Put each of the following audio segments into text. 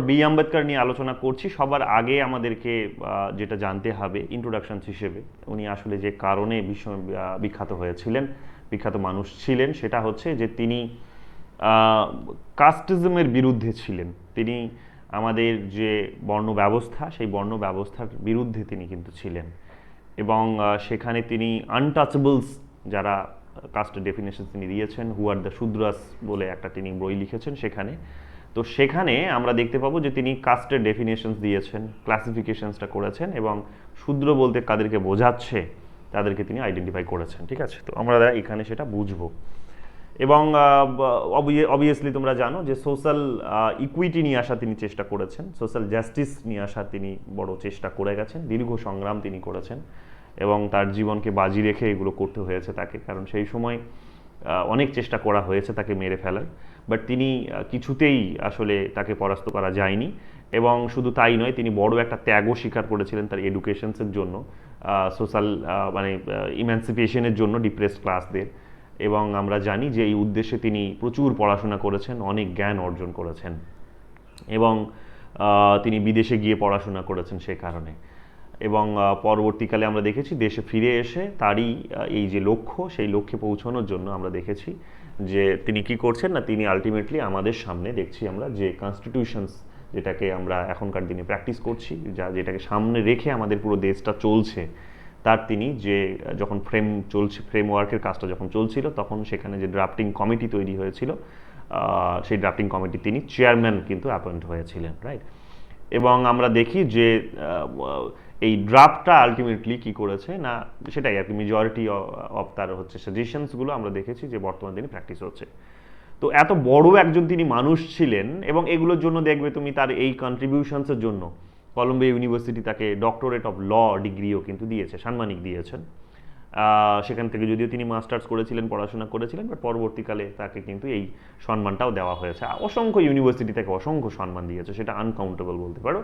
B Ambedkar নিয়ে আলোচনা করছি। সবার আগে আমাদেরকে যেটা জানতে হবে ইন্ট্রোডাকশন হিসেবে, উনি আসলে যে কারণে বিখ্যাত হয়েছিলেন, বিখ্যাত মানুষ ছিলেন, সেটা হচ্ছে যে তিনি কাস্টিজমের বিরুদ্ধে ছিলেন। তিনি আমাদের যে বর্ণ ব্যবস্থা, সেই বর্ণ ব্যবস্থার বিরুদ্ধে তিনি কিন্তু ছিলেন, এবং সেখানে তিনি আনটাচেবলস যারা কাস্টের ডেফিনেশন তিনি দিয়েছেন, হু আর দ্য শূদ্রাস বলে একটা তিনি বই লিখেছেন সেখানে। তো সেখানে আমরা দেখতে পাবো যে তিনি কাস্টের ডেফিনেশনস দিয়েছেন, ক্লাসিফিকেশনসটা করেছেন, এবং শূদ্র বলতে কাদেরকে বোঝাচ্ছে তাদেরকে তিনি আইডেন্টিফাই করেছেন। ঠিক আছে, তো আমরা এখানে সেটা বুঝবো। এবং অবভিয়াসলি তোমরা জানো যে সোশ্যাল ইকুইটি নিয়ে আসার তিনি চেষ্টা করেছেন, সোশ্যাল জাস্টিস নিয়ে আসার তিনি বড় চেষ্টা করে গেছেন, দীর্ঘ সংগ্রাম তিনি করেছেন, এবং তার জীবনকে বাজি রেখে এগুলো করতে হয়েছে তাকে, কারণ সেই সময় অনেক চেষ্টা করা হয়েছে তাকে মেরে ফেলার, বাট তিনি কিছুতেই আসলে তাকে পরাস্ত করা যায়নি। এবং শুধু তাই নয়, তিনি বড় একটা ত্যাগও স্বীকার করেছিলেন তার এডুকেশনসের জন্য, সোশ্যাল মানে ইম্যান্সিপেশনের জন্য ডিপ্রেসড ক্লাসদের। এবং আমরা জানি যে এই উদ্দেশ্যে তিনি প্রচুর পড়াশোনা করেছেন, অনেক জ্ঞান অর্জন করেছেন, এবং তিনি বিদেশে গিয়ে পড়াশোনা করেছেন সে কারণে। এবং পরবর্তীকালে আমরা দেখেছি দেশে ফিরে এসে তারই এই যে লক্ষ্য, সেই লক্ষ্যে পৌঁছানোর জন্য আমরা দেখেছি যে তিনি কি করছেন না, তিনি আলটিমেটলি আমাদের সামনে দেখছি আমরা যে কনস্টিটিউশনস, যেটাকে আমরা এখনকার দিনে প্র্যাকটিস করছি, যেটাকে সামনে রেখে আমাদের পুরো দেশটা চলছে, তার তিনি যে যখন ফ্রেমওয়ার্কের কাজটা যখন চলছিল, তখন সেখানে যে ড্রাফটিং কমিটি তৈরি হয়েছিল, সেই ড্রাফটিং কমিটি তিনি চেয়ারম্যান কিন্তু অ্যাপয়েন্ট হয়েছিলেন, রাইট। এবং আমরা দেখি যে এই ড্রাফটটা আলটিমেটলি কি করেছে না, সেটাই আর কি, মেজরিটি অফ তার হচ্ছে সাজেশনসগুলো আমরা দেখেছি যে বর্তমান দিনে প্র্যাকটিস হচ্ছে। তো এত বড় একজন তিনি মানুষ ছিলেন, এবং এগুলোর জন্য দেখবে তুমি তার এই কন্ট্রিবিউশনসের জন্য কলম্বিয়া ইউনিভার্সিটি তাকে ডক্টরেট অফ ল ডিগ্রিও কিন্তু দিয়েছে, সাম্মানিক দিয়েছেন। সেখান থেকে যদিও তিনি মাস্টার্স করেছিলেন, পড়াশোনা করেছিলেন, বাট পরবর্তীকালে তাকে কিন্তু এই সম্মানটাও দেওয়া হয়েছে। অসংখ্য ইউনিভার্সিটি তাকে অসংখ্য সম্মান দিয়েছে, সেটা আনকাউন্টেবল বলতে পারো,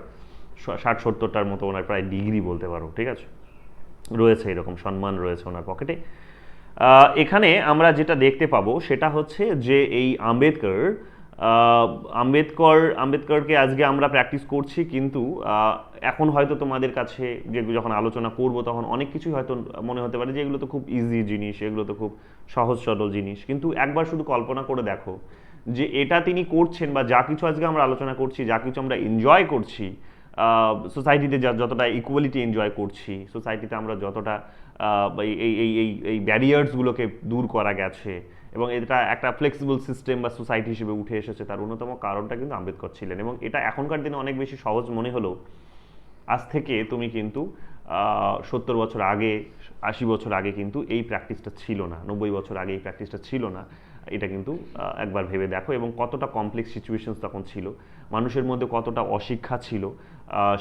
60-70টার মতো ওনার প্রায় ডিগ্রি বলতে পারো। ঠিক আছে, রয়েছে এরকম সম্মান রয়েছে ওনার পকেটে। এখানে আমরা যেটা দেখতে পাবো সেটা হচ্ছে যে এই আম্বেদকরকে আজকে আমরা প্র্যাকটিস করছি, কিন্তু এখন হয়তো তোমাদের কাছে যে যখন আলোচনা করব তখন অনেক কিছুই হয়তো মনে হতে পারে যে এগুলো তো খুব ইজি জিনিস, এগুলো তো খুব সহজ সরল জিনিস, কিন্তু একবার শুধু কল্পনা করে দেখো যে এটা তিনি করছেন, বা যা কিছু আজকে আমরা আলোচনা করছি, যা কিছু আমরা এনজয় করছি, সোসাইটিতে যতটা ইকুয়ালিটি এনজয় করছি, সোসাইটিতে আমরা যতটা এই এই এই এই এই ব্যারিয়ার্সগুলোকে দূর করা গেছে, এবং এটা একটা ফ্লেক্সিবল সিস্টেম বা সোসাইটি হিসেবে উঠে এসেছে, তার অন্যতম কারণটা কিন্তু আম্বেদকর ছিলেন। এবং এটা এখনকার দিনে অনেক বেশি সহজ মনে হলেও আজ থেকে তুমি কিন্তু 70 বছর আগে, 80 বছর আগে কিন্তু এই প্র্যাকটিসটা ছিল না, 90 বছর আগে এই প্র্যাকটিসটা ছিল না। এটা কিন্তু একবার ভেবে দেখো, এবং কতটা কমপ্লেক্স সিচুয়েশনস তখন ছিল, মানুষের মধ্যে কতটা অশিক্ষা ছিল,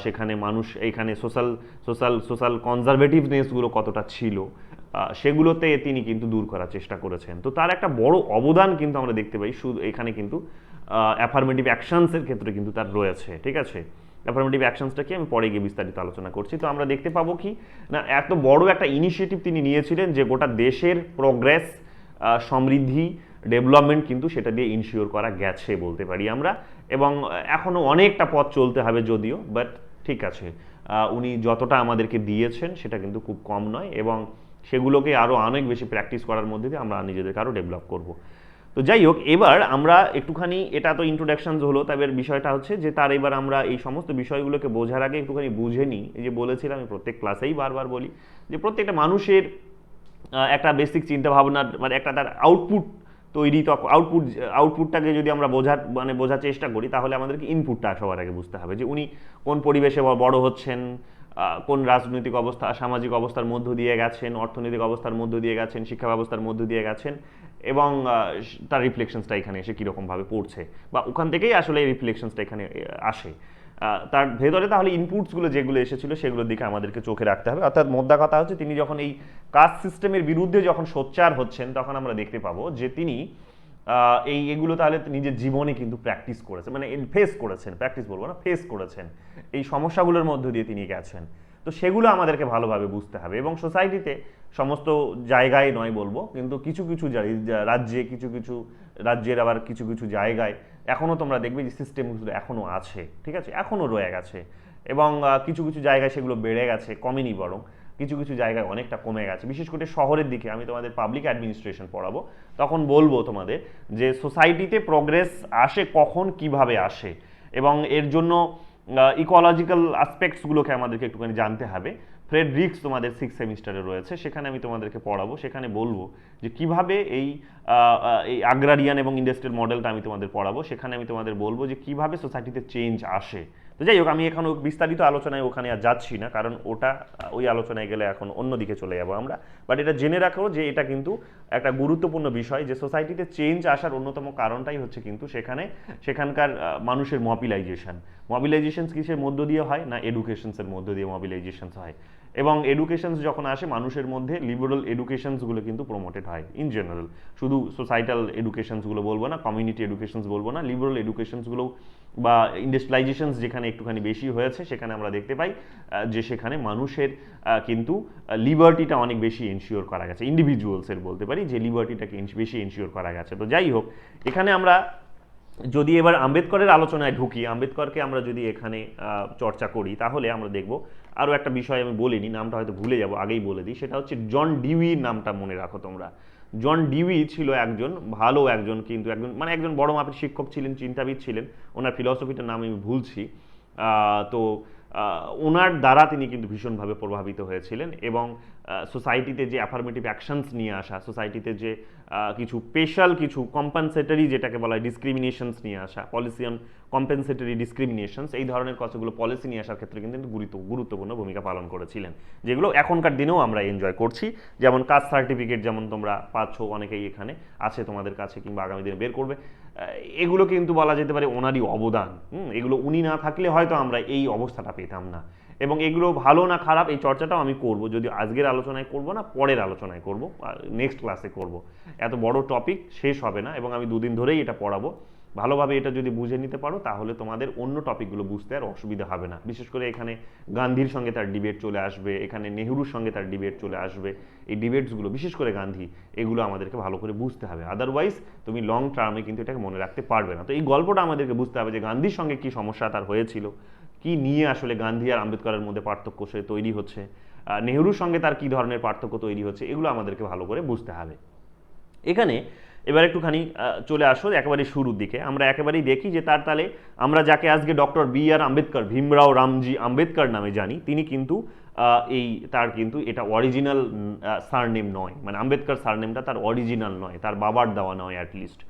সেখানে মানুষ এইখানে সোশ্যাল সোশ্যাল সোশ্যাল কনজারভেটিভনেসগুলো কতটা ছিল, সেগুলোতে তিনি কিন্তু দূর করার চেষ্টা করেছেন। তো তার একটা বড় অবদান কিন্তু আমরা দেখতে পাই শুধু এখানে কিন্তু অ্যাফার্মেটিভ অ্যাকশনসের ক্ষেত্রে কিন্তু তার রয়েছে। ঠিক আছে, অ্যাফার্মেটিভ অ্যাকশনসটা কি আমি পরে গিয়ে বিস্তারিত আলোচনা করছি। তো আমরা দেখতে পাবো কি না, এত বড় একটা ইনিশিয়েটিভ তিনি নিয়েছিলেন যে গোটা দেশের প্রোগ্রেস, সমৃদ্ধি, ডেভেলপমেন্ট কিন্তু সেটা দিয়ে ইনশিওর করা গেছে বলতে পারি আমরা। এবং এখনও অনেকটা পথ চলতে হবে যদিও, বাট ঠিক আছে, উনি যতটা আমাদেরকে দিয়েছেন সেটা কিন্তু খুব কম নয়, এবং সেগুলোকে আরও অনেক বেশি প্র্যাকটিস করার মধ্যে দিয়ে আমরা নিজেদেরকে আরও ডেভেলপ করব। তো যাই হোক, এবার আমরা একটুখানি, এটা তো ইন্ট্রোডাকশনস হলো, তবে বিষয়টা হচ্ছে যে তার এবার আমরা এই সমস্ত বিষয়গুলোকে বোঝার আগে একটুখানি বুঝে নিই। এই যে বলেছিলাম, আমি প্রত্যেক ক্লাসেই বারবার বলি যে প্রত্যেকটা মানুষের একটা বেসিক চিন্তা ভাবনার মানে একটা তার আউটপুট তৈরি, তো আউটপুটটাকে যদি আমরা বোঝার চেষ্টা করি, তাহলে আমাদেরকে ইনপুটটা সবার আগে বুঝতে হবে যে উনি কোন পরিবেশে বড় হচ্ছেন, কোন রাজনৈতিক অবস্থা, সামাজিক অবস্থার মধ্য দিয়ে গেছেন, অর্থনৈতিক অবস্থার মধ্য দিয়ে গেছেন, শিক্ষা ব্যবস্থার মধ্য দিয়ে গেছেন, এবং তার রিফ্লেকশনসটা এখানে এসে কীরকমভাবে পড়ছে, বা ওখান থেকেই আসলে এই রিফ্লেকশনসটা এখানে আসে তার ভেতরে। তাহলে ইনপুটসগুলো যেগুলো এসেছিলো সেগুলোর দিকে আমাদেরকে চোখে রাখতে হবে। অর্থাৎ মোদ্দা কথা হচ্ছে, তিনি যখন এই কাস্ট সিস্টেমের বিরুদ্ধে যখন সোচ্চার হচ্ছেন, তখন আমরা দেখতে পাবো যে তিনি এগুলো তাহলে নিজের জীবনে কিন্তু প্র্যাকটিস করেছেন, মানে ফেস করেছেন, প্র্যাকটিস বলবো না, ফেস করেছেন, এই সমস্যাগুলোর মধ্য দিয়ে তিনি গেছেন। তো সেগুলো আমাদেরকে ভালোভাবে বুঝতে হবে, এবং সোসাইটিতে সমস্ত জায়গায় নয় বলবো, কিন্তু কিছু কিছু রাজ্যে, কিছু কিছু রাজ্যের আবার কিছু কিছু জায়গায় এখনও তোমরা দেখবে যে সিস্টেমগুলো এখনও আছে, ঠিক আছে, এখনও রয়ে গেছে, এবং কিছু কিছু জায়গায় সেগুলো বেড়ে গেছে, কমেনি বরং কিছু কিছু জায়গায় অনেকটা কমে গেছে। বিশেষ করে শহরের দিকে আমি তোমাদের পাবলিক অ্যাডমিনিস্ট্রেশন পড়াবো, তখন বলবো তোমাদের যে সোসাইটিতে প্রোগ্রেস আসে কখন, কিভাবে আসে, এবং এর জন্য ইকোলজিক্যাল আসপেক্টসগুলোকে আমাদেরকে একটুখানি জানতে হবে। ফ্রেডরিক্স তোমাদের 6 সেমিস্টারে রয়েছে, সেখানে আমি তোমাদেরকে পড়াবো, সেখানে বলবো যে কিভাবে এই আগ্রারিয়ান এবং ইন্ডাস্ট্রিয়াল মডেলটা আমি তোমাদের পড়াবো, সেখানে আমি তোমাদের বলবো যে কিভাবে সোসাইটিতে চেঞ্জ আসে। তো যাই হোক, আমি এখন বিস্তারিত আলোচনায় ওখানে আর যাচ্ছি না, কারণ ওটা ওই আলোচনায় গেলে এখন অন্যদিকে চলে যাবো আমরা। বাট এটা জেনে রাখো যে এটা কিন্তু একটা গুরুত্বপূর্ণ বিষয়, যে সোসাইটিতে চেঞ্জ আসার অন্যতম কারণটাই হচ্ছে কিন্তু সেখানকার মানুষের মবিলাইজেশন কিসের মধ্য দিয়ে হয় না, এডুকেশনসের মধ্য দিয়ে মবিলাইজেশনস হয়, এবং এডুকেশনস যখন আসে মানুষের মধ্যে লিবারেল এডুকেশনসগুলো কিন্তু প্রমোটেড হয় ইন জেনারেল। শুধু সোসাইটাল এডুকেশনসগুলো বলবো না, কমিউনিটি এডুকেশনস বলবো না, লিবারেল এডুকেশনসগুলো বা ইন্ডাস্ট্রিয়ালাইজেশনস যেখানে একটুখানি বেশি হয়েছে সেখানে আমরা দেখতে পাই যে সেখানে মানুষের কিন্তু লিবার্টিটা অনেক বেশি এনশিওর করা গেছে, ইন্ডিভিজুয়ালসের বলতে পারি যে লিবার্টিটাকে বেশি এনশিওর করা গেছে। তো যাই হোক, এখানে আমরা যদি এবার আম্বেদকরের আলোচনায় ঢুকি, আম্বেদকরকে আমরা যদি এখানে চর্চা করি, তাহলে আমরা দেখব আরও একটা বিষয় আমি বলিনি, নামটা হয়তো ভুলে যাব, আগেই বলে দিই, সেটা হচ্ছে জন ডিউইর নামটা মনে রাখো তোমরা। জন ডিউই ছিল একজন ভালো কিন্তু একজন বড় মাপের শিক্ষক ছিলেন, চিন্তাবিদ ছিলেন, ওনার ফিলসফিটার নাম আমি ভুলছি। তো ওনার দ্বারা তিনি কিন্তু ভীষণভাবে প্রভাবিত হয়েছিলেন, এবং সোসাইটিতে যে অ্যাফার্মেটিভ অ্যাকশনস নিয়ে আসা, সোসাইটিতে যে কিছু স্পেশাল কিছু কম্পেনসেটরি যেটাকে বলা হয় ডিসক্রিমিনেশনস নিয়ে আসা, পলিসি অন কম্পেনসেটরি ডিসক্রিমিনেশনস, এই ধরনের কতগুলো পলিসি নিয়ে আসার ক্ষেত্রে কিন্তু গুরুত্বপূর্ণ ভূমিকা পালন করেছিলেন, যেগুলো এখনকার দিনেও আমরা এনজয় করছি। যেমন কাস্ট সার্টিফিকেট যেমন তোমরা পাচ্ছ, অনেকেই এখানে আছে তোমাদের কাছে, কিংবা আগামী দিনে বের করবে, এগুলো কিন্তু বলা যেতে পারে ওনারই অবদান। এগুলো উনি না থাকলে হয়তো আমরা এই অবস্থাটা পেতাম না, এবং এগুলো ভালো না খারাপ এই চর্চাটাও আমি করব, যদি আজকের আলোচনায় করব না, পরের আলোচনায় করব, নেক্সট ক্লাসে করব। এত বড় টপিক শেষ হবে না, এবং আমি দুদিন ধরেই এটা পড়াবো। ভালোভাবে এটা যদি বুঝে নিতে পারো তাহলে তোমাদের অন্য টপিকগুলো বুঝতে আর অসুবিধা হবে না। বিশেষ করে এখানে গান্ধীর সঙ্গে তার ডিবেট চলে আসবে, এখানে নেহরুর সঙ্গে তার ডিবেট চলে আসবে, এই ডিবেটসগুলো বিশেষ করে গান্ধী, এগুলো আমাদেরকে ভালো করে বুঝতে হবে, আদারওয়াইজ তুমি লং টার্মে কিন্তু এটাকে মনে রাখতে পারবে না। তো এই গল্পটা আমাদেরকে বুঝতে হবে যে গান্ধীর সঙ্গে কী সমস্যা তার হয়েছিল, কি নিয়ে আসলে গান্ধী আর আম্বেদকরের মধ্যে পার্থক্য সে তৈরি হচ্ছে, নেহরুর সঙ্গে তার কী ধরনের পার্থক্য তৈরি হচ্ছে, এগুলো আমাদেরকে ভালো করে বুঝতে হবে। এখানে এবার একটুখানি চলে আসো একেবারে শুরুর দিকে, আমরা একেবারেই দেখি যে তার তালে আমরা যাকে আজকে ডক্টর বি.আর. আম্বেদকর, ভীমরাও রামজি আম্বেদকর নামে জানি, তিনি কিন্তু তার কিন্তু এটা অরিজিনাল সারনেম নয়, মানে আম্বেদকর সারনেমটা তার অরিজিনাল নয়, তার বাবার দেওয়া নয় অ্যাটলিস্ট।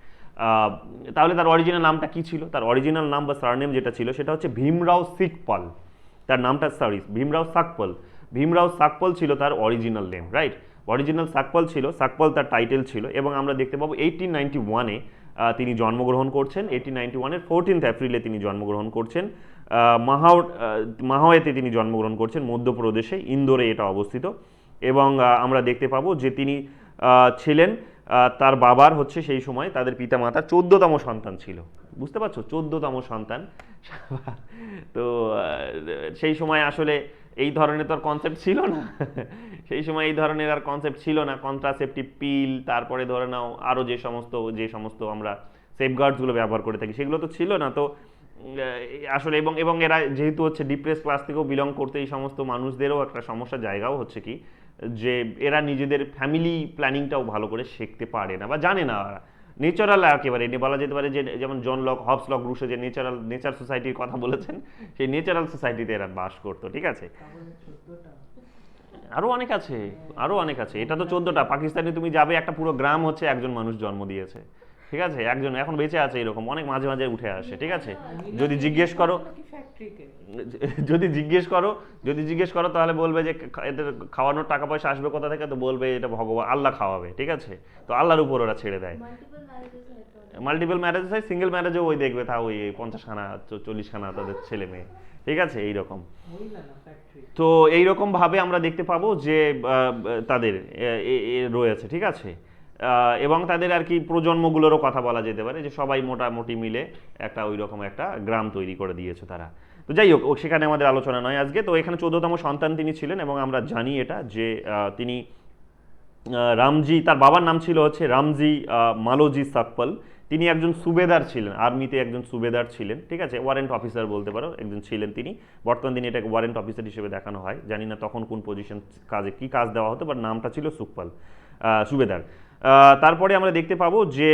তাহলে তার অরিজিনাল নামটা কি ছিল? তার অরিজিনাল নাম বা সারনেম যেটা ছিল সেটা হচ্ছে ভীমরাও সিকপাল। তার নামটা ভীমরাও সাকপাল, ভীমরাও সাকপাল ছিল তার original name, right? Original Sakpal ছিল, সাকপাল তার টাইটেল ছিল, এবং আমরা দেখতে পাবো 1891-এ তিনি জন্মগ্রহণ করছেন। 1891-এর 14 এপ্রিলে তিনি জন্মগ্রহণ করছেন। মাহওয়েতে তিনি জন্মগ্রহণ করছেন, মধ্যপ্রদেশে, ইন্দোরে এটা অবস্থিত। এবং আমরা দেখতে পাবো যে তিনি ছিলেন, তার বাবার হচ্ছে সেই সময় তাদের পিতামাতার 14তম সন্তান ছিল, বুঝতে পারছো, 14তম সন্তান। তো সেই সময় আসলে এই ধরনের তো আর কনসেপ্ট ছিল না, সেই সময় এই ধরনের আর কনসেপ্ট ছিল না, কন্ট্রাসেপটিভ পিল, তারপরে ধরে নাও আরও যে সমস্ত আমরা সেফগার্ডসগুলো ব্যবহার করে থাকি সেগুলো তো ছিল না। তো আসলে এবং এরা যেহেতু হচ্ছে ডিপ্রেস ক্লাস থেকেও বিলং করতে, এই সমস্ত মানুষদেরও একটা সমস্যার জায়গাও হচ্ছে কি যে এরা নিজেদের ফ্যামিলি প্ল্যানিংটাও ভালো করে শিখতে পারে না বা জানে না। নেচারাল একেবারে বলা যেতে পারে যে যেমন John Locke, Hobbes Locke Rousseau যে নেচার সোসাইটির কথা বলেছেন, সেই নেচারাল সোসাইটিতে এরা বাস করতো, ঠিক আছে। আরও অনেক আছে, এটা তো 14টা। পাকিস্তানে তুমি যাবে, একটা পুরো গ্রাম হচ্ছে একজন মানুষ জন্ম দিয়েছে, ঠিক আছে, একজন এখন বেঁচে আছে, এরকম অনেক মাঝে মাঝে উঠে আসে, ঠিক আছে। যদি জিজ্ঞেস করো তাহলে বলবে যে এদের খাওয়ানোর টাকা পয়সা আসবে কোথা থেকে, তো বলবে এটা ভগবান আল্লাহ খাওয়াবে, ঠিক আছে। তো আল্লাহর উপর ওরা ছেড়ে দেয়। মাল্টিপল ম্যারেজ হয়, সিঙ্গেল ম্যারেজও ওই দেখবে তাও ওই 50খানা 40খানা তাদের ছেলে মেয়ে, ঠিক আছে, এইরকম। তো এইরকম ভাবে আমরা দেখতে পাবো যে তাদের রয়েছে, ঠিক আছে। এবং তাদের আর কি প্রজন্মগুলোরও কথা বলা যেতে পারে যে সবাই মোটামুটি মিলে একটা ওই রকম একটা গ্রাম তৈরি করে দিয়েছে তারা। তো যাই হোক, সেখানে আমাদের আলোচনা নয় আজকে। তো এখানে 14তম সন্তান তিনি ছিলেন, এবং আমরা জানি এটা যে তিনি রামজি, তার বাবার নাম ছিল হচ্ছে রামজি মালোজি সাকপাল, তিনি একজন সুবেদার ছিলেন, আর্মিতে একজন সুবেদার ছিলেন, ঠিক আছে, ওয়ারেন্ট অফিসার বলতে পারো একজন ছিলেন তিনি। বর্তমান দিনে এটাকে ওয়ারেন্ট অফিসার হিসেবে দেখানো হয়, জানি না তখন কোন পজিশন কাজে কী কাজ দেওয়া হতো, বাট নামটা ছিল সুখপাল, সুবেদার। তারপরে আমরা দেখতে পাবো যে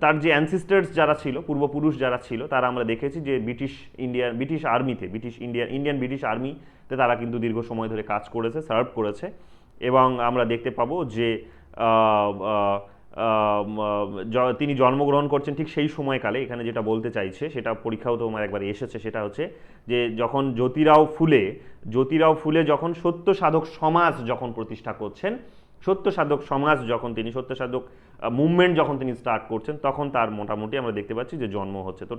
তার যে অ্যানসিস্টার্স যারা ছিল, পূর্বপুরুষ যারা ছিল, তারা আমরা দেখেছি যে ব্রিটিশ আর্মিতে, ইন্ডিয়ান ব্রিটিশ আর্মিতে তারা কিন্তু দীর্ঘ সময় ধরে কাজ করেছে, সার্ভ করেছে। এবং আমরা দেখতে পাবো যে তিনি জন্মগ্রহণ করছেন ঠিক সেই সময়কালে। এখানে যেটা বলতে চাইছে সেটা পরীক্ষাও তো আমার একবার এসেছে, সেটা হচ্ছে যে যখন জ্যোতিরাও ফুলে যখন সত্য সাধক সমাজ যখন প্রতিষ্ঠা করছেন, সত্য সাধক সমাজ যখন তিনি সত্য সাধক মুভমেন্ট যখন তিনি স্টার্ট করছেন, তখন তার মোটামুটি আমরা দেখতে পাচ্ছি যে জন্ম হচ্ছে। তো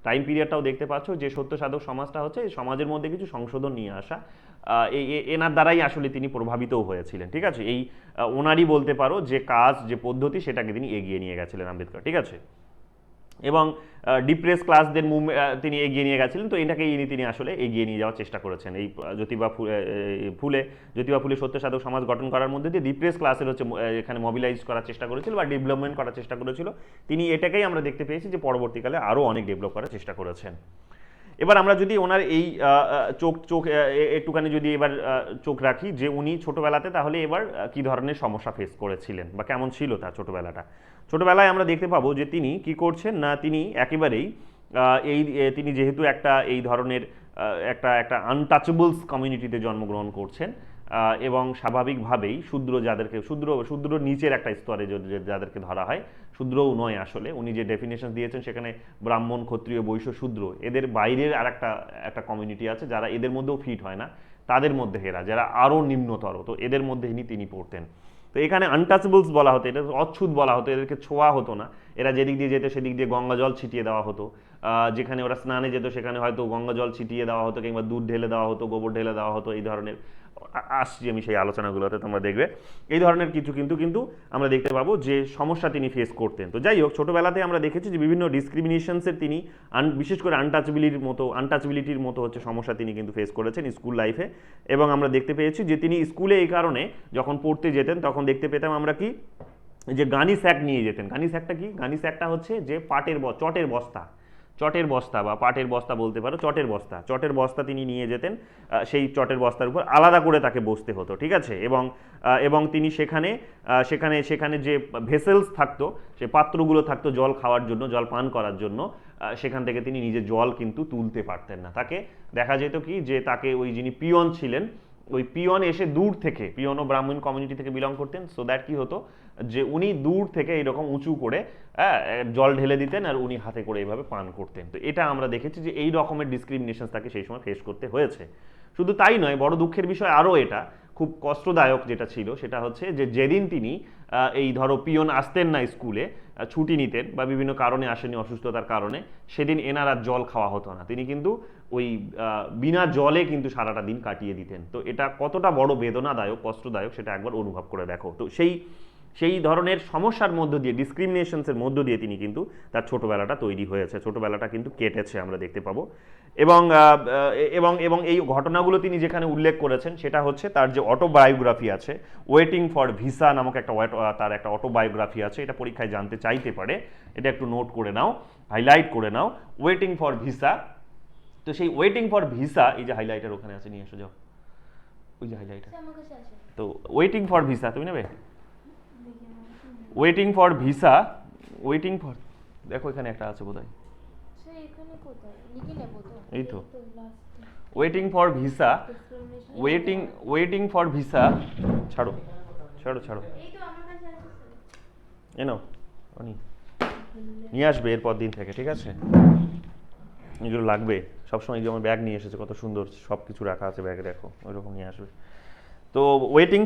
টাইম পিরিয়ডটাও দেখতে পাচ্ছ যে সত্য সাধক সমাজটা হচ্ছে এই সমাজের মধ্যে কিছু সংশোধন নিয়ে আসা, এনার দ্বারাই আসলে তিনি প্রভাবিতও হয়েছিলেন, ঠিক আছে। এই ওনারই বলতে পারো যে কাজ, যে পদ্ধতি, সেটাকে তিনি এগিয়ে নিয়ে গেছিলেন আম্বেদকর, ঠিক আছে। এবং ডিপ্রেস ক্লাসদের তিনি এগিয়ে নিয়ে গেছিলেন। তো এটাকে তিনি আসলে এগিয়ে নিয়ে যাওয়ার চেষ্টা করেছেন। এই জ্যোতিবা ফুলে সত্য সাধক সমাজ গঠন করার মধ্যে দিয়ে ডিপ্রেস ক্লাসের হচ্ছে এখানে মোবিলাইজ করার চেষ্টা করেছিল বা ডেভেলপমেন্ট করার চেষ্টা করেছিল। তিনি এটাকেই আমরা দেখতে পেয়েছি যে পরবর্তীকালে আরও অনেক ডেভেলপ করার চেষ্টা করেছেন। এবার আমরা যদি ওনার এই চোখ একটুখানি যদি এবার চোখ রাখি যে উনি ছোটোবেলাতে তাহলে এবার কী ধরনের সমস্যা ফেস করেছিলেন বা কেমন ছিল তার ছোটোবেলাটা। ছোটোবেলায় আমরা দেখতে পাবো যে তিনি কি করছেন না, তিনি একেবারেই তিনি যেহেতু একটা এই ধরনের একটা আনটাচেবলস কমিউনিটিতে জন্মগ্রহণ করছেন, এবং স্বাভাবিকভাবেই শূদ্র নিচের একটা স্তরে যাদেরকে ধরা হয়, শূদ্রও নয় আসলে, উনি যে ডেফিনেশন দিয়েছেন সেখানে ব্রাহ্মণ, ক্ষত্রিয়, বৈশ্য, শূদ্র, এদের বাইরের আর একটা কমিউনিটি আছে যারা এদের মধ্যেও ফিট হয় না, তাদের মধ্যে এরা যারা আরও নিম্নতর, তো এদের মধ্যে তিনি পড়তেন। তো এখানে আনটাচেবলস বলা হতো, এটা অচ্ছুত বলা হতো, এদেরকে ছোঁয়া হতো না। এরা যেদিক দিয়ে যেত সেদিক দিয়ে গঙ্গা জল ছিটিয়ে দেওয়া হতো, যেখানে ওরা স্নানে যেত সেখানে হয়তো গঙ্গা জল ছিটিয়ে দেওয়া হতো, কিংবা দুধ ঢেলে দেওয়া হতো, গোবর ঢেলে দেওয়া হতো। এই ধরনের আসছি আমি সেই আলোচনাগুলোতে, তোমরা দেখবে এই ধরনের কিছু কিন্তু আমরা দেখতে পাবো যে সমস্যা তিনি ফেস করতেন। তো যাই হোক, ছোটোবেলাতে আমরা দেখেছি যে বিভিন্ন ডিসক্রিমিনেশনসের তিনি বিশেষ করে আনটাচবিলিটির মতো হচ্ছে সমস্যা তিনি কিন্তু ফেস করেছেন স্কুল লাইফে। এবং আমরা দেখতে পেয়েছি যে তিনি স্কুলে এই কারণে যখন পড়তে যেতেন তখন দেখতে পেতাম আমরা কি, যে গানি স্যাক নিয়ে যেতেন। গানি স্যাকটা কি? গানি স্যাকটা হচ্ছে যে চটের বস্তা বা পাটের বস্তা বলতে পারো, চটের বস্তা তিনি নিয়ে যেতেন। সেই চটের বস্তার উপর আলাদা করে তাকে বসতে হতো, ঠিক আছে। এবং তিনি সেখানে যে ভেসেলস থাকতো, সে পাত্রগুলো থাকতো জল খাওয়ার জন্য, জল পান করার জন্য, সেখান থেকে তিনি নিজে জল কিন্তু তুলতে পারতেন না। তাকে দেখা যেত কি যে তাকে ওই যিনি পিয়ন ছিলেন, ওই পিয়ন এসে দূর থেকে, পিয়নও ব্রাহ্মণ কমিউনিটি থেকে বিলং করতেন, সো দ্যাট কি হতো যে উনি দূর থেকে এরকম উঁচু করে জল ঢেলে দিতেন আর উনি হাতে করে এইভাবে পান করতেন। তো এটা আমরা দেখেছি যে এই রকমের ডিসক্রিমিনেশন তাকে সেই সময় ফেস করতে হয়েছে। শুধু তাই নয়, বড় দুঃখের বিষয় আরও এটা খুব কষ্টদায়ক যেটা ছিল সেটা হচ্ছে যে যেদিন তিনি এই ধরো পিয়ন আসতেন না স্কুলে, ছুটি নিতেন বা বিভিন্ন কারণে আসেনি, অসুস্থতার কারণে, সেদিন এনার আর জল খাওয়া হতো না। তিনি কিন্তু ওই বিনা জলে কিন্তু সারাটা দিন কাটিয়ে দিতেন। তো এটা কতটা বড় বেদনাদায়ক, কষ্টদায়ক সেটা একবার অনুভব করে দেখো। তো সেই ধরনের সমস্যার মধ্য দিয়ে, ডিসক্রিমিনেশনসের মধ্য দিয়ে তিনি কিন্তু তার ছোটোবেলাটা তৈরি হয়েছে, ছোটোবেলাটা কিন্তু কেটেছে আমরা দেখতে পাবো। এবং এই ঘটনাগুলো তিনি যেখানে উল্লেখ করেছেন সেটা হচ্ছে তার যে অটোবায়োগ্রাফি আছে, ওয়েটিং ফর ভিসা নামক তার একটা অটোবায়োগ্রাফি আছে। এটা পরীক্ষায় জানতে চাইতে পারে, এটা একটু নোট করে নাও, হাইলাইট করে নাও, ওয়েটিং ফর ভিসা। তো সেই ওয়েটিং ফর ভিসা, এই যে হাইলাইটার ওখানে আছে, নিয়ে এসো যাও, ওই যে হাইলাইটার। তো ওয়েটিং ফর ভিসা তুমি নেবে, ওয়েটিং ফর ভিসা, দেখো এখানে একটা আছে বোধহয়, এই তো waiting for visa, waiting for visa, ছাড়ো এনো নিয়ে আসবে এরপর দিন থেকে, ঠিক আছে। এগুলো লাগবে সবসময়, যেমন ব্যাগ নিয়ে এসেছে কত সুন্দর, সব কিছু রাখা আছে ব্যাগে, দেখো ওইরকম নিয়ে আসবে। তো ওয়েটিং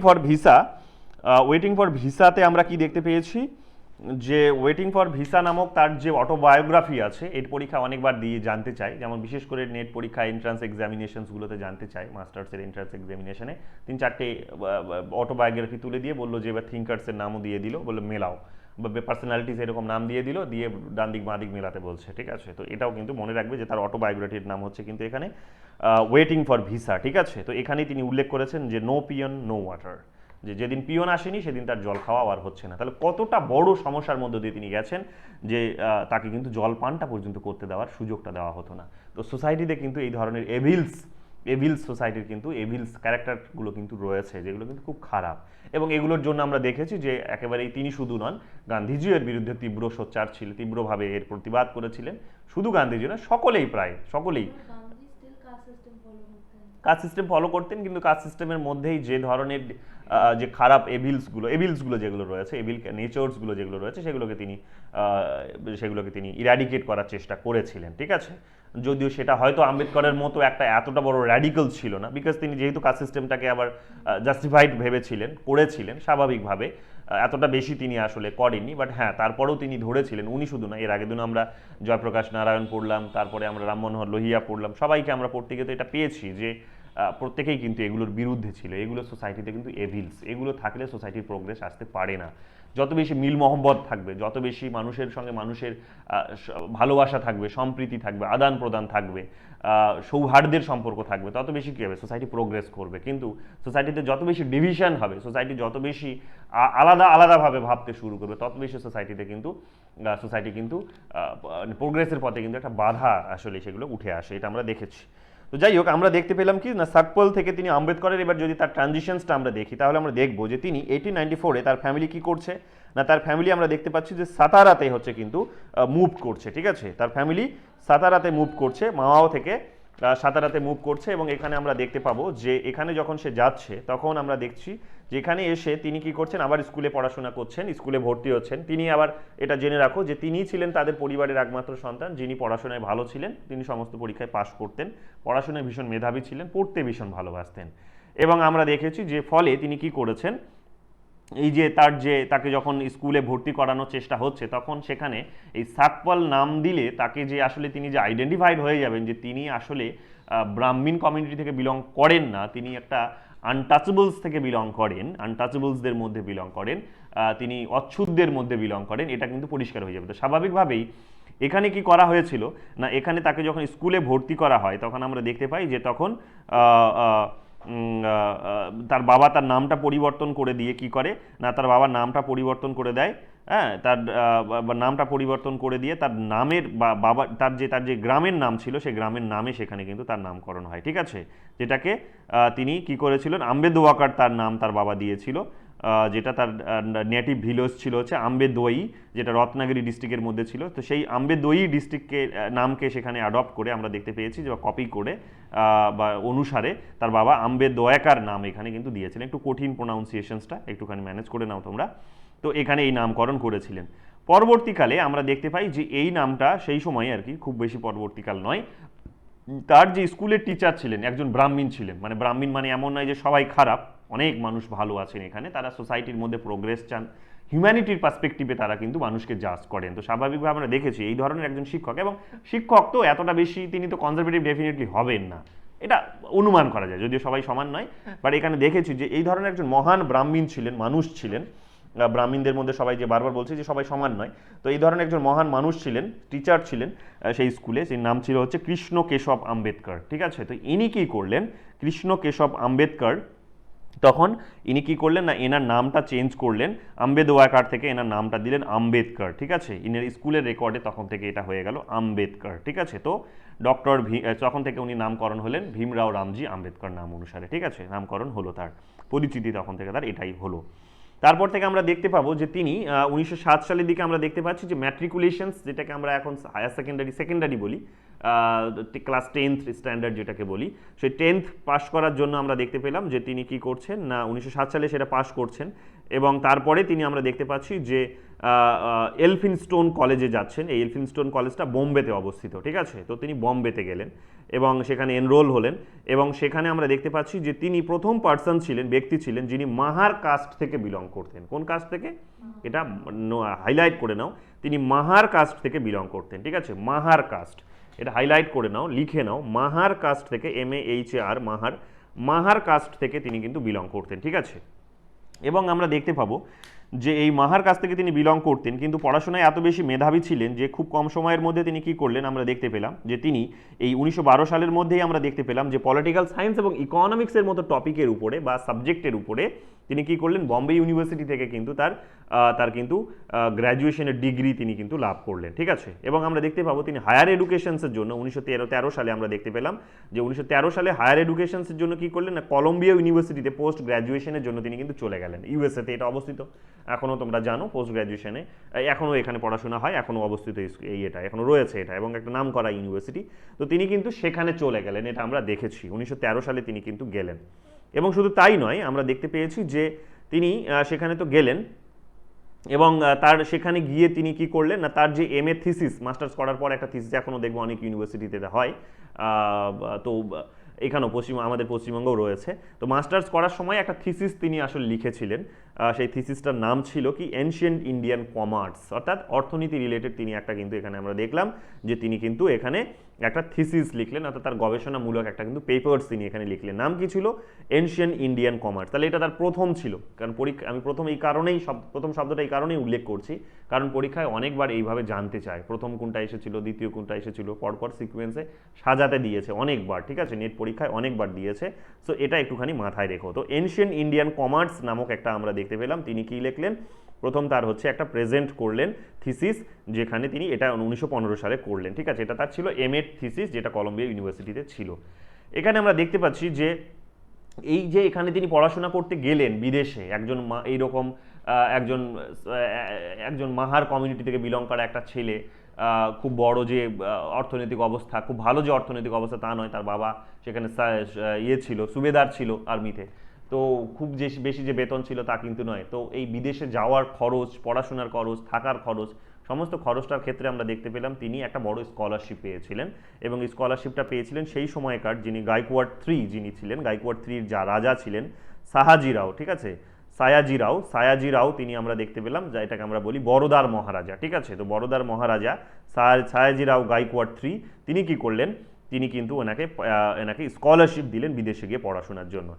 ফর ভিসাতে আমরা কি দেখতে পেয়েছি যে ওয়েটিং ফর ভিসা নামক তার যে অটোবায়োগ্রাফি আছে, এর পরীক্ষা অনেকবার দিয়ে জানতে চাই, যেমন বিশেষ করে নেট পরীক্ষা, এন্ট্রান্স এক্সামিনেশনসগুলোতে জানতে চাই, মাস্টার্সের এন্ট্রান্স এক্সামিনেশনে 3-4টে অটোবায়োগ্রাফি তুলে দিয়ে বললো যে এবার থিঙ্কার্সের নামও দিয়ে দিল, বললো মেলাও, বা পার্সোনালিটিস এরকম নাম দিয়ে দিল, দিয়ে ডান দিক বাঁ দিক মেলাতে বলছে, ঠিক আছে। তো এটাও কিন্তু মনে রাখবে যে তার অটোবায়োগ্রাফির নাম হচ্ছে কিন্তু এখানে ওয়েটিং ফর ভিসা, ঠিক আছে। তো এখানেই তিনি উল্লেখ করেছেন যে নো পিয়ন নো ওয়াটার, যে যেদিন পিয়ন আসেনি সেদিন তার জল খাওয়া আর হচ্ছে না। তাহলে কতটা বড় সমস্যার মধ্য দিয়ে তিনি গেছেন যে তাকে কিন্তু জল পানটা পর্যন্ত করতে দেওয়ার সুযোগটা দেওয়া হতো না। তো সোসাইটিতে কিন্তু এই ধরনের এভিলস সোসাইটির কিন্তু এভিলস ক্যারেক্টারগুলো কিন্তু রয়েছে, যেগুলো কিন্তু খুব খারাপ। এবং এগুলোর জন্য আমরা দেখেছি যে একেবারেই তিনি শুধু নন, গান্ধীজিও এর বিরুদ্ধে তীব্র সোচ্চার ছিল, তীব্রভাবে এর প্রতিবাদ করেছিলেন। শুধু গান্ধীজি না, সকলেই কাস্ট সিস্টেম ফলো করতেন, কিন্তু কাস্ট সিস্টেমের মধ্যেই যে ধরনের যে খারাপ এভিলসগুলো যেগুলো রয়েছে, এভিল নেচার্সগুলো যেগুলো রয়েছে, সেগুলোকে তিনি ইরাডিকেট করার চেষ্টা করেছিলেন। ঠিক আছে, যদিও সেটা হয়তো আম্বেদকরের মতো এতটা বড় র্যাডিক্যাল ছিল না, বিকজ তিনি যেহেতু কাস্ট সিস্টেমটাকে আবার জাস্টিফাইড করেছিলেন স্বাভাবিকভাবে, এতটা বেশি তিনি আসলে করেননি। বাট হ্যাঁ, তারপরেও তিনি ধরেছিলেন, উনি শুধু না, এর আগের দিন আমরা জয়প্রকাশ নারায়ণ পড়লাম, তারপরে আমরা রাম মনোহর লোহিয়া পড়লাম, সবাইকে আমরা পড়তে গিয়ে তো এটা পেয়েছি যে প্রত্যেকেই কিন্তু এগুলোর বিরুদ্ধে ছিল। এগুলো সোসাইটিতে কিন্তু এভিলস, এগুলো থাকলে সোসাইটির প্রোগ্রেস আসতে পারে না। যত বেশি মিল মহব্বত থাকবে, যত বেশি মানুষের সঙ্গে মানুষের ভালোবাসা থাকবে, সম্প্রীতি থাকবে, আদান প্রদান থাকবে, সৌহার্দ্যের সম্পর্ক থাকবে, তত বেশি কী হবে, সোসাইটি প্রোগ্রেস করবে। কিন্তু সোসাইটিতে যত বেশি ডিভিশন হবে, সোসাইটি যত বেশি আলাদাভাবে ভাবতে শুরু করবে, তত বেশি সোসাইটি কিন্তু প্রোগ্রেসের পথে কিন্তু একটা বাধা আসলে সেগুলো উঠে আসে, এটা আমরা দেখেছি। তো যাই হোক, আমরা দেখতে পেলাম কি না, সাকপল থেকে তিনি আম্বেদকরের, এবার যদি তার ট্রানজিশনসটা আমরা দেখি, তাহলে আমরা দেখবো যে তিনি 1894-এ তার ফ্যামিলি কি করছে না, তার ফ্যামিলি আমরা দেখতে পাচ্ছি যে সাতারাতে হচ্ছে কিন্তু মুভ করছে। ঠিক আছে, তার ফ্যামিলি সাতারাতে মুভ করছে, মাওয়াও থেকে সাতারাতে মুভ করছে। এবং এখানে আমরা দেখতে পাবো যে এখানে যখন সে যাচ্ছে, তখন আমরা দেখছি যে এখানে এসে তিনি কি করছেন, আবার স্কুলে পড়াশোনা করছেন, স্কুলে ভর্তি হচ্ছেন। তিনি আবার এটা জেনে রাখো যে তিনিই ছিলেন তাদের পরিবারের একমাত্র সন্তান যিনি পড়াশোনায় ভালো ছিলেন। তিনি সমস্ত পরীক্ষায় পাশ করতেন, পড়াশোনায় ভীষণ মেধাবী ছিলেন, পড়তে ভীষণ ভালোবাসতেন। এবং আমরা দেখেছি যে ফলে তিনি কি করেছেন, এই যে তাকে যখন স্কুলে ভর্তি করানোর চেষ্টা হচ্ছে, তখন সেখানে এই সাকপাল নাম দিলে তাকে যে আসলে তিনি যে আইডেন্টিফাইড হয়ে যাবেন যে তিনি আসলে ব্রাহ্মীণ কমিউনিটি থেকে বিলং করেন না, তিনি একটা আনটাচেবলস থেকে বিলং করেন, আনটাচেবলসদের মধ্যে বিলং করেন, তিনি অচ্ছুতদের মধ্যে বিলং করেন, এটা কিন্তু পরিষ্কার হয়ে যাবে। তো স্বাভাবিকভাবেই এখানে কি করা হয়েছিল না, এখানে তাকে যখন স্কুলে ভর্তি করা হয়, তখন আমরা দেখতে পাই যে তখন তার বাবা তার নামটা পরিবর্তন করে দিয়ে কি করে না, তার বাবার নামটা পরিবর্তন করে দেয়। হ্যাঁ, তার নামটা পরিবর্তন করে দিয়ে তার নামের বাবা তার যে গ্রামের নাম ছিল, সেই গ্রামের নামে সেখানে কিন্তু তার নামকরণ হয়। ঠিক আছে, যেটাকে তিনি কি করেছিলেন, আম্বেদওয়াকার তার নাম তার বাবা দিয়েছিল, যেটা তার নেটিভ ভিলেজ ছিল হচ্ছে আম্বেদোয়ি, যেটা রত্নাগিরি ডিস্ট্রিক্টের মধ্যে ছিল। তো সেই আম্বেদোয়ি ডিস্ট্রিক্টের নামকে সেখানে অ্যাডপ্ট করে আমরা দেখতে পেয়েছি যে কপি করে বা অনুসারে তার বাবা আম্বেদওয়াকার নাম এখানে কিন্তু দিয়েছিলেন। একটু কঠিন প্রোনাউন্সিয়েশনসটা একটুখানি ম্যানেজ করে নাও তোমরা। তো এখানে এই নামকরণ করেছিলেন। পরবর্তীকালে আমরা দেখতে পাই যে এই নামটা সেই সময় আর কি, খুব বেশি পরবর্তীকাল নয়, তার যে স্কুলের টিচার ছিলেন একজন ব্রাহ্মণ ছিলেন। মানে ব্রাহ্মণ মানে এমন নয় যে সবাই খারাপ, অনেক মানুষ ভালো আছেন এখানে, তারা সোসাইটির মধ্যে প্রোগ্রেস চান, হিউম্যানিটির পার্সপেক্টিভে তারা কিন্তু মানুষকে জাজ করেন। তো স্বাভাবিকভাবে আমরা দেখেছি এই ধরনের একজন শিক্ষক, এবং শিক্ষক তো এতটা বেশি, তিনি তো কনজারভেটিভ ডেফিনেটলি হবেন না, এটা অনুমান করা যায়, যদিও সবাই সমান নয়। বাট এখানে দেখেছি যে এই ধরনের একজন মহান ব্রাহ্মণ ছিলেন, মানুষ ছিলেন। ব্রাহ্মণদের মধ্যে সবাই যে বারবার বলছে যে সবাই সমান নয়, তো এই ধরনের একজন মহান মানুষ ছিলেন, টিচার ছিলেন সেই স্কুলে, সেই নাম ছিল হচ্ছে কৃষ্ণ কেশব আম্বেদকর। ঠিক আছে, তো ইনি কি করলেন, কৃষ্ণ কেশব আম্বেদকর, তখন ইনি কি করলেন না, এনার নামটা চেঞ্জ করলেন, আম্বেদওয়াকার থেকে এনার নামটা দিলেন আম্বেদকর। ঠিক আছে, ইনার স্কুলের রেকর্ডে তখন থেকে এটা হয়ে গেল আম্বেদকর। ঠিক আছে, তো তখন থেকে উনি নামকরণ হলেন ভীমরাও রামজি আম্বেদকর নাম অনুসারে। ঠিক আছে, নামকরণ হলো, তার পরিচিতি তখন থেকে তার এটাই হলো। তারপর থেকে আমরা দেখতে পাবো যে তিনি 1907 সালের দিকে আমরা দেখতে পাচ্ছি যে ম্যাট্রিকুলেশনস, যেটাকে আমরা এখন হায়ার সেকেন্ডারি বলি, ক্লাস 10th স্ট্যান্ডার্ড যেটাকে বলি, সেই 10th পাস করার জন্য আমরা দেখতে পেলাম যে তিনি কি করছেন না 1907 সালে সেটা পাস করছেন। এবং তারপরে তিনি আমরা দেখতে পাচ্ছি যে এলফিনস্টোন কলেজে যাচ্ছেন। এই এলফিনস্টোন কলেজটা বোম্বেতে অবস্থিত। ঠিক আছে, তো তিনি বোম্বেতে গেলেন এবং সেখানে এনরোল হলেন, এবং সেখানে আমরা দেখতে পাচ্ছি যে তিনি প্রথম পার্সন ছিলেন, ব্যক্তি ছিলেন, যিনি মাহার কাস্ট থেকে বিলং করতেন। কোন কাস্ট থেকে, এটা হাইলাইট করে নাও, তিনি মাহার কাস্ট থেকে বিলং করতেন। ঠিক আছে, মাহার কাস্ট, এটা হাইলাইট করে নাও, লিখে নাও, মাহার কাস্ট থেকে, MAHAR, মাহার কাস্ট থেকে তিনি কিন্তু বিলং করতেন। ঠিক আছে, এবং আমরা দেখতে পাবো যে এই মাহার কাছ থেকে তিনি বিলং করতেন, কিন্তু পড়াশোনায় এত বেশি মেধাবী ছিলেন যে খুব কম সময়ের মধ্যে তিনি কি করলেন আমরা দেখতে পেলাম যে তিনি এই 1912 সালের মধ্যেই আমরা দেখতে পেলাম যে পলিটিক্যাল সায়েন্স এবং ইকোনমিক্সের মতো টপিকের উপরে বা সাবজেক্টের উপরে তিনি কি করলেন বম্বে ইউনিভার্সিটি থেকে কিন্তু তার কিন্তু গ্র্যাজুয়েশনের ডিগ্রি তিনি কিন্তু লাভ করলেন, ঠিক আছে। এবং আমরা দেখতে পাবো তিনি হায়ার এডুকেশনসের জন্য 1913 সালে আমরা দেখতে পেলাম যে 1913 সালে হায়ার এডুকেশনসের জন্য কি করলেন না কলম্বিয়া ইউনিভার্সিটিতে পোস্ট গ্র্যাজুয়েশনের জন্য তিনি কিন্তু চলে গেলেন। ইউএসএতে এটা অবস্থিত, এখনও তোমরা জানো পোস্ট গ্র্যাজুয়েশনে এখনও এখানে পড়াশোনা হয়, এখনও অবস্থিত এটা এখনও রয়েছে এটা, এবং একটা নাম করা ইউনিভার্সিটি। তো তিনি কিন্তু সেখানে চলে গেলেন, এটা আমরা দেখেছি 1913 সালে তিনি কিন্তু গেলেন। এবং শুধু তাই নয়, আমরা দেখতে পেয়েছি যে তিনি সেখানে তো গেলেন এবং তার সেখানে গিয়ে তিনি কি করলেন না তার যে এমএ থিসিস মাস্টার্স করার পর একটা থিসিস এখনও দেখবো অনেক ইউনিভার্সিটিতে হয়, তো এখানেও আমাদের পশ্চিমবঙ্গও রয়েছে। তো মাস্টার্স করার সময় একটা থিসিস তিনি আসলে লিখেছিলেন, সেই থিসিসটার নাম ছিল কি এনশিয়েন্ট ইন্ডিয়ান কমার্স, অর্থাৎ অর্থনীতি রিলেটেড তিনি একটা কিন্তু এখানে আমরা দেখলাম যে তিনি কিন্তু এখানে একটা থিসিস লিখলেন, অর্থাৎ তার গবেষণামূলক একটা কিন্তু পেপার্স তিনি এখানে লিখলেন। নাম কি ছিল? Ancient Indian commerce. তাহলে এটা তার প্রথম ছিল, কারণ আমি প্রথম শব্দটা এই কারণেই উল্লেখ করছি কারণ পরীক্ষায় অনেকবার এইভাবে জানতে চায় প্রথম কোনটা এসেছিল, দ্বিতীয় কোনটা এসেছিল, পরপর সিকোয়েন্সে সাজাতে দিয়েছে অনেকবার, ঠিক আছে, নেট পরীক্ষায় অনেকবার দিয়েছে। সো এটা একটুখানি মাথায় রেখো। তো এনশিয়েন্ট ইন্ডিয়ান কমার্স নামক একটা আমরা দেখতে পেলাম তিনি কি লিখলেন, প্রথম তার হচ্ছে একটা প্রেজেন্ট করলেন থিসিস, যেখানে তিনি এটা 1915 সালে করলেন, ঠিক আছে। এটা তার ছিল এমএ থিসিস, যেটা কলম্বিয়া ইউনিভার্সিটিতে ছিল। এখানে আমরা দেখতে পাচ্ছি যে এই যে এখানে তিনি পড়াশোনা করতে গেলেন বিদেশে, এইরকম একজন মাহার কমিউনিটি থেকে বিলং করা একটা ছেলে, খুব বড় যে অর্থনৈতিক অবস্থা, খুব ভালো যে অর্থনৈতিক অবস্থা তা নয়, তার বাবা সেখানে ছিল, সুবেদার ছিল আর্মিতে, তো খুব বেশি যে বেতন ছিল তা কিন্তু নয়। তো এই বিদেশে যাওয়ার খরচ, পড়াশোনার খরচ, থাকার খরচ, সমস্ত খরচটার ক্ষেত্রে আমরা দেখতে পেলাম তিনি একটা বড় স্কলারশিপ পেয়েছিলেন, এবং এই স্কলারশিপটা পেয়েছিলেন সেই সময়কার যিনি গায়কোয়াড় III ছিলেন, গায়কোয়াড় III যা রাজা ছিলেন সাহাজিরাও, ঠিক আছে, সায়াজিরাও তিনি আমরা দেখতে পেলাম, যা এটাকে আমরা বলি বরোদার মহারাজা, ঠিক আছে। তো বরোদার মহারাজা সায়াজিরাও গায়কোয়াড় III তিনি কি করলেন, তিনি কিন্তু এনাকে স্কলারশিপ দিলেন বিদেশে গিয়ে পড়াশোনার জন্য,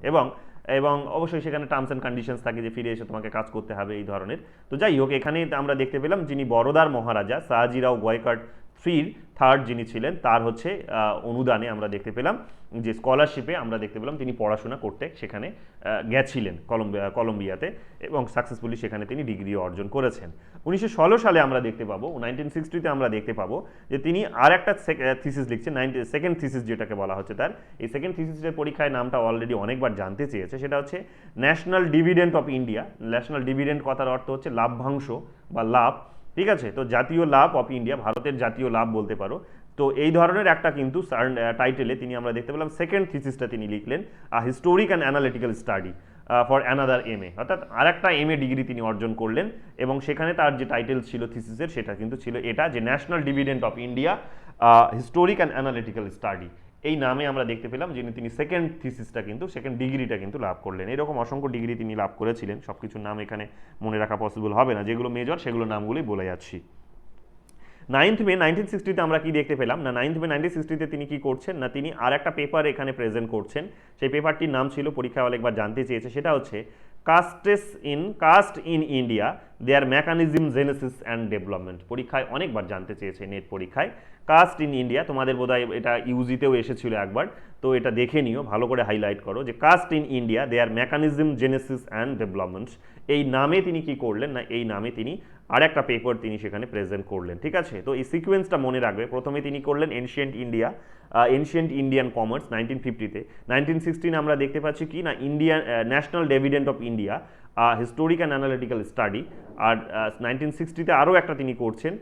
এবং অবশ্যই সেখানে টার্মস অ্যান্ড কন্ডিশনস থাকে যে ফিরে এসে তোমাকে কাজ করতে হবে এই ধরনের। তো যাই হোক, এখানে আমরা দেখতে পেলাম যিনি বরোদার মহারাজা সাহাজিরাও গায়কোয়াড় III যিনি ছিলেন, তার হচ্ছে অনুদানে আমরা দেখতে পেলাম যে স্কলারশিপে আমরা দেখতে পেলাম তিনি পড়াশোনা করতে সেখানে গেছিলেন কলম্বিয়াতে, এবং সাকসেসফুলি সেখানে তিনি ডিগ্রি অর্জন করেছেন। 1916 সালে আমরা দেখতে পাবো, 1960-তে আমরা দেখতে পাবো যে তিনি আর একটা থিসিস লিখছেন, সেকেন্ড থিসিস যেটাকে বলা হচ্ছে তার। এই সেকেন্ড থিসিসের পরীক্ষায় নামটা অলরেডি অনেকবার জানতে চেয়েছে, সেটা হচ্ছে national dividend of India. National dividend কথার অর্থ হচ্ছে লাভ্যাংশ বা লাভ, ঠিক আছে। তো জাতীয় লাভ অফ ইন্ডিয়া, ভারতের জাতীয় লাভ বলতে পারো। তো এই ধরনের একটা কিন্তু টাইটেলে তিনি আমরা দেখতে পেলাম সেকেন্ড থিসিসটা তিনি লিখলেন, historic and analytical study for another MA, অর্থাৎ আরেকটা এমএ ডিগ্রি তিনি অর্জন করলেন, এবং সেখানে তার যে টাইটেল ছিল থিসিসের সেটা কিন্তু ছিল এটা যে national dividend of India historic and analytical study. এই নামে আমরা দেখতে পেলাম যিনি তিনি সেকেন্ড থিসিসটা কিন্তু সেকেন্ড ডিগ্রিটা কিন্তু লাভ করলেন। এরকম অসংখ্য ডিগ্রি তিনি লাভ করেছিলেন, সব কিছুর নাম এখানে মনে রাখা পসিবল হবে না, যেগুলো মেজর সেগুলো নামগুলোই বলে যাচ্ছি। 9th মে 1960-তে আমরা কি দেখতে পেলাম না, 9th মে 1960-তে তিনি কি করছেন না, তিনি আর একটা পেপার এখানে প্রেজেন্ট করছেন। সেই পেপারটির নাম ছিল, পরীক্ষায় অনেকবার জানতে চেয়েছে, সেটা হচ্ছে caste in India, their mechanism, genesis and development. পরীক্ষায় অনেকবার জানতে চেয়েছে নেট পরীক্ষায়, কাস্ট ইন ইন্ডিয়া, তোমাদের বোধহয় এটা ইউজিতেও এসেছিল একবার, তো এটা দেখে নিও, ভালো করে হাইলাইট করো যে caste in India, their mechanism, genesis and developments. এই নামে তিনি কি করলেন না, এই নামে তিনি আর একটা পেপার তিনি সেখানে প্রেজেন্ট করলেন, ঠিক আছে। তো এই সিকোয়েন্সটা মনে রাখবে, প্রথমে তিনি করলেন এনশিয়েন্ট ইন্ডিয়ান কমার্স 1950-তে। 1916 আমরা দেখতে পাচ্ছি কি না, national dividend of India historic and analytical study. আর 1960-তে আরও একটা তিনি করছেন,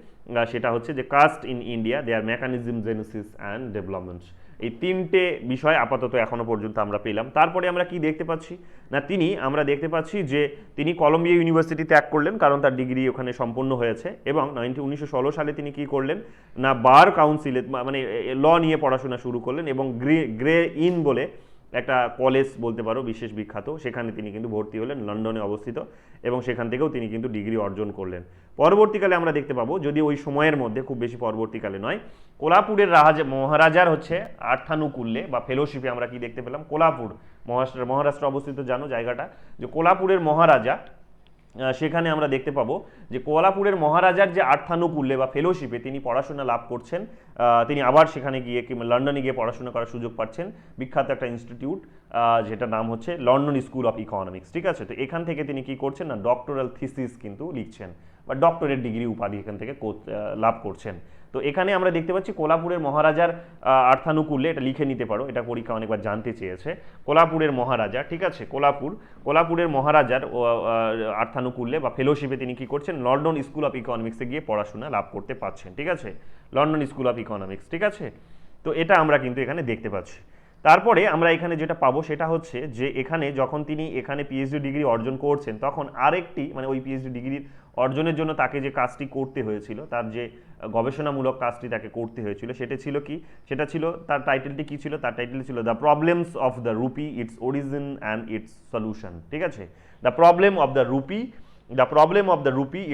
সেটা হচ্ছে যে caste in India, their mechanism, genesis and developments. এই তিনটে বিষয় আপাতত এখনো পর্যন্ত আমরা পেলাম। তারপরে আমরা কি দেখতে পাচ্ছি না, আমরা দেখতে পাচ্ছি যে তিনি কলম্বিয়া ইউনিভার্সিটি ত্যাগ করলেন, কারণ তার ডিগ্রি ওখানে সম্পন্ন হয়েছে, এবং 1916 সালে তিনি কি করলেন না, বার কাউন্সিলে মানে ল নিয়ে পড়াশোনা শুরু করলেন, এবং গ্রে ইন বলে একটা কলেজ বলতে পারো বিশেষ বিখ্যাত, সেখানে তিনি কিন্তু ভর্তি হলেন, লন্ডনে অবস্থিত, এবং সেখান থেকেও তিনি কিন্তু ডিগ্রি অর্জন করলেন। পরবর্তীকালে আমরা দেখতে পাবো, যদি ওই সময়ের মধ্যে, খুব বেশি পরবর্তীকালে নয়, কোলাপুরের মহারাজার হচ্ছে আর্থানুকূল্যে বা ফেলোশিপে আমরা কি দেখতে পেলাম, কোলাপুর মহারাষ্ট্র অবস্থিত, জানো জায়গাটা, যে কোলাপুরের মহারাজা সেখানে আমরা দেখতে পাবো যে কোয়ালাপুরের মহারাজার যে আর্থানুকূল্যে বা ফেলোশিপে তিনি পড়াশোনা লাভ করছেন। তিনি আবার সেখানে গিয়ে কিংবা লন্ডনে গিয়ে পড়াশোনা করার সুযোগ পাচ্ছেন বিখ্যাত একটা ইনস্টিটিউট, যেটা নাম হচ্ছে লন্ডন স্কুল অফ ইকোনমিক্স। ঠিক আছে, তো এখান থেকে তিনি কি করছেন না ডক্টরাল থিসিস কিন্তু লিখছেন বা ডক্টরেট ডিগ্রি উপাধি এখান থেকে লাভ করছেন। তো এখানে আমরা দেখতে পাচ্ছি কোলাপুরের মহারাজার আর্থানুকূল্যে, এটা লিখে নিতে পারো, এটা পরীক্ষা অনেকবার জানতে চেয়েছে। কোলাপুরের মহারাজা, ঠিক আছে, কোলাপুরের মহারাজার আর্থানুকূল্যে বা ফেলোশিপে তিনি কি করছেন লন্ডন স্কুল অফ ইকোনমিক্সে গিয়ে পড়াশোনা লাভ করতে পারছেন। ঠিক আছে, লন্ডন স্কুল অফ ইকোনমিক্স। ঠিক আছে, তো এটা আমরা কিন্তু এখানে দেখতে পাচ্ছি। তারপরে আমরা এখানে যেটা পাবো সেটা হচ্ছে যে এখানে যখন তিনি এখানে পিএইচডি ডিগ্রি অর্জন করছেন তখন আরেকটি মানে ওই পিএইচডি ডিগ্রির অর্জনের জন্য তাকে যে কাজটি করতে হয়েছিল, তার যে গবেষণামূলক কাজটি তাকে করতে হয়েছিল সেটা ছিল কি, সেটা ছিল তার টাইটেলটি কি ছিল, তার টাইটেল ছিল the problems of the rupee, its origin and it's solution. ঠিক আছে, the problem of the rupee,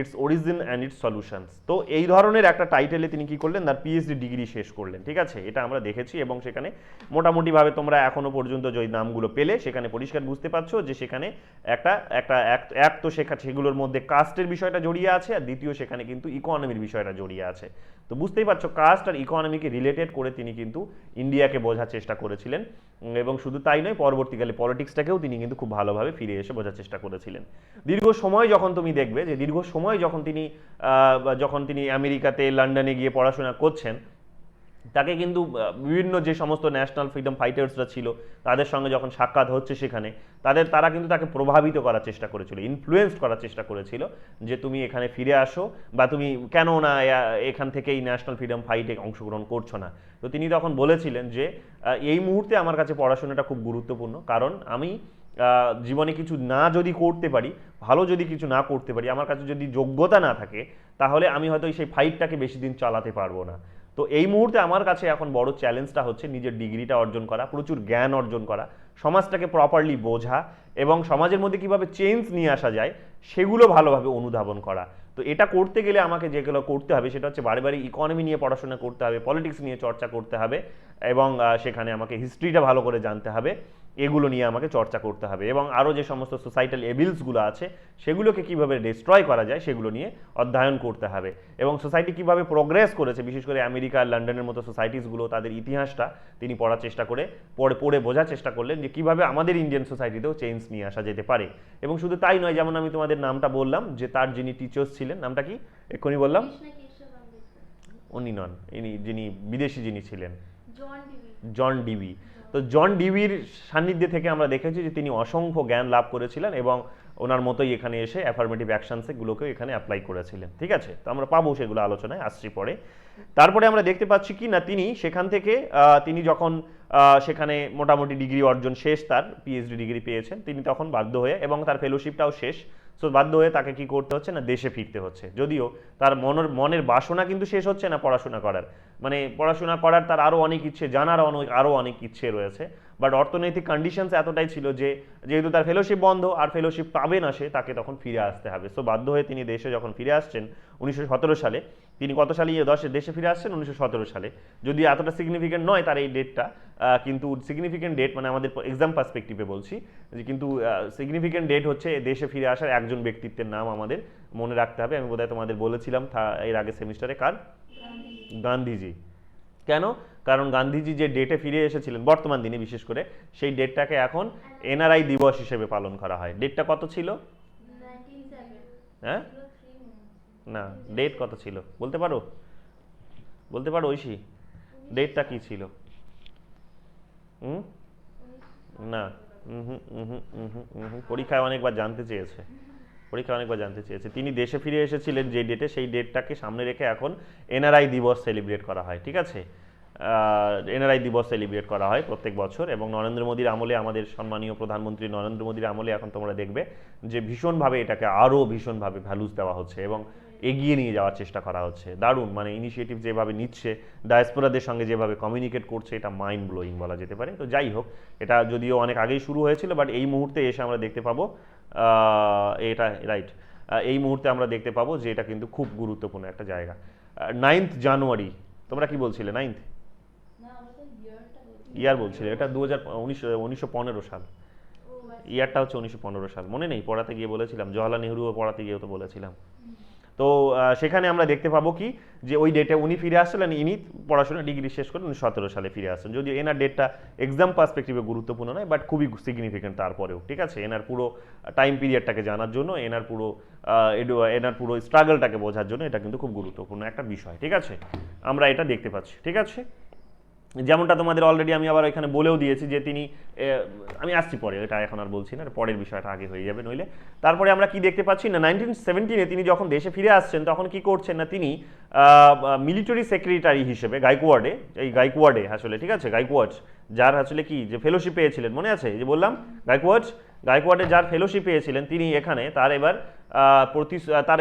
its origin and it's solutions. তো এই ধরনের একটা টাইটেলে তিনি কি করলেন, তার পিএইচডি ডিগ্রি শেষ করলেন। ঠিক আছে, এটা আমরা দেখেছি এবং সেখানে মোটামুটিভাবে তোমরা এখনো পর্যন্ত যে নামগুলো পেলে সেখানে পরিষ্কার বুঝতে পারছো যে সেখানে একটা একটা এক তো সেগুলোর মধ্যে কাস্টের বিষয়টা জড়িয়ে আছে, আর দ্বিতীয় সেখানে কিন্তু ইকোনমির বিষয়টা জড়িয়ে আছে। তো বুঝতেই পারছো কাস্ট আর ইকোনমিকে রিলেটেড করে তিনি কিন্তু ইন্ডিয়াকে বোঝার চেষ্টা করেছিলেন এবং শুধু তাই নয়, পরবর্তীকালে পলিটিক্সটাকেও তিনি কিন্তু খুব ভালোভাবে ফিরে এসে বোঝার চেষ্টা করেছিলেন। দীর্ঘ সময় যখন তুমি দেখবে যে দীর্ঘ সময় যখন তিনি আমেরিকাতে লন্ডনে গিয়ে পড়াশোনা করছেন, তাকে কিন্তু বিভিন্ন যে সমস্ত ন্যাশনাল ফ্রিডম ফাইটার্সরা ছিল তাদের সঙ্গে যখন সাক্ষাৎ হচ্ছে সেখানে তারা কিন্তু তাকে প্রভাবিত করার চেষ্টা করেছিল, ইনফ্লুয়েন্স করার চেষ্টা করেছিল যে তুমি এখানে ফিরে আসো বা তুমি কেন না এখান থেকে এই ন্যাশনাল ফ্রিডম ফাইটে অংশগ্রহণ করছো না। তো তিনি তখন বলেছিলেন যে এই মুহূর্তে আমার কাছে পড়াশোনাটা খুব গুরুত্বপূর্ণ, কারণ আমি জীবনে কিছু না যদি করতে পারি, ভালো যদি কিছু না করতে পারি, আমার কাছে যদি যোগ্যতা না থাকে, তাহলে আমি হয়তো সেই ফাইটটাকে বেশি দিন চালাতে পারবো না। তো এই মুহূর্তে আমার কাছে এখন বড় চ্যালেঞ্জটা হচ্ছে নিজের ডিগ্রিটা অর্জন করা, প্রচুর জ্ঞান অর্জন করা, সমাজটাকে প্রপারলি বোঝা এবং সমাজের মধ্যে কিভাবে চেঞ্জ নিয়ে আসা যায় সেগুলো ভালোভাবে অনুধাবন করা। তো এটা করতে গেলে আমাকে যেগুলো করতে হবে সেটা হচ্ছে বারে বারে ইকোনমি নিয়ে পড়াশোনা করতে হবে, পলিটিক্স নিয়ে চর্চা করতে হবে এবং সেখানে আমাকে হিস্ট্রিটা ভালো করে জানতে হবে, এগুলো নিয়ে আমাকে চর্চা করতে হবে এবং আরও যে সমস্ত সোসাইটাল এভিলসগুলো আছে সেগুলোকে কীভাবে ডিস্ট্রয় করা যায় সেগুলো নিয়ে অধ্যয়ন করতে হবে এবং সোসাইটি কীভাবে প্রোগ্রেস করেছে, বিশেষ করে আমেরিকা আর লন্ডনের মতো সোসাইটিসগুলো, তাদের ইতিহাসটা তিনি পড়ার চেষ্টা করে পড়ে বোঝার চেষ্টা করলেন যে কীভাবে আমাদের ইন্ডিয়ান সোসাইটিতেও চেঞ্জ নিয়ে আসা যেতে পারে। এবং শুধু তাই নয়, যেমন আমি তোমাদের নামটা বললাম যে তার যিনি টিচার্স ছিলেন, নামটা কি এক্ষুনি বললাম, উনি নন, ইনি যিনি বিদেশি যিনি ছিলেন জন ডিবি। তো জন ডিবির সান্নিধ্যে থেকে আমরা দেখেছি যে তিনি অসংখ্য জ্ঞান লাভ করেছিলেন এবং ওনার মতোই এখানে এসে অ্যাফার্মেটিভ অ্যাকশনসগুলোকেও এখানে অ্যাপ্লাই করেছিলেন। ঠিক আছে, তো আমরা পাবো সেগুলো আলোচনায় আসছি পরে। তারপরে আমরা দেখতে পাচ্ছি কি না তিনি সেখান থেকে তিনি যখন সেখানে মোটামুটি ডিগ্রি অর্জন শেষ, তার পিএইচডি ডিগ্রি পেয়েছেন, তিনি তখন বাধ্য হয়ে এবং তার ফেলোশিপটাও শেষ, সো বাধ্য হয়ে তাকে কি করতে হচ্ছে না দেশে ফিরতে হচ্ছে। যদিও তার মনের বাসনা কিন্তু শেষ হচ্ছে না পড়াশোনা করার, মানে পড়াশোনা করার তার আরও অনেক ইচ্ছে, জানার আরও অনেক ইচ্ছে রয়েছে, বাট অর্থনৈতিক কন্ডিশনস এতটাই ছিল যে যেহেতু তার ফেলোশিপ বন্ধ আর ফেলোশিপ পাবে না সে, তাকে তখন ফিরে আসতে হবে। সো বাধ্য হয়ে তিনি দেশে যখন ফিরে আসছেন 1917 সালে, তিনি কত সালে দেশে ফিরে আসছেন 1917 সালে, যদি এতটা সিগনিফিকেন্ট নয় তার এই ডেটটা, কিন্তু সিগনিফিকেন্ট ডেট মানে আমাদের এক্সাম পার্সপেক্টিভে বলছি যে কিন্তু সিগনিফিকেন্ট ডেট হচ্ছে দেশে ফিরে আসার একজন ব্যক্তিত্বের নাম আমাদের মনে রাখতে হবে। আমি বোধহয় তোমাদের বলেছিলাম এর আগে সেমিস্টারে, কার? গান্ধীজি। কেন? কারণ গান্ধীজি যে ডেটে ফিরে এসেছিলেন বর্তমান দিনে বিশেষ করে, সেই ডেটটাকে এখন এনআরআই দিবস হিসেবে পালন করা হয়। ডেটটা কত ছিল? হ্যাঁ না, ডেট কত ছিল বলতে পারো? ঐশী, ডেটটা কি ছিল? না, পরীক্ষায় অনেকবার জানতে চেয়েছে, তিনি দেশে ফিরে এসেছিলেন যে ডেটে, সেই ডেটটাকে সামনে রেখে এখন এনআরআই দিবস সেলিব্রেট করা হয়। ঠিক আছে, এনআরআই দিবস সেলিব্রেট করা হয় প্রত্যেক বছর এবং নরেন্দ্র মোদীর আমলে, আমাদের সম্মানীয় প্রধানমন্ত্রী নরেন্দ্র মোদীর আমলে এখন তোমরা দেখবে যে ভীষণভাবে এটাকে আরও ভীষণভাবে ভ্যালুস দেওয়া হচ্ছে এবং এগিয়ে নিয়ে যাওয়ার চেষ্টা করা হচ্ছে। দারুণ, মানে ইনিশিয়েটিভ যেভাবে নিচ্ছে, ডায়াসপোরাদের সঙ্গে যেভাবে কমিউনিকেট করছে, এটা মাইন্ড ব্লোয়িং বলা যেতে পারে। তো যাই হোক, এটা যদিও অনেক আগেই শুরু হয়েছিল, বাট এই মুহূর্তে এসে আমরা দেখতে পাবো এটা রাইট, এই মুহূর্তে আমরা দেখতে পাবো যে এটা কিন্তু খুব গুরুত্বপূর্ণ একটা জায়গা। 9th জানুয়ারি, তোমরা কি বলছিলে? 9th ইয়ার বলছিলে, এটা 1915 সাল, ইয়ারটা হচ্ছে 1915 সাল, মনে নেই? পড়াতে গিয়ে বলেছিলাম, জওয়াহরলাল নেহরুও পড়াতে গিয়েও তো বলেছিলাম। তো সেখানে আমরা দেখতে পাবো কি যে ওই ডেটে উনি ফিরে আসছিলেন, ইনি পড়াশোনা ডিগ্রি শেষ করে 1917 সালে ফিরে আসছেন। যদিও এনার ডেটটা এক্সাম পার্সপেক্টিভে গুরুত্বপূর্ণ নয়, বাট খুবই সিগনিফিকেন্ট তারপরেও, ঠিক আছে? এনার পুরো টাইম পিরিয়ডটাকে জানার জন্য, এনার পুরো স্ট্রাগলটাকে বোঝার জন্য এটা কিন্তু খুব গুরুত্বপূর্ণ একটা বিষয়, ঠিক আছে? আমরা এটা দেখতে পাচ্ছি, ঠিক আছে? যেমনটা তোমাদের অলরেডি আমি আবার এখানে বলেও দিয়েছি যে তিনি, আমি আসছি পরে, এটা এখন আর বলছি না, পরের বিষয়টা আগে হয়ে যাবে নইলে। তারপরে আমরা কি দেখতে পাচ্ছি না, 1917-এ তিনি যখন দেশে ফিরে আসছেন তখন কি করছেন না, তিনি মিলিটারি সেক্রেটারি হিসেবে গাইকোয়াডে, এই গাইকোয়াডে আসলে, ঠিক আছে, গাইকোয়াড যার আসলে কি যে ফেলোশিপ পেয়েছিলেন, মনে আছে এই যে বললাম গাইকোয়াডে যার ফেলোশিপ পেয়েছিলেন, তিনি এখানে তার এবার তার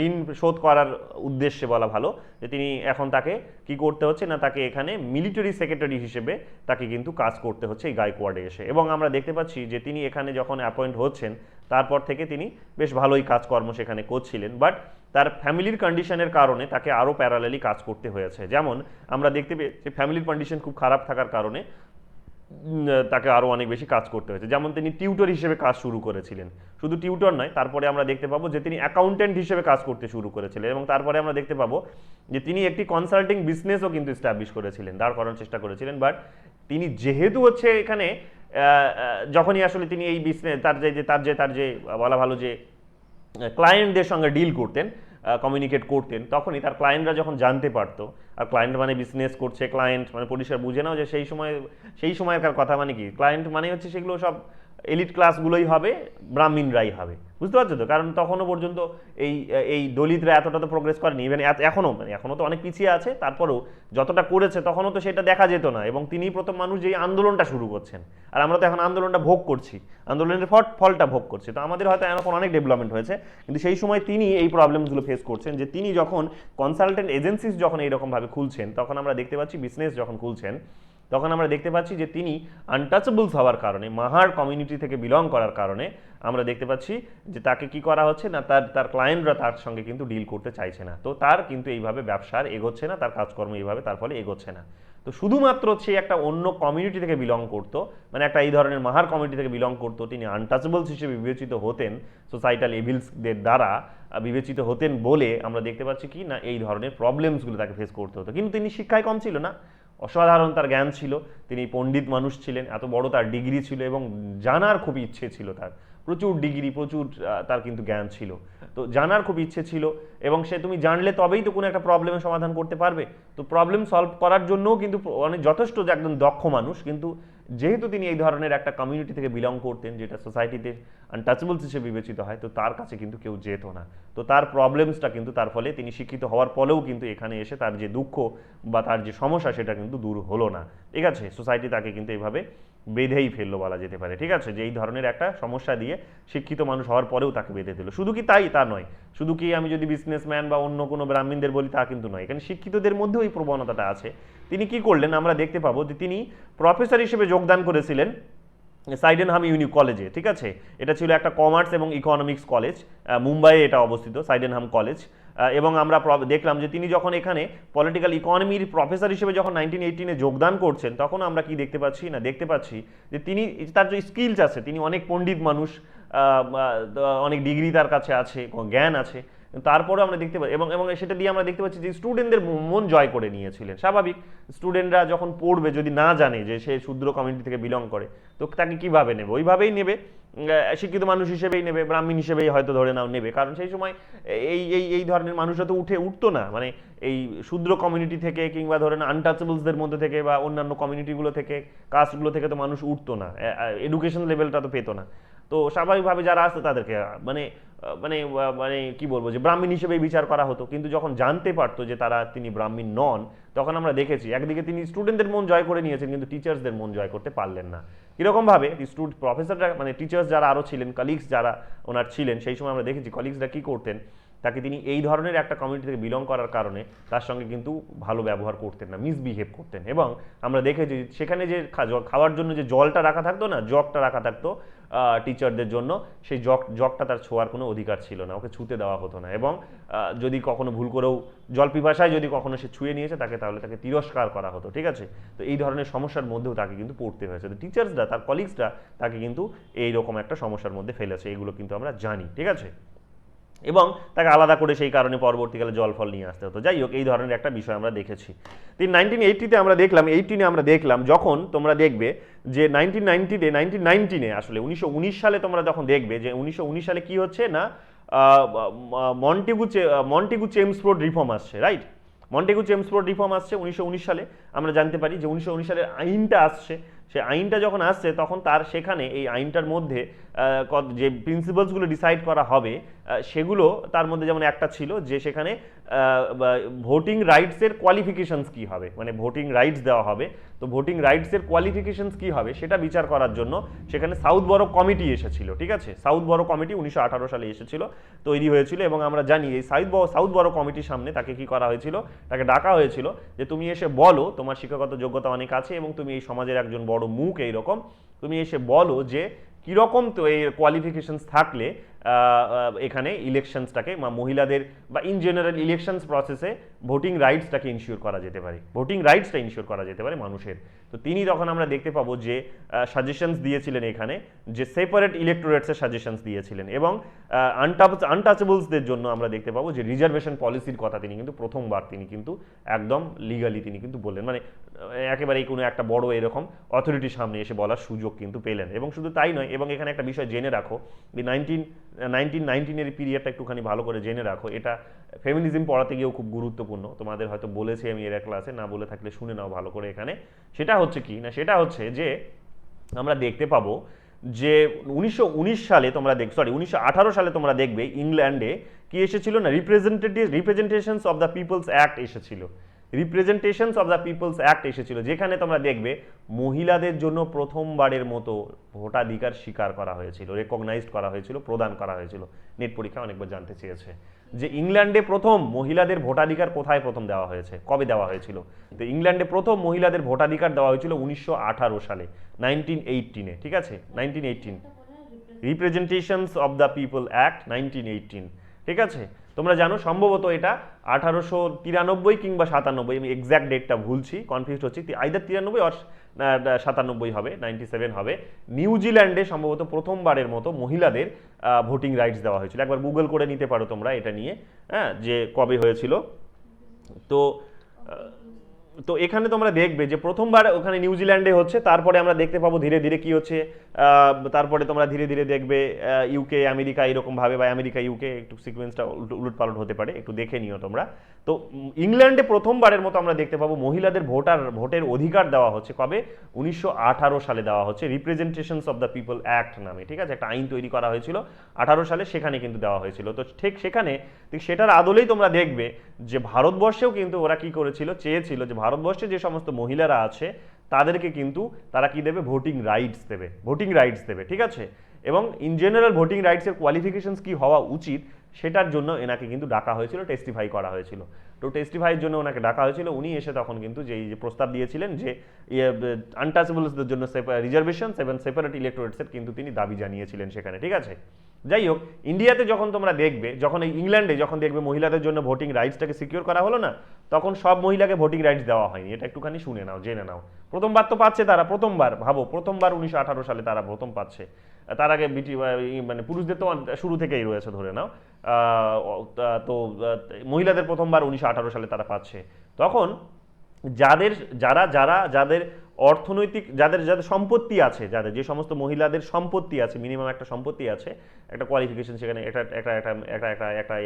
ঋণ শোধ করার উদ্দেশ্যে বলা ভালো, যে তিনি এখন তাকে কি করতে হচ্ছে না, তাকে এখানে মিলিটারি সেক্রেটারি হিসেবে তাকে কিন্তু কাজ করতে হচ্ছে এই গাইকোয়াডে এসে। এবং আমরা দেখতে পাচ্ছি যে তিনি এখানে যখন অ্যাপয়েন্ট হচ্ছেন তারপর থেকে তিনি বেশ ভালোই কাজকর্ম সেখানে করছিলেন, বাট তার ফ্যামিলির কন্ডিশনের কারণে তাকে আরও প্যারালালি কাজ করতে হয়েছে। যেমন আমরা দেখতে পেয়েছি ফ্যামিলির কন্ডিশন খুব খারাপ থাকার কারণে তাকে আরও অনেক বেশি কাজ করতে হয়েছে। যেমন তিনি টিউটর হিসেবে কাজ শুরু করেছিলেন, শুধু টিউটর নয়, তারপরে আমরা দেখতে পাবো যে তিনি অ্যাকাউন্টেন্ট হিসেবে কাজ করতে শুরু করেছিলেন, এবং তারপরে আমরা দেখতে পাবো যে তিনি একটি কনসাল্টিং বিজনেসও কিন্তু এস্টাবলিশ করেছিলেন, দাঁড় করানোর চেষ্টা করেছিলেন। বাট তিনি যেহেতু হচ্ছে এখানে যখনই আসলে তিনি এই বিজনেস তার যে বলা ভালো যে ক্লায়েন্টদের সঙ্গে ডিল করতেন, কমিউনিকেট করতেন, তখনই তার ক্লায়েন্টরা যখন জানতে পারতো, আর ক্লায়েন্ট মানে বিজনেস করছে, ক্লায়েন্ট মানে পরিষ্কার বুঝে নাও যে সেই সময়কার কথা, মানে কি ক্লায়েন্ট মানে হচ্ছে সেগুলো সব এলিট ক্লাসগুলোই হবে, ব্রাহ্মণরাই হবে, বুঝতে পারছো তো? কারণ তখনও পর্যন্ত এই দলিতরা এতটা তো প্রোগ্রেস করেনি, ইভেন এখনও তো অনেক পিছিয়ে আছে, তারপরেও যতটা করেছে তখনও তো সেটা দেখা যেত না, এবং তিনিই প্রথম মানুষ যে আন্দোলনটা শুরু করছেন। আর আমরা তো এখন আন্দোলনটা ভোগ করছি, আন্দোলনের ফলটা ভোগ করছি। তো আমাদের হয়তো এখন অনেক ডেভেলপমেন্ট হয়েছে, কিন্তু সেই সময় তিনি এই প্রবলেমসগুলো ফেস করছেন, যে তিনি যখন কনসালটেন্ট এজেন্সিস যখন এইরকমভাবে খুলছেন, তখন আমরা দেখতে পাচ্ছি বিজনেস যখন খুলছেন, তখন আমরা দেখতে পাচ্ছি যে তিনি আনটাচেবলস হওয়ার কারণে, মাহার কমিউনিটি থেকে বিলং করার কারণে আমরা দেখতে পাচ্ছি যে তাকে কি করা হচ্ছে না, তার ক্লায়েন্টরা তার সঙ্গে কিন্তু ডিল করতে চাইছে না। তো তার কিন্তু এইভাবে ব্যবসার এগোচ্ছে না, তার কাজকর্ম এইভাবে তার ফলে এগোচ্ছে না। তো শুধুমাত্র সে একটা অন্য কমিউনিটি থেকে বিলং করতো, মানে একটা এই ধরনের মাহার কমিউনিটি থেকে বিলং করতো, তিনি আনটাচেবলস হিসেবে বিবেচিত হতেন, সোসাইটাল এভিলসদের দ্বারা বিবেচিত হতেন বলে আমরা দেখতে পাচ্ছি কি না, এই ধরনের প্রবলেমসগুলো তাকে ফেস করতে হতো। কিন্তু তিনি শিক্ষায় কম ছিল না, অসাধারণ তার জ্ঞান ছিল, তিনি পণ্ডিত মানুষ ছিলেন, এত বড় তার ডিগ্রি ছিল, এবং জানার খুব ইচ্ছে ছিল তার, প্রচুর ডিগ্রি, প্রচুর তার কিন্তু জ্ঞান ছিল। তো জানার খুব ইচ্ছে ছিল, এবং সে তুমি জানলে তবেই তো কোনো একটা প্রবলেমের সমাধান করতে পারবে। তো প্রবলেম সলভ করার জন্যও কিন্তু অনেক যথেষ্ট একজন দক্ষ মানুষ, কিন্তু যেহেতু তিনি এই ধরনের একটা কমিউনিটি থেকে বিলং করতেন যেটা সোসাইটিতে আনটাচেবলস হিসেবে বিবেচিত হয়, তো তার কাছে কিন্তু কেউ যেত না। তো তার প্রবলেমসটা কিন্তু তার ফলে তিনি শিক্ষিত হওয়ার ফলেও কিন্তু এখানে এসে তার যে দুঃখ বা তার যে সমস্যা সেটা কিন্তু দূর হলো না, ঠিক আছে? সোসাইটি তাকে কিন্তু এইভাবে বেঁধেই ফেললো বলা যেতে পারে, ঠিক আছে? যে এই ধরনের একটা সমস্যা দিয়ে শিক্ষিত মানুষ হওয়ার পরেও তাকে বেঁধে দিল। শুধু কি তাই? তা নয়। শুধু কি আমি যদি বিজনেসম্যান বা অন্য কোনো ব্রাহ্মণদের বলি তা কিন্তু নয়, এখানে শিক্ষিতদের মধ্যেও এই প্রবণতাটা আছে। তিনি কি করলেন আমরা দেখতে পাবো যে তিনি প্রফেসর হিসেবে যোগদান করেছিলেন সাইডেনহাম কলেজে, ঠিক আছে? এটা ছিল একটা কমার্স এবং ইকোনমিক্স কলেজ, মুম্বাইয়ে এটা অবস্থিত, সাইডেনহাম কলেজ। এবং আমরা দেখলাম যে তিনি যখন এখানে পলিটিক্যাল ইকোনমির প্রফেসর হিসেবে যখন 1918-এ যোগদান করছেন, তখন আমরা কি দেখতে পাচ্ছি যে তিনি, তার যে স্কিলস আছে, তিনি অনেক পণ্ডিত মানুষ, অনেক ডিগ্রি তার কাছে আছে, জ্ঞান আছে, তারপরে আমরা দেখতে পাই, এবং সেটা দিয়ে আমরা দেখতে পাচ্ছি যে স্টুডেন্টদের মন জয় করে নিয়েছিলেন। স্বাভাবিক, স্টুডেন্টরা যখন পড়বে, যদি না জানে যে সে শূদ্র কমিউনিটি থেকে বিলং করে, তো তাকে কিভাবে নেবে? ওইভাবেই নেবে, শিক্ষিত মানুষ হিসেবেই নেবে, ব্রাহ্মণ হিসেবেই হয়তো ধরে নাও নেবে, কারণ সেই সময় এই ধরনের মানুষরা তো উঠতো না, মানে এই শূদ্র কমিউনিটি থেকে কিংবা ধরেন আনটাচেবলসদের মধ্যে থেকে বা অন্যান্য কমিউনিটিগুলো থেকে, কাস্টগুলো থেকে তো মানুষ উঠতো না, এডুকেশন লেভেলটা তো পেতো না। তো স্বাভাবিকভাবে যারা আসতো তাদেরকে মানে মানে মানে কি বলবো, যে ব্রাহ্মণ হিসেবেই বিচার করা হতো। কিন্তু যখন জানতে পারতো যে তিনি ব্রাহ্মণ নন, তখন আমরা দেখেছি একদিকে তিনি স্টুডেন্টদের মন জয় করে নিয়েছেন, কিন্তু টিচার্সদের মন জয় করতে পারলেন না। কীরকমভাবে প্রফেসররা, মানে টিচার্স যারা আরও ছিলেন, কলিগস যারা ওনার ছিলেন, সেই সময় আমরা দেখেছি কলিগসরা কী করতেন, তাকে তিনি এই ধরনের একটা কমিউনিটি থেকে বিলং করার কারণে তার সঙ্গে কিন্তু ভালো ব্যবহার করতেন না, মিসবিহেভ করতেন। এবং আমরা দেখেছি সেখানে যে খাওয়ার জন্য যে জলটা রাখা থাকতো না, জগটা রাখা থাকতো, টিচারদের জন্য সেই জগটা তার ছোঁয়ার কোনো অধিকার ছিল না, ওকে ছুঁতে দেওয়া হতো না, এবং যদি কখনো ভুল করেও জল পিপাসায় যদি কখনো সে ছুঁয়ে নিয়েছে তাহলে তাকে তিরস্কার করা হতো, ঠিক আছে। তো এই ধরনের সমস্যার মধ্যেও তাকে কিন্তু পড়তে হয়েছে। তো টিচার্সরা, তার কলিগসরা তাকে কিন্তু এইরকম একটা সমস্যার মধ্যে ফেলেছে, এগুলো কিন্তু আমরা জানি, ঠিক আছে। এবং তাকে আলাদা করে সেই কারণে পরবর্তীকালে জল ফল নিয়ে আসতে হতো। যাই হোক, এই ধরনের একটা বিষয় আমরা দেখেছি। 1980-তে আমরা দেখলাম যখন তোমরা দেখবে যে 1919 আসলে 1919 সালে তোমরা যখন দেখবে যে 1919 সালে কি হচ্ছে না, মন্টেগু চেমসফোর্ড রিফর্ম আসছে, রাইট। মন্টেগু চেমসফোর্ড রিফর্ম আসছে 1919 সালে। আমরা জানতে পারি যে 1919 সালের আইনটা আসছে। সেই আইনটা যখন আসছে তখন তার সেখানে এই আইনটার মধ্যে যে প্রিন্সিপালসগুলো ডিসাইড করা হবে সেগুলো তার মধ্যে যেমন একটা ছিল যে সেখানে ভোটিং রাইটসের কোয়ালিফিকেশনস কী হবে, মানে ভোটিং রাইটস দেওয়া হবে, তো ভোটিং রাইটসের কোয়ালিফিকেশনস কী হবে সেটা বিচার করার জন্য সেখানে সাউথ বরো কমিটি এসেছিল, ঠিক আছে। সাউথ বরো কমিটি 1918 সালে এসেছিল, তৈরি হয়েছিল, এবং আমরা জানি এই সাউথ বরো কমিটির সামনে তাকে কি করা হয়েছিল, তাকে ডাকা হয়েছিল যে তুমি এসে বলো, তোমার শিক্ষাগত যোগ্যতা অনেক আছে এবং তুমি এই সমাজের একজন বড় মুখ, এইরকম তুমি এসে বলো যে কীরকম তো এই কোয়ালিফিকেশনস থাকলে এখানে ইলেকশনসটাকে মহিলাদের বা ইন জেনারেল ইলেকশনস প্রসেসে ভোটিং রাইটসটাকে ইনশিওর করা যেতে পারে, ভোটিং রাইটসটা ইনশিওর করা যেতে পারে মানুষের। তো তিনি তখন আমরা দেখতে পাবো যে সাজেশনস দিয়েছিলেন এখানে, যে সেপারেট ইলেক্টোরেটসের সাজেশনস দিয়েছিলেন, এবং আনটাচেবলসদের জন্য আমরা দেখতে পাবো যে রিজার্ভেশন পলিসির কথা তিনি কিন্তু প্রথমবার তিনি কিন্তু একদম লিগালি তিনি কিন্তু বললেন, মানে একেবারেই কোনো একটা বড় এরকম অথরিটির সামনে এসে বলার সুযোগ কিন্তু পেলেন। এবং শুধু তাই নয়, এবং এখানে একটা বিষয় জেনে রাখো, 1919 পিরিয়ডটা একটুখানি ভালো করে জেনে রাখো, এটা ফেমিনিজম পড়াতে গিয়েও খুব গুরুত্বপূর্ণ। তোমাদের হয়তো বলেছি আমি এর ক্লাসে, না বলে থাকলে শুনে নাও ভালো করে এখানে। সেটা হচ্ছে কি না, সেটা হচ্ছে যে আমরা দেখতে পাবো যে 1919 সালে তোমরা 1918 সালে তোমরা দেখবে ইংল্যান্ডে কি এসেছিল না, representations of the people's act এসেছিল, representations of the people's act এসেছিল, যেখানে তোমরা দেখবে মহিলাদের জন্য প্রথমবারের মতো ভোটাধিকার স্বীকার করা হয়েছিল, রেকগনাইজড করা হয়েছিল, প্রদান করা হয়েছিল। নেট পরীক্ষা অনেকবার জানতে চেয়েছে যে ইংল্যান্ডে প্রথম মহিলাদের ভোটাধিকার কোথায় প্রথম দেওয়া হয়েছে, কবে দেওয়া হয়েছিল। তো ইংল্যান্ডে প্রথম মহিলাদের ভোটাধিকার দেওয়া হয়েছিল 1918 সালে, 1918-এ, ঠিক আছে, 1918, representations of the people act 1918, ঠিক আছে। তোমরা জানো সম্ভবত এটা 1893 কিংবা 97, আমি এক্স্যাক্ট ডেটটা ভুলছি, কনফিউজ হচ্ছি, আইদার 93 আর 97 হবে, 97 হবে। নিউজিল্যান্ডে সম্ভবত প্রথমবারের মতো মহিলাদের ভোটিং রাইটস দেওয়া হয়েছিল। একবার গুগল করে নিতে পারো তোমরা এটা নিয়ে, হ্যাঁ, যে কবে হয়েছিল। তো তো এখানে তোমরা দেখবে যে প্রথমবার ওখানে নিউজিল্যান্ডে হচ্ছে, তারপরে আমরা দেখতে পাবো ধীরে ধীরে কি হচ্ছে, তারপরে তোমরা ধীরে ধীরে দেখবে ইউকে, আমেরিকা, এরকমভাবে, বা আমেরিকা ইউকে, একটু সিকোয়েন্সটা উলট পালট হতে পারে, একটু দেখে নিও তোমরা। তো ইংল্যান্ডে প্রথমবারের মতো আমরা দেখতে পাবো মহিলাদের ভোটের অধিকার দেওয়া হচ্ছে কবে, 1918 সালে দেওয়া হচ্ছে, representations of the people act নামে, ঠিক আছে, একটা আইন তৈরি করা হয়েছিল 18 সালে, সেখানে কিন্তু দেওয়া হয়েছিল। তো ঠিক সেখানে সেটার আদলেই তোমরা দেখবে যে ভারতবর্ষেও কিন্তু ওরা কি করেছিল, চেয়েছিল যে ভারতবর্ষে যে সমস্ত মহিলারা আছে তাদেরকে কিন্তু তারা কি দেবে, ভোটিং রাইটস দেবে, ঠিক আছে। এবং ইন জেনারেল ভোটিং রাইটসের কোয়ালিফিকেশনস কি হওয়া উচিত সেটার জন্য এনাকে কিন্তু ডাকা হয়েছিল, টেস্টিফাই করা হয়েছিল। তো টেস্টিফাইয়ের জন্য ওনাকে ডাকা হয়েছিল, উনি এসে তখন কিন্তু যে প্রস্তাব দিয়েছিলেন যে আনটাচেবলসদের জন্য রিজার্ভেশন এবং সেপারেট ইলেক্টোরেটসের কিন্তু তিনি দাবি জানিয়েছিলেন সেখানে, ঠিক আছে। যাই হোক, ইন্ডিয়াতে যখন তোমরা দেখবে, যখন এই ইংল্যান্ডে যখন দেখবে মহিলাদের জন্য ভোটিং রাইটসটাকে সিকিউর করা হলো না, তখন সব মহিলাকে ভোটিং রাইটস দেওয়া হয়নি, এটা একটুখানি শুনে নাও, জেনে নাও। প্রথমবার তো পাচ্ছে তারা, প্রথমবার 1918 সালে তারা প্রথম পাচ্ছে। তার আগে মানে পুরুষদের তো শুরু থেকেই রয়েছে ধরে নাও। তো মহিলাদের প্রথমবার 1918 সালে তারা পাচ্ছে। তখন যাদের অর্থনৈতিক, যাদের সম্পত্তি আছে, যে সমস্ত মহিলাদের সম্পত্তি আছে, মিনিমাম একটা সম্পত্তি আছে, একটা কোয়ালিফিকেশন সেখানে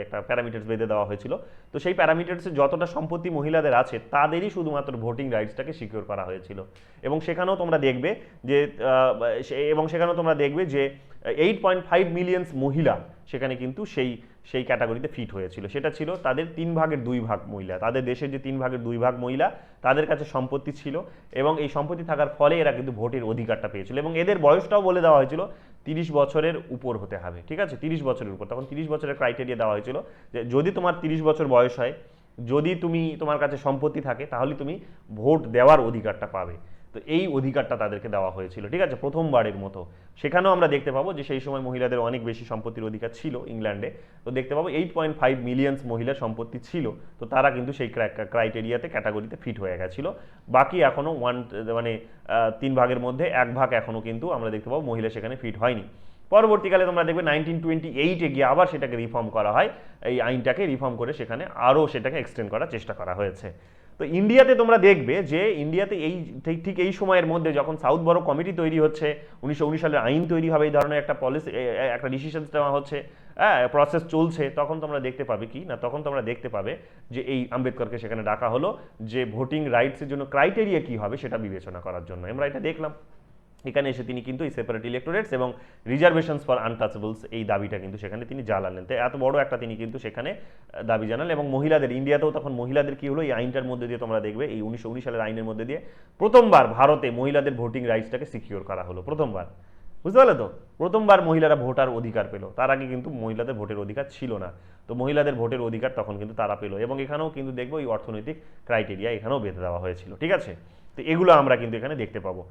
একটা প্যারামিটার্স বেঁধে দেওয়া হয়েছিল। তো সেই প্যারামিটার্সে যতটা সম্পত্তি মহিলাদের আছে তাদেরই শুধুমাত্র ভোটিং রাইটসটাকে সিকিউর করা হয়েছিল। এবং সেখানেও তোমরা দেখবে যে 8.5 মিলিয়ন মহিলা সেখানে কিন্তু সেই ক্যাটাগরিতে ফিট হয়েছিল। সেটা ছিল তাদের 3 ভাগের 2 ভাগ মহিলা, তাদের দেশের যে 3 ভাগের 2 ভাগ মহিলা, তাদের কাছে সম্পত্তি ছিল, এবং এই সম্পত্তি থাকার ফলে এরা কিন্তু ভোটের অধিকারটা পেয়েছিল। এবং এদের বয়সটাও বলে দেওয়া হয়েছিল 30 বছরের উপর হতে হবে, ঠিক আছে, 30 বছরের উপর। তখন 30 বছরের ক্রাইটেরিয়া দেওয়া হয়েছিল যে যদি তোমার 30 বছর বয়স হয়, যদি তোমার কাছে সম্পত্তি থাকে, তাহলে তুমি ভোট দেওয়ার অধিকারটা পাবে। তো এই অধিকারটা তাদেরকে দেওয়া হয়েছিল, ঠিক আছে, প্রথমবারের মতো। সেখানেও আমরা দেখতে পাবো যে সেই সময় মহিলাদের অনেক বেশি সম্পত্তির অধিকার ছিল ইংল্যান্ডে। তো দেখতে পাবো 8.5 মিলিয়নস মহিলার সম্পত্তি ছিল, তো তারা কিন্তু সেই ক্রাইটেরিয়াতে ক্যাটাগরিতে ফিট হয়ে গেছিল। বাকি এখনও মানে 3 ভাগের মধ্যে 1 ভাগ এখনও কিন্তু আমরা দেখতে পাবো মহিলা সেখানে ফিট হয়নি। পরবর্তীকালে তোমরা দেখবে 1928-এ গিয়ে আবার সেটাকে রিফর্ম করা হয়, এই আইনটাকে রিফর্ম করে সেখানে আরও সেটাকে এক্সটেন্ড করার চেষ্টা করা হয়েছে। তো ইন্ডিয়াতে তোমরা দেখবে যে ইন্ডিয়াতে এই ঠিক এই সময়ের মধ্যে যখন সাউথ বড় কমিটি তৈরি হচ্ছে, 1919 সালের আইন তৈরি হবে, এই ধরনের একটা পলিসি, একটা ডিসিশন নেওয়া হচ্ছে, হ্যাঁ, প্রসেস চলছে, তখন তোমরা দেখতে পাবে কি না, তখন তোমরা দেখতে পাবে যে এই আম্বেদকরকে সেখানে ডাকা হলো যে ভোটিং রাইটসের জন্য ক্রাইটেরিয়া কী হবে সেটা বিবেচনা করার জন্য। আমরা এটা দেখলাম এখানে এসে তিনি কিন্তু এই সেপারেট ইলেক্টোরেটস এবং রিজার্ভেশনস ফর আনটাচেবলস এই দাবিটা কিন্তু সেখানে তিনি জ্বালালেন। তো এত বড় একটা তিনি কিন্তু সেখানে দাবি জানালেন। এবং মহিলাদের, ইন্ডিয়াতেও তখন মহিলাদের কি হলো, এই আইনটার মধ্যে দিয়ে তোমরা দেখবে এই 1919 সালের আইনের মধ্যে দিয়ে প্রথমবার ভারতে মহিলাদের ভোটিং রাইটসটাকে সিকিউর করা হলো, প্রথমবার। বুঝতে পারলে তো, প্রথমবার মহিলারা ভোটার অধিকার পেল। তার আগে কিন্তু মহিলাদের ভোটের অধিকার ছিল না। তো মহিলাদের ভোটের অধিকার তখন কিন্তু তারা পেল, এবং এখানেও কিন্তু দেখবো এই অর্থনৈতিক ক্রাইটেরিয়া এখানেও বেঁধে দেওয়া হয়েছিল, ঠিক আছে। তো এগুলো আমরা কিন্তু এখানে দেখতে পাবো।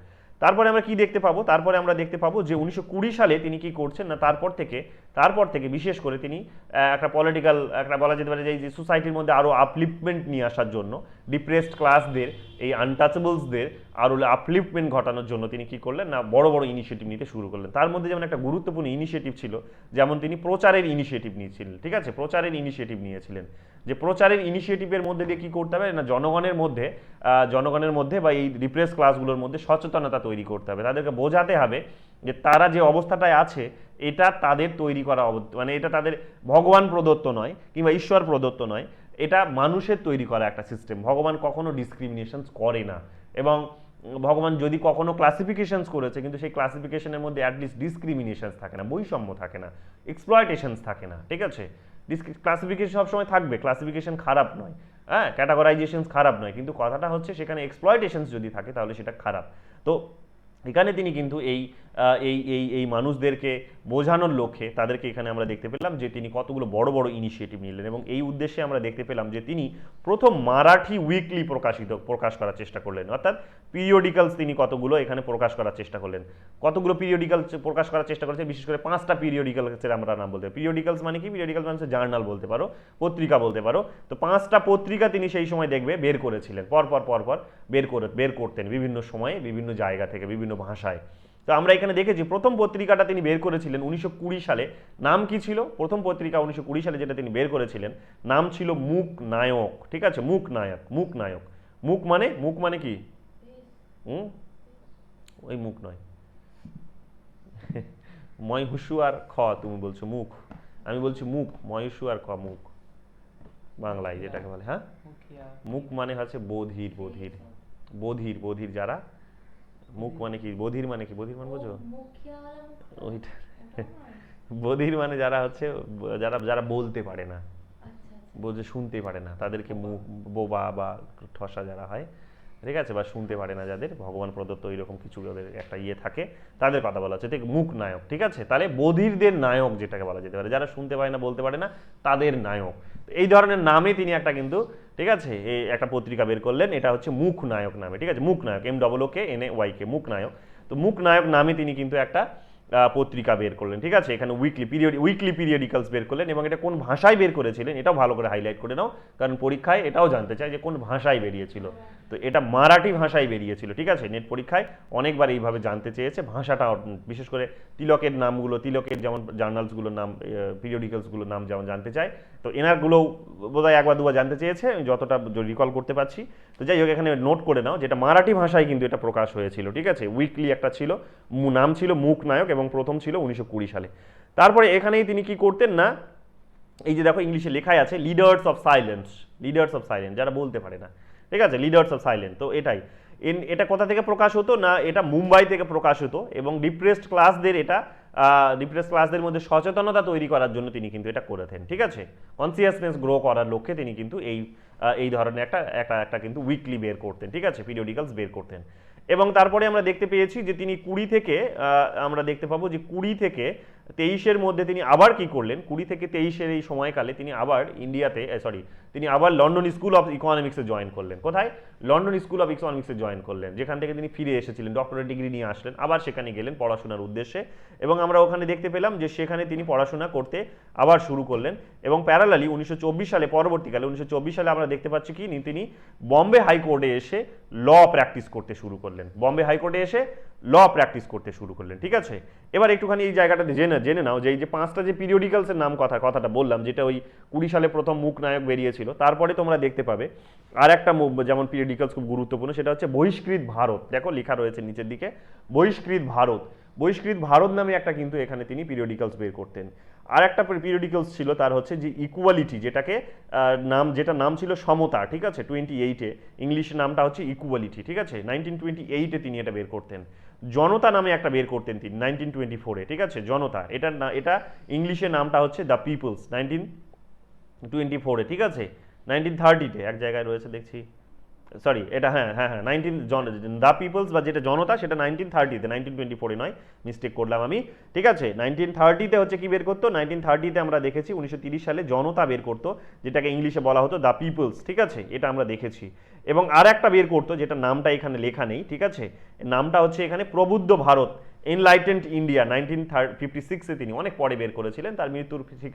তারপরে আমরা কি দেখতে পাবো, তারপরে আমরা দেখতে পাবো যে 1920 সালে তিনি কি করছেন না, তারপর থেকে বিশেষ করে তিনি একটা পলিটিক্যাল, একটা বলা যেতে পারে যে সোসাইটির মধ্যে আরও আপলিফটমেন্ট নিয়ে আসার জন্য, ডিপ্রেসড ক্লাসদের, এই আনটাচেবলসদের আরও আপলিফটমেন্ট ঘটানোর জন্য তিনি কি করলেন না, বড় বড় ইনিশিয়েটিভ নিতে শুরু করলেন। তার মধ্যে যেমন একটা গুরুত্বপূর্ণ ইনিশিয়েটিভ ছিল, যেমন তিনি প্রচারের ইনিশিয়েটিভ নিয়েছিলেন, ঠিক আছে, প্রচারের ইনিশিয়েটিভ নিয়েছিলেন। যে প্রচারের ইনিশিয়েটিভের মধ্যে দিয়ে কী করতে হবে না, জনগণের মধ্যে বা এই ডিপ্রেস ক্লাসগুলোর মধ্যে সচেতনতা তৈরি করতে হবে, তাদেরকে বোঝাতে হবে যে তারা যে অবস্থাটায় আছে এটা তাদের তৈরি করা, মানে এটা তাদের ভগবান প্রদত্ত নয় কিংবা ঈশ্বর প্রদত্ত নয়, এটা মানুষের তৈরি করা একটা সিস্টেম। ভগবান কখনো ডিসক্রিমিনেশনস করে না, এবং ভগবান যদি কখনো ক্লাসিফিকেশনস করেছে, কিন্তু সেই ক্লাসিফিকেশনের মধ্যে অ্যাটলিস্ট ডিসক্রিমিনেশনস থাকে না, বৈষম্য থাকে না, এক্সপ্লয়টেশনস থাকে না, ঠিক আছে। ক্লাসিফিকেশন সবসময় থাকবে, ক্লাসিফিকেশন খারাপ নয়, হ্যাঁ, ক্যাটাগরাইজেশনস খারাপ নয়, কিন্তু কথাটা হচ্ছে সেখানে এক্সপ্লয়টেশনস যদি থাকে তাহলে সেটা খারাপ। তো এখানে তিনি কিন্তু এই মানুষদেরকে বোঝানোর লক্ষ্যে তাদেরকে এখানে আমরা দেখতে পেলাম যে তিনি কতগুলো বড় বড় ইনিশিয়েটিভ নিলেন, এবং এই উদ্দেশ্যে আমরা দেখতে পেলাম যে তিনি প্রথম মারাঠি উইকলি প্রকাশ করার চেষ্টা করলেন, অর্থাৎ পিরিয়ডিক্যালস তিনি কতগুলো এখানে প্রকাশ করার চেষ্টা করলেন। কতগুলো পিরিয়ডিক্যাল প্রকাশ করার চেষ্টা করেছে, বিশেষ করে 5টা পিরিয়ডিক্যালসের আমরা নাম বলতে পারি। পিরিয়ডিক্যালস মানে কি, পিরিয়ডিক্যালস মানে জার্নাল বলতে পারো, পত্রিকা বলতে পারো। তো 5টা পত্রিকা তিনি সেই সময় দেখবে বের করেছিলেন, পরপর বের করতেন বিভিন্ন সময়ে, বিভিন্ন জায়গা থেকে, বিভিন্ন ভাষায়। তো আমরা এখানে দেখেছি প্রথম পত্রিকাটা তিনি বের করেছিলেন 1920 সালে। নাম কি ছিল প্রথম পত্রিকা 1920 সালে যেটা তিনি বের করেছিলেন? নাম ছিল মুক নায়ক, ঠিক আছে, মুক নায়ক। মুক মানে কি? ওই মুখ নয়, ময় হুসু আর খ, তুমি বলছো মুখ, আমি বলছি মুখ, ময় হুসু আর খ, মুখ বাংলায় যেটাকে বলে। হ্যাঁ, মুখ মানে হচ্ছে বধির যারা। মুখ মানে কি, বধির মানে কি, বধির মানে বোঝো? ওইটা বধির মানে যারা হচ্ছে, যারা বলতে পারে না, বলতে শুনতে পারে না, তাদেরকে মুখ, বোবা বা ঠসা যারা হয়, ঠিক আছে, বা শুনতে পারে না, যাদের ভগবান প্রদত্ত এইরকম কিছু যাদের একটা ইয়ে থাকে, তাদের কথা বলা হচ্ছে, ঠিক, মুখ নায়ক, ঠিক আছে। তাহলে বধিরদের নায়ক যেটাকে বলা যেতে পারে, যারা শুনতে পারে না, বলতে পারে না, তাদের নায়ক। এই ধরনের নামে তিনি একটা কিন্তু, ঠিক আছে, এই একটা পত্রিকা বের করলেন, এটা হচ্ছে মুখ নায়ক নামে, ঠিক আছে, মুখ নায়ক, MOOKNAYK, মুখ নায়ক। তো মুখ নায়ক নামে তিনি কিন্তু একটা পত্রিকা বের করলেন, ঠিক আছে, এখানে উইকলি পিরিয়ডিক্যালস বের করলেন, এবং এটা কোন ভাষায় বের করেছিলেন এটাও ভালো করে হাইলাইট করে নাও, কারণ পরীক্ষায় এটাও জানতে চায় যে কোন ভাষায় বেরিয়েছিল। তো এটা মারাঠি ভাষায় বেরিয়েছিল, ঠিক আছে, নেট পরীক্ষায় অনেকবার এইভাবে জানতে চেয়েছে ভাষাটা, বিশেষ করে তিলকের নামগুলো, তিলকের যেমন জার্নালসগুলোর নাম, পিরিয়ডিক্যালসগুলোর নাম যেমন জানতে চায়, তো এনারগুলোও বোধহয় একবার দুবার জানতে চেয়েছে, আমি যতটা রিকল করতে পারছি। তো যাই হোক, এখানে নোট করে নাও যেটা মারাঠি ভাষায় কিন্তু এটা প্রকাশ হয়েছিল, ঠিক আছে, উইকলি একটা ছিল, নাম ছিল মুখ নায়ক, এবং প্রথম ছিল 1920 সালে। তারপরে এখানেই তিনি কি করতেন না, এই যে দেখো ইংলিশে লেখাই আছে লিডার্স অফ সাইলেন্স, যারা বলতে পারে না, ঠিক আছে, লিডার্স অফ সাইলেন্স। তো এটা কোথা থেকে প্রকাশ হতো না, এটা মুম্বাই থেকে প্রকাশ হতো, এবং ডিপ্রেসড ক্লাসদের মধ্যে সচেতনতা তৈরি করার জন্য তিনি কিন্তু এটা করেছেন, ঠিক আছে, কনসিয়াসনেস গ্রো করার লক্ষ্যে তিনি কিন্তু এই ধরনের একটা কিন্তু উইকলি বের করতেন, ঠিক আছে, পিরিয়ডিক্যালস বের করতেন। এবং তারপরে আমরা দেখতে পেয়েছি যে তিনি 20 থেকে আমরা দেখতে পাবো যে 20 থেকে 23-এর মধ্যে তিনি আবার কি করলেন, 20 থেকে 23-এর এই সময়কালে তিনি আবার ইন্ডিয়াতে তিনি আবার লন্ডন স্কুল অফ ইকোনমিক্সে জয়েন করলেন। কোথায়? লন্ডন স্কুল অফ ইকোনমিক্সে জয়েন করলেন, যেখান থেকে তিনি ফিরে এসেছিলেন, ডক্টরেট ডিগ্রি নিয়ে আসলেন, আবার সেখানে গেলেন পড়াশোনার উদ্দেশ্যে। এবং আমরা ওখানে দেখতে পেলাম যে সেখানে তিনি পড়াশোনা করতে আবার শুরু করলেন। এবং প্যারালালি 1924 সালে, পরবর্তীকালে 1924 সালে আমরা দেখতে পাচ্ছি কি তিনি বম্বে হাইকোর্টে এসে ল প্র্যাকটিস করতে শুরু করলেন। বম্বে হাইকোর্টে এসে ল প্র্যাকটিস করতে শুরু করলেন। ঠিক আছে, এবার একটুখানি এই জায়গাটাতে জেনে নাও যে এই যে 5টা যে পিরিয়ডিক্যালসের নাম কথাটা বললাম, যেটা ওই 20 সালে প্রথম মুখ নায়ক বেরিয়েছিল, তারপরে তোমরা দেখতে পাবে আর একটা যেমন পিরিয়ডিক্যালস খুব গুরুত্বপূর্ণ, সেটা হচ্ছে বহিষ্কৃত ভারত। দেখো লেখা রয়েছে নিচের দিকে বহিষ্কৃত ভারত। বহিষ্কৃত ভারত নামে একটা কিন্তু এখানে তিনি পিরিয়ডিক্যালস বের করতেন। আর একটা পিরিয়ডিক্যালস ছিল তার হচ্ছে যে ইকুয়ালিটি, যেটা নাম ছিল সমতা। ঠিক আছে, 28-এ ইংলিশ নামটা হচ্ছে ইকুয়ালিটি। ঠিক আছে, 1928-এ তিনি এটা বের করতেন। জনতা নামে একটা বের করতেন তিনি 1924-এ। ঠিক আছে, জনতা, এটা ইংলিশে নামটা হচ্ছে দ্য পিপলস 1924-এ। ঠিক আছে, 1930-তে এক জায়গায় রয়েছে দেখছি, সরি এটা হ্যাঁ দ্য পিপলস বা যেটা জনতা সেটা 1930-তে, 1924-এ নয়, মিস্টেক করলাম আমি। ঠিক আছে, 1930-তে হচ্ছে কি বের করতো, 1930-তে আমরা দেখেছি 1930 সালে জনতা বের করতো, যেটাকে ইংলিশে বলা হতো দ্য পিপলস। ঠিক আছে, এটা আমরা দেখেছি। এবং আর একটা বের করতো যেটা নামটা এখানে লেখা নেই। ঠিক আছে, নামটা হচ্ছে এখানে প্রবুদ্ধ ভারত, এনলাইটেন্ড ইন্ডিয়া, 1956-এ তিনি অনেক পরে বের করেছিলেন, তার মৃত্যুর ঠিক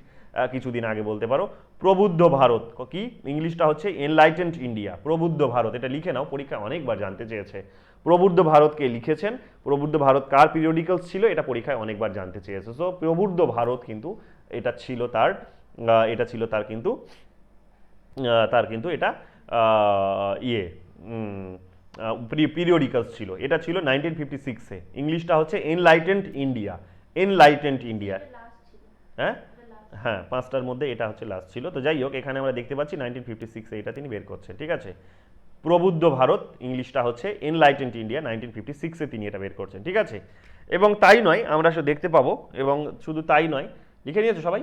কিছুদিন আগে বলতে পারো। প্রবুদ্ধ ভারত কি, ইংলিশটা হচ্ছে এনলাইটেন্ড ইন্ডিয়া, প্রবুদ্ধ ভারত, এটা লিখে নাও, পরীক্ষা অনেকবার জানতে চেয়েছে। প্রবুদ্ধ ভারতকে লিখেছেন, প্রবুদ্ধ ভারত কার পিরিয়ডিক্যালস ছিল, এটা পরীক্ষায় অনেকবার জানতে চেয়েছে। সো প্রবুদ্ধ ভারত কিন্তু এটা ছিল তার কিন্তু এটা পিরিয়ডিক্যালস ছিল। এটা ছিল 1956-এ, ইংলিশটা হচ্ছে এনলাইটেন্ড ইন্ডিয়া। হ্যাঁ হ্যাঁ, 5টার মধ্যে এটা হচ্ছে লাস্ট ছিল। তো যাই হোক, এখানে আমরা দেখতে পাচ্ছি 1956-এ এটা তিনি বের করছেন। ঠিক আছে, প্রবুদ্ধ ভারত, ইংলিশটা হচ্ছে এনলাইটেন্ড ইন্ডিয়া, 1956-এ তিনি এটা বের করছেন। ঠিক আছে, এবং তাই নয়, আমরা দেখতে পাবো, এবং শুধু তাই নয়, লিখে নিয়েছো সবাই?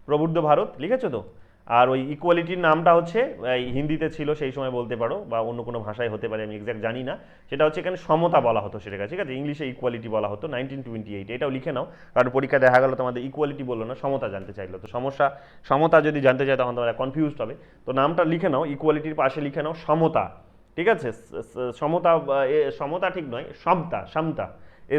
প্রবুদ্ধ ভারত লিখেছো তো? আর ওই ইকুয়ালিটির নামটা হচ্ছে হিন্দিতে ছিল সেই সময় বলতে পারো, বা অন্য কোনো ভাষায় হতে পারে, আমি এক্স্যাক্ট জানি না। সেটা হচ্ছে এখানে সমতা বলা হতো সেটাকে। ঠিক আছে, ইংলিশে ইকুয়ালিটি বলা হতো 1928। এটাও লিখে নাও, কারণ পরীক্ষা দেখা গেল তোমাদের ইকুয়ালিটি বললো না, সমতা জানতে চাইলো। তো সমতা যদি জানতে চাই তখন তোমরা কনফিউজড হবে। তো নামটা লিখে নাও, ইকুয়ালিটির পাশে লিখে নাও সমতা। ঠিক আছে, সমতা ঠিক নয়, সমতা,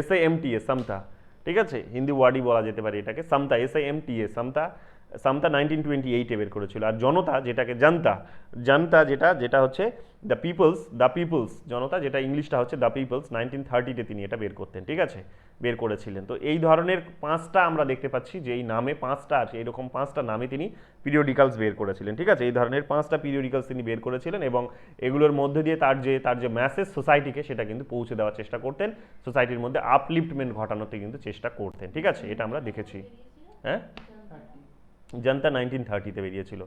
SAMTA, সমতা। ঠিক আছে, হিন্দি ওয়ার্ডই বলা যেতে পারে এটাকে, সমতা, SAMTA, সমতা। 1928-এ বের করেছিল। আর জনতা, যেটাকে জানতা যেটা হচ্ছে দ্য পিপলস, জনতা, যেটা ইংলিশটা হচ্ছে দ্য পিপলস, 1930-তে তিনি এটা বের করতেন। ঠিক আছে, বের করেছিলেন। তো এই ধরনের 5টা আমরা দেখতে পাচ্ছি যে এই নামে 5টা আছে, এরকম 5টা নামে তিনি পিরিয়ডিক্যালস বের করেছিলেন। ঠিক আছে, এই ধরনের 5টা পিরিয়ডিক্যালস তিনি বের করেছিলেন, এবং এগুলোর মধ্যে দিয়ে তার যে মেসেজ সোসাইটিকে সেটা কিন্তু পৌঁছে দেওয়ার চেষ্টা করতেন, সোসাইটির মধ্যে আপলিফটমেন্ট ঘটানোতে কিন্তু চেষ্টা করতেন। ঠিক আছে, এটা আমরা দেখেছি। হ্যাঁ, জনতা 1930-তে বেরিয়েছিল।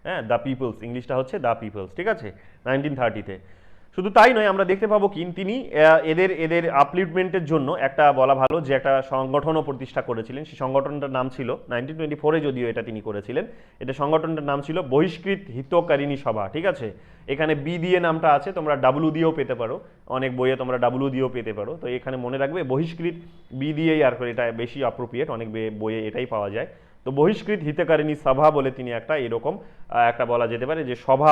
হ্যাঁ, দ্য পিপলস, ইংলিশটা হচ্ছে দ্য পিপলস। ঠিক আছে, 1930-তে। শুধু তাই নয়, আমরা দেখতে পাবো কি তিনি এদের আপলিফটমেন্টের জন্য একটা বলা ভালো যে একটা সংগঠনও প্রতিষ্ঠা করেছিলেন। সেই সংগঠনটার নাম ছিল 1924-এ, যদিও এটা তিনি করেছিলেন, এটা সংগঠনটার নাম ছিল বহিষ্কৃত হিতকারিণী সভা। ঠিক আছে, এখানে বি দিয়ে নামটা আছে, তোমরা ডাব্লু দিয়েও পেতে পারো, অনেক বইয়ে তোমরা ডাব্লু দিয়েও পেতে পারো। তো এখানে মনে রাখবে বহিষ্কৃত বি দিয়েই, আর এটা বেশি অ্যাপ্রোপ্রিয়েট, অনেক বইয়ে এটাই পাওয়া যায়। তো বহিষ্কৃত হিতকারিণী সভা বলে তিনি এরকম একটা বলা যেতে পারে যে সভা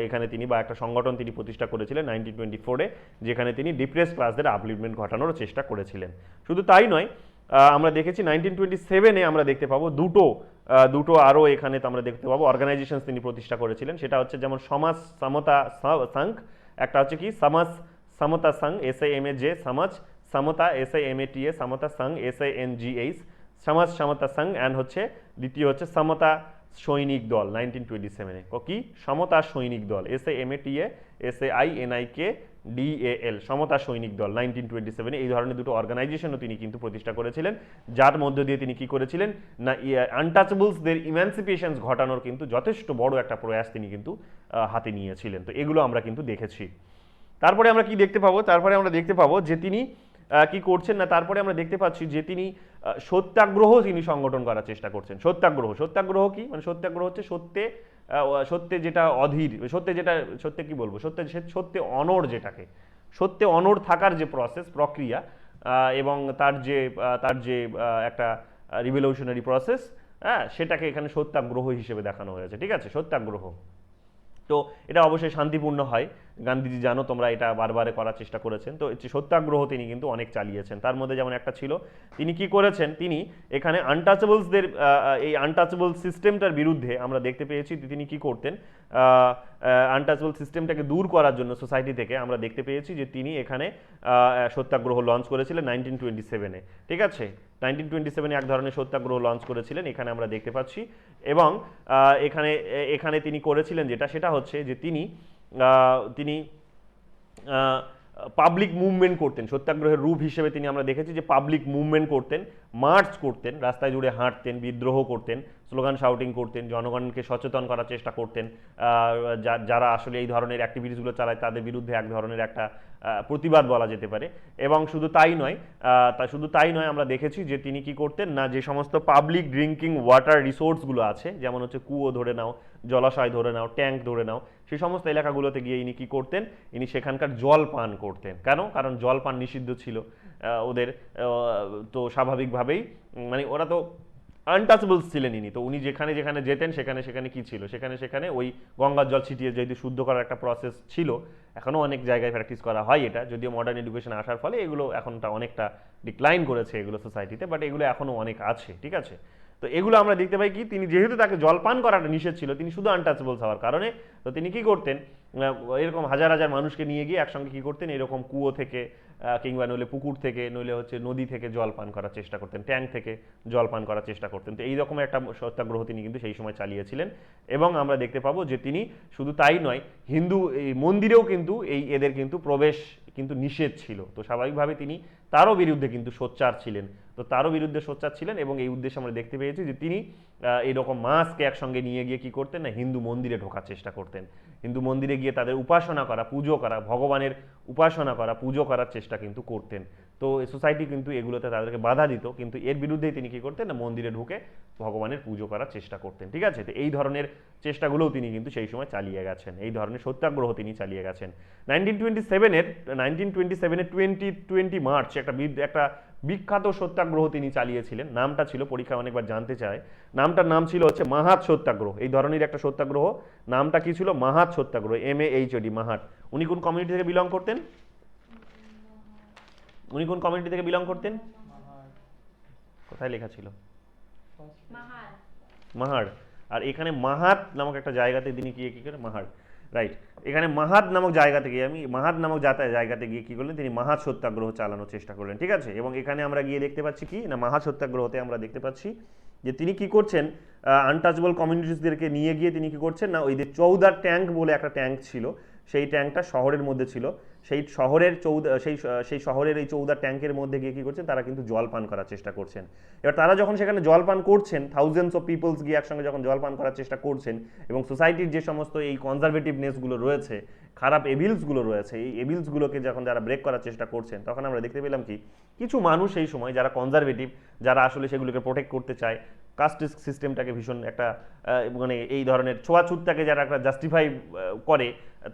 এখানে তিনি বা একটা সংগঠন তিনি প্রতিষ্ঠা করেছিলেন 1924-এ, যেখানে তিনি ডিপ্রেস ক্লাসদের আপলিফটমেন্ট ঘটানোর চেষ্টা করেছিলেন। শুধু তাই নয়, আমরা দেখেছি 1927-এ আমরা দেখতে পাবো দুটো আরও এখানে তো আমরা দেখতে পাবো অর্গানাইজেশন তিনি প্রতিষ্ঠা করেছিলেন। সেটা হচ্ছে যেমন সমাজ সমতা সংঘ, একটা হচ্ছে কি সমাজ সমতা সংঘ, SAMAJ, সমাজ সমতা, SAMATA, সমতা সংঘ, SANGH, সমাজ সমতা সংঘ, অ্যান্ড হচ্ছে দ্বিতীয় হচ্ছে সমতা সৈনিক দল 1927-এ। কি সমতা সৈনিক দল, SAMATA, SAINIKDAL, সমতা সৈনিক দল 1927-এ। এই ধরনের দুটো অর্গানাইজেশনও তিনি কিন্তু প্রতিষ্ঠা করেছিলেন, যার মধ্য দিয়ে তিনি কি করেছিলেন না আনটাচেবলসদের ইমানসিপেশনস ঘটানোর কিন্তু যথেষ্ট বড় একটা প্রয়াস তিনি কিন্তু হাতে নিয়েছিলেন। তো এগুলো আমরা কিন্তু দেখেছি। তারপরে আমরা কি দেখতে পাবো, যে তিনি কি করছেন না, তারপরে আমরা দেখতে পাচ্ছি যে তিনি সত্যাগ্রহ তিনি সংগঠন করার চেষ্টা করছেন। সত্যাগ্রহ কি, মানে সত্যাগ্রহ হচ্ছে সত্যে যেটা অধীর, সত্যে কি বলবো, সত্যে অনড়, যেটাকে সত্যে অনড় থাকার যে প্রক্রিয়া, এবং তার যে একটা রিভলিউশনারি প্রসেস, হ্যাঁ, সেটাকে এখানে সত্যাগ্রহ হিসেবে দেখানো হয়েছে, ঠিক আছে, সত্যাগ্রহ। তো এটা অবশ্যই শান্তিপূর্ণ হয়, গান্ধীজি জানো তোমরা এটা বারবার করার চেষ্টা করেছেন। তো সত্যাগ্রহ তিনি কিন্তু অনেক চালিয়েছেন, তার মধ্যে যেমন একটা ছিল, তিনি কি করেছেন, তিনি এখানে আনটাচেবলসদের এই আনটাচেবল সিস্টেমটার বিরুদ্ধে আমরা দেখতে পেয়েছি তিনি কি করতেন, আনটাচেবল সিস্টেমটাকে দূর করার জন্য সোসাইটি থেকে আমরা দেখতে পেয়েছি যে তিনি এখানে সত্যাগ্রহ লঞ্চ করেছিলেন 1927-এ, ঠিক আছে, 1927-এ এক ধরনের সত্যাগ্রহ লঞ্চ করেছিলেন, এখানে আমরা দেখতে পাচ্ছি। এবং এখানে এখানে তিনি করেছিলেন যেটা, সেটা হচ্ছে যে তিনি পাবলিক মুভমেন্ট করতেন, সত্যাগ্রহের রূপ হিসেবে তিনি আমরা দেখেছি যে পাবলিক মুভমেন্ট করতেন, মার্চ করতেন, রাস্তায় জুড়ে হাঁটতেন, বিদ্রোহ করতেন, স্লোগান শাউটিং করতেন, জনগণকে সচেতন করার চেষ্টা করতেন, যারা আসলে এই ধরনের অ্যাক্টিভিটিসগুলো চালায় তাদের বিরুদ্ধে এক ধরনের একটা প্রতিবাদ বলা যেতে পারে। এবং শুধু তাই নয়, আমরা দেখেছি যে তিনি কি করতেন না, যে সমস্ত পাবলিক ড্রিঙ্কিং ওয়াটার রিসোর্সগুলো আছে, যেমন হচ্ছে কুয়ো ধরে নাও, জলাশয় ধরে নাও, ট্যাঙ্ক ধরে নাও, সেই সমস্ত এলাকাগুলোতে গিয়ে ইনি কি করতেন, ইনি সেখানকার জল পান করতেন। কারণ জল পান নিষিদ্ধ ছিল ওদের, তো স্বাভাবিকভাবেই মানে ওরা তো আনটাচেবলস ছিলেন ইনি, তো উনি যেখানে যেখানে যেতেন সেখানে কি ছিল, সেখানে ওই গঙ্গার জল ছিটিয়ে যেহেতু শুদ্ধ করার একটা প্রসেস ছিল, এখনও অনেক জায়গায় প্র্যাকটিস করা হয় এটা, যদিও মডার্ন এডুকেশন আসার ফলে এগুলো এখনটা অনেকটা ডিক্লাইন করেছে এগুলো সোসাইটিতে, বাট এগুলো এখনও অনেক আছে, ঠিক আছে। তো এগুলো আমরা দেখতে পাই কি, তিনি যেহেতু তাকে জলপান করাটা নিষেধ ছিল, তিনি শুধু আনটাচেবলস হওয়ার কারণে, তো তিনি কি করতেন, এরকম হাজার হাজার মানুষকে নিয়ে গিয়ে একসঙ্গে কি করতেন, এরকম কুয়ো থেকে কিংবা নইলে পুকুর থেকে, নইলে হচ্ছে নদী থেকে জল পান করার চেষ্টা করতেন, ট্যাঙ্ক থেকে জল পান করার চেষ্টা করতেন। তো এইরকম একটা সত্যাগ্রহ তিনি কিন্তু সেই সময় চালিয়েছিলেন। এবং আমরা দেখতে পাবো যে তিনি শুধু তাই নয়, হিন্দু এই মন্দিরেও কিন্তু এদের কিন্তু প্রবেশ কিন্তু নিষেধ ছিল, তো স্বাভাবিকভাবে তিনি তারও বিরুদ্ধে কিন্তু সোচ্চার ছিলেন, এবং এই উদ্দেশ্যে আমরা দেখতে পেয়েছি যে তিনি এইরকম মাসকে একসঙ্গে নিয়ে গিয়ে কি করতেন না, হিন্দু মন্দিরে ঢোকার চেষ্টা করতেন, হিন্দু মন্দিরে গিয়ে তাদের উপাসনা করা, পুজো করা, ভগবানের উপাসনা করা, পুজো করার চেষ্টা কিন্তু করতেন। তো সোসাইটি কিন্তু এগুলোতে তাদেরকে বাধা দিত, কিন্তু এর বিরুদ্ধেই তিনি কি করতেন না, মন্দিরে ঢুকে ভগবানের পুজো করার চেষ্টা করতেন, ঠিক আছে। তো এই ধরনের চেষ্টাগুলোও তিনি কিন্তু সেই সময় চালিয়ে গেছেন, এই ধরনের সত্যাগ্রহ তিনি চালিয়ে গেছেন। 1927-এ 20 মার্চ একটা বিখ্যাত সত্যাগ্রহ তিনি চালিয়েছিলেন, নামটা ছিল, পরীক্ষা অনেকবার জানতে চায়, নামটার নাম ছিল হচ্ছে মাহাত সত্যাগ্রহ। এই ধরনের একটা সত্যাগ্রহ, নামটা কি ছিল, মাহাত সত্যাগ্রহ, MAHOD, মাহাত। উনি কোন কমিউনিটি থেকে বিলং করতেন, কোথায় লেখা ছিল, মাহাড়। আর এখানে মাহাত নামক একটা জায়গাতে তিনি কি করে, মাহাড়, রাইট, এখানে মাহাত নামক জায়গাতে গিয়ে জায়গাতে গিয়ে কি করলেন, তিনি মাহাত সত্যাগ্রহ চালানোর চেষ্টা করলেন, ঠিক আছে। এবং এখানে আমরা গিয়ে দেখতে পাচ্ছি কি না, মাহাত সত্যাগ্রহতে আমরা দেখতে পাচ্ছি যে তিনি কি করছেন, আনটাচেবল কমিউনিটিসদেরকে নিয়ে গিয়ে তিনি কি করছেন না, ওই যে চৌদার ট্যাঙ্ক বলে একটা ট্যাঙ্ক ছিল, সেই ট্যাঙ্কটা শহরের মধ্যে ছিল, সেই শহরের এই চৌদার ট্যাঙ্কের মধ্যে গিয়ে কি করছেন, তারা কিন্তু জল পান করার চেষ্টা করছেন। এবার তারা যখন সেখানে জল পান করছেন, থাউজেন্ডস অফ পিপলস গিয়ে একসঙ্গে যখন জল পান করার চেষ্টা করছেন, এবং সোসাইটির যে সমস্ত এই কনজারভেটিভনেসগুলো রয়েছে, খারাপ এভিলসগুলো রয়েছে, এই এভিলসগুলোকে যখন যারা ব্রেক করার চেষ্টা করছেন, তখন আমরা দেখতে পেলাম কি, কিছু মানুষ এই সময় যারা কনজারভেটিভ, যারা আসলে সেগুলোকে প্রোটেক্ট করতে চায়, কাস্ট সিস্টেমটাকে ভীষণ একটা মানে এই ধরনের ছোঁয়াছুতটাকে যারা একটা জাস্টিফাই করে,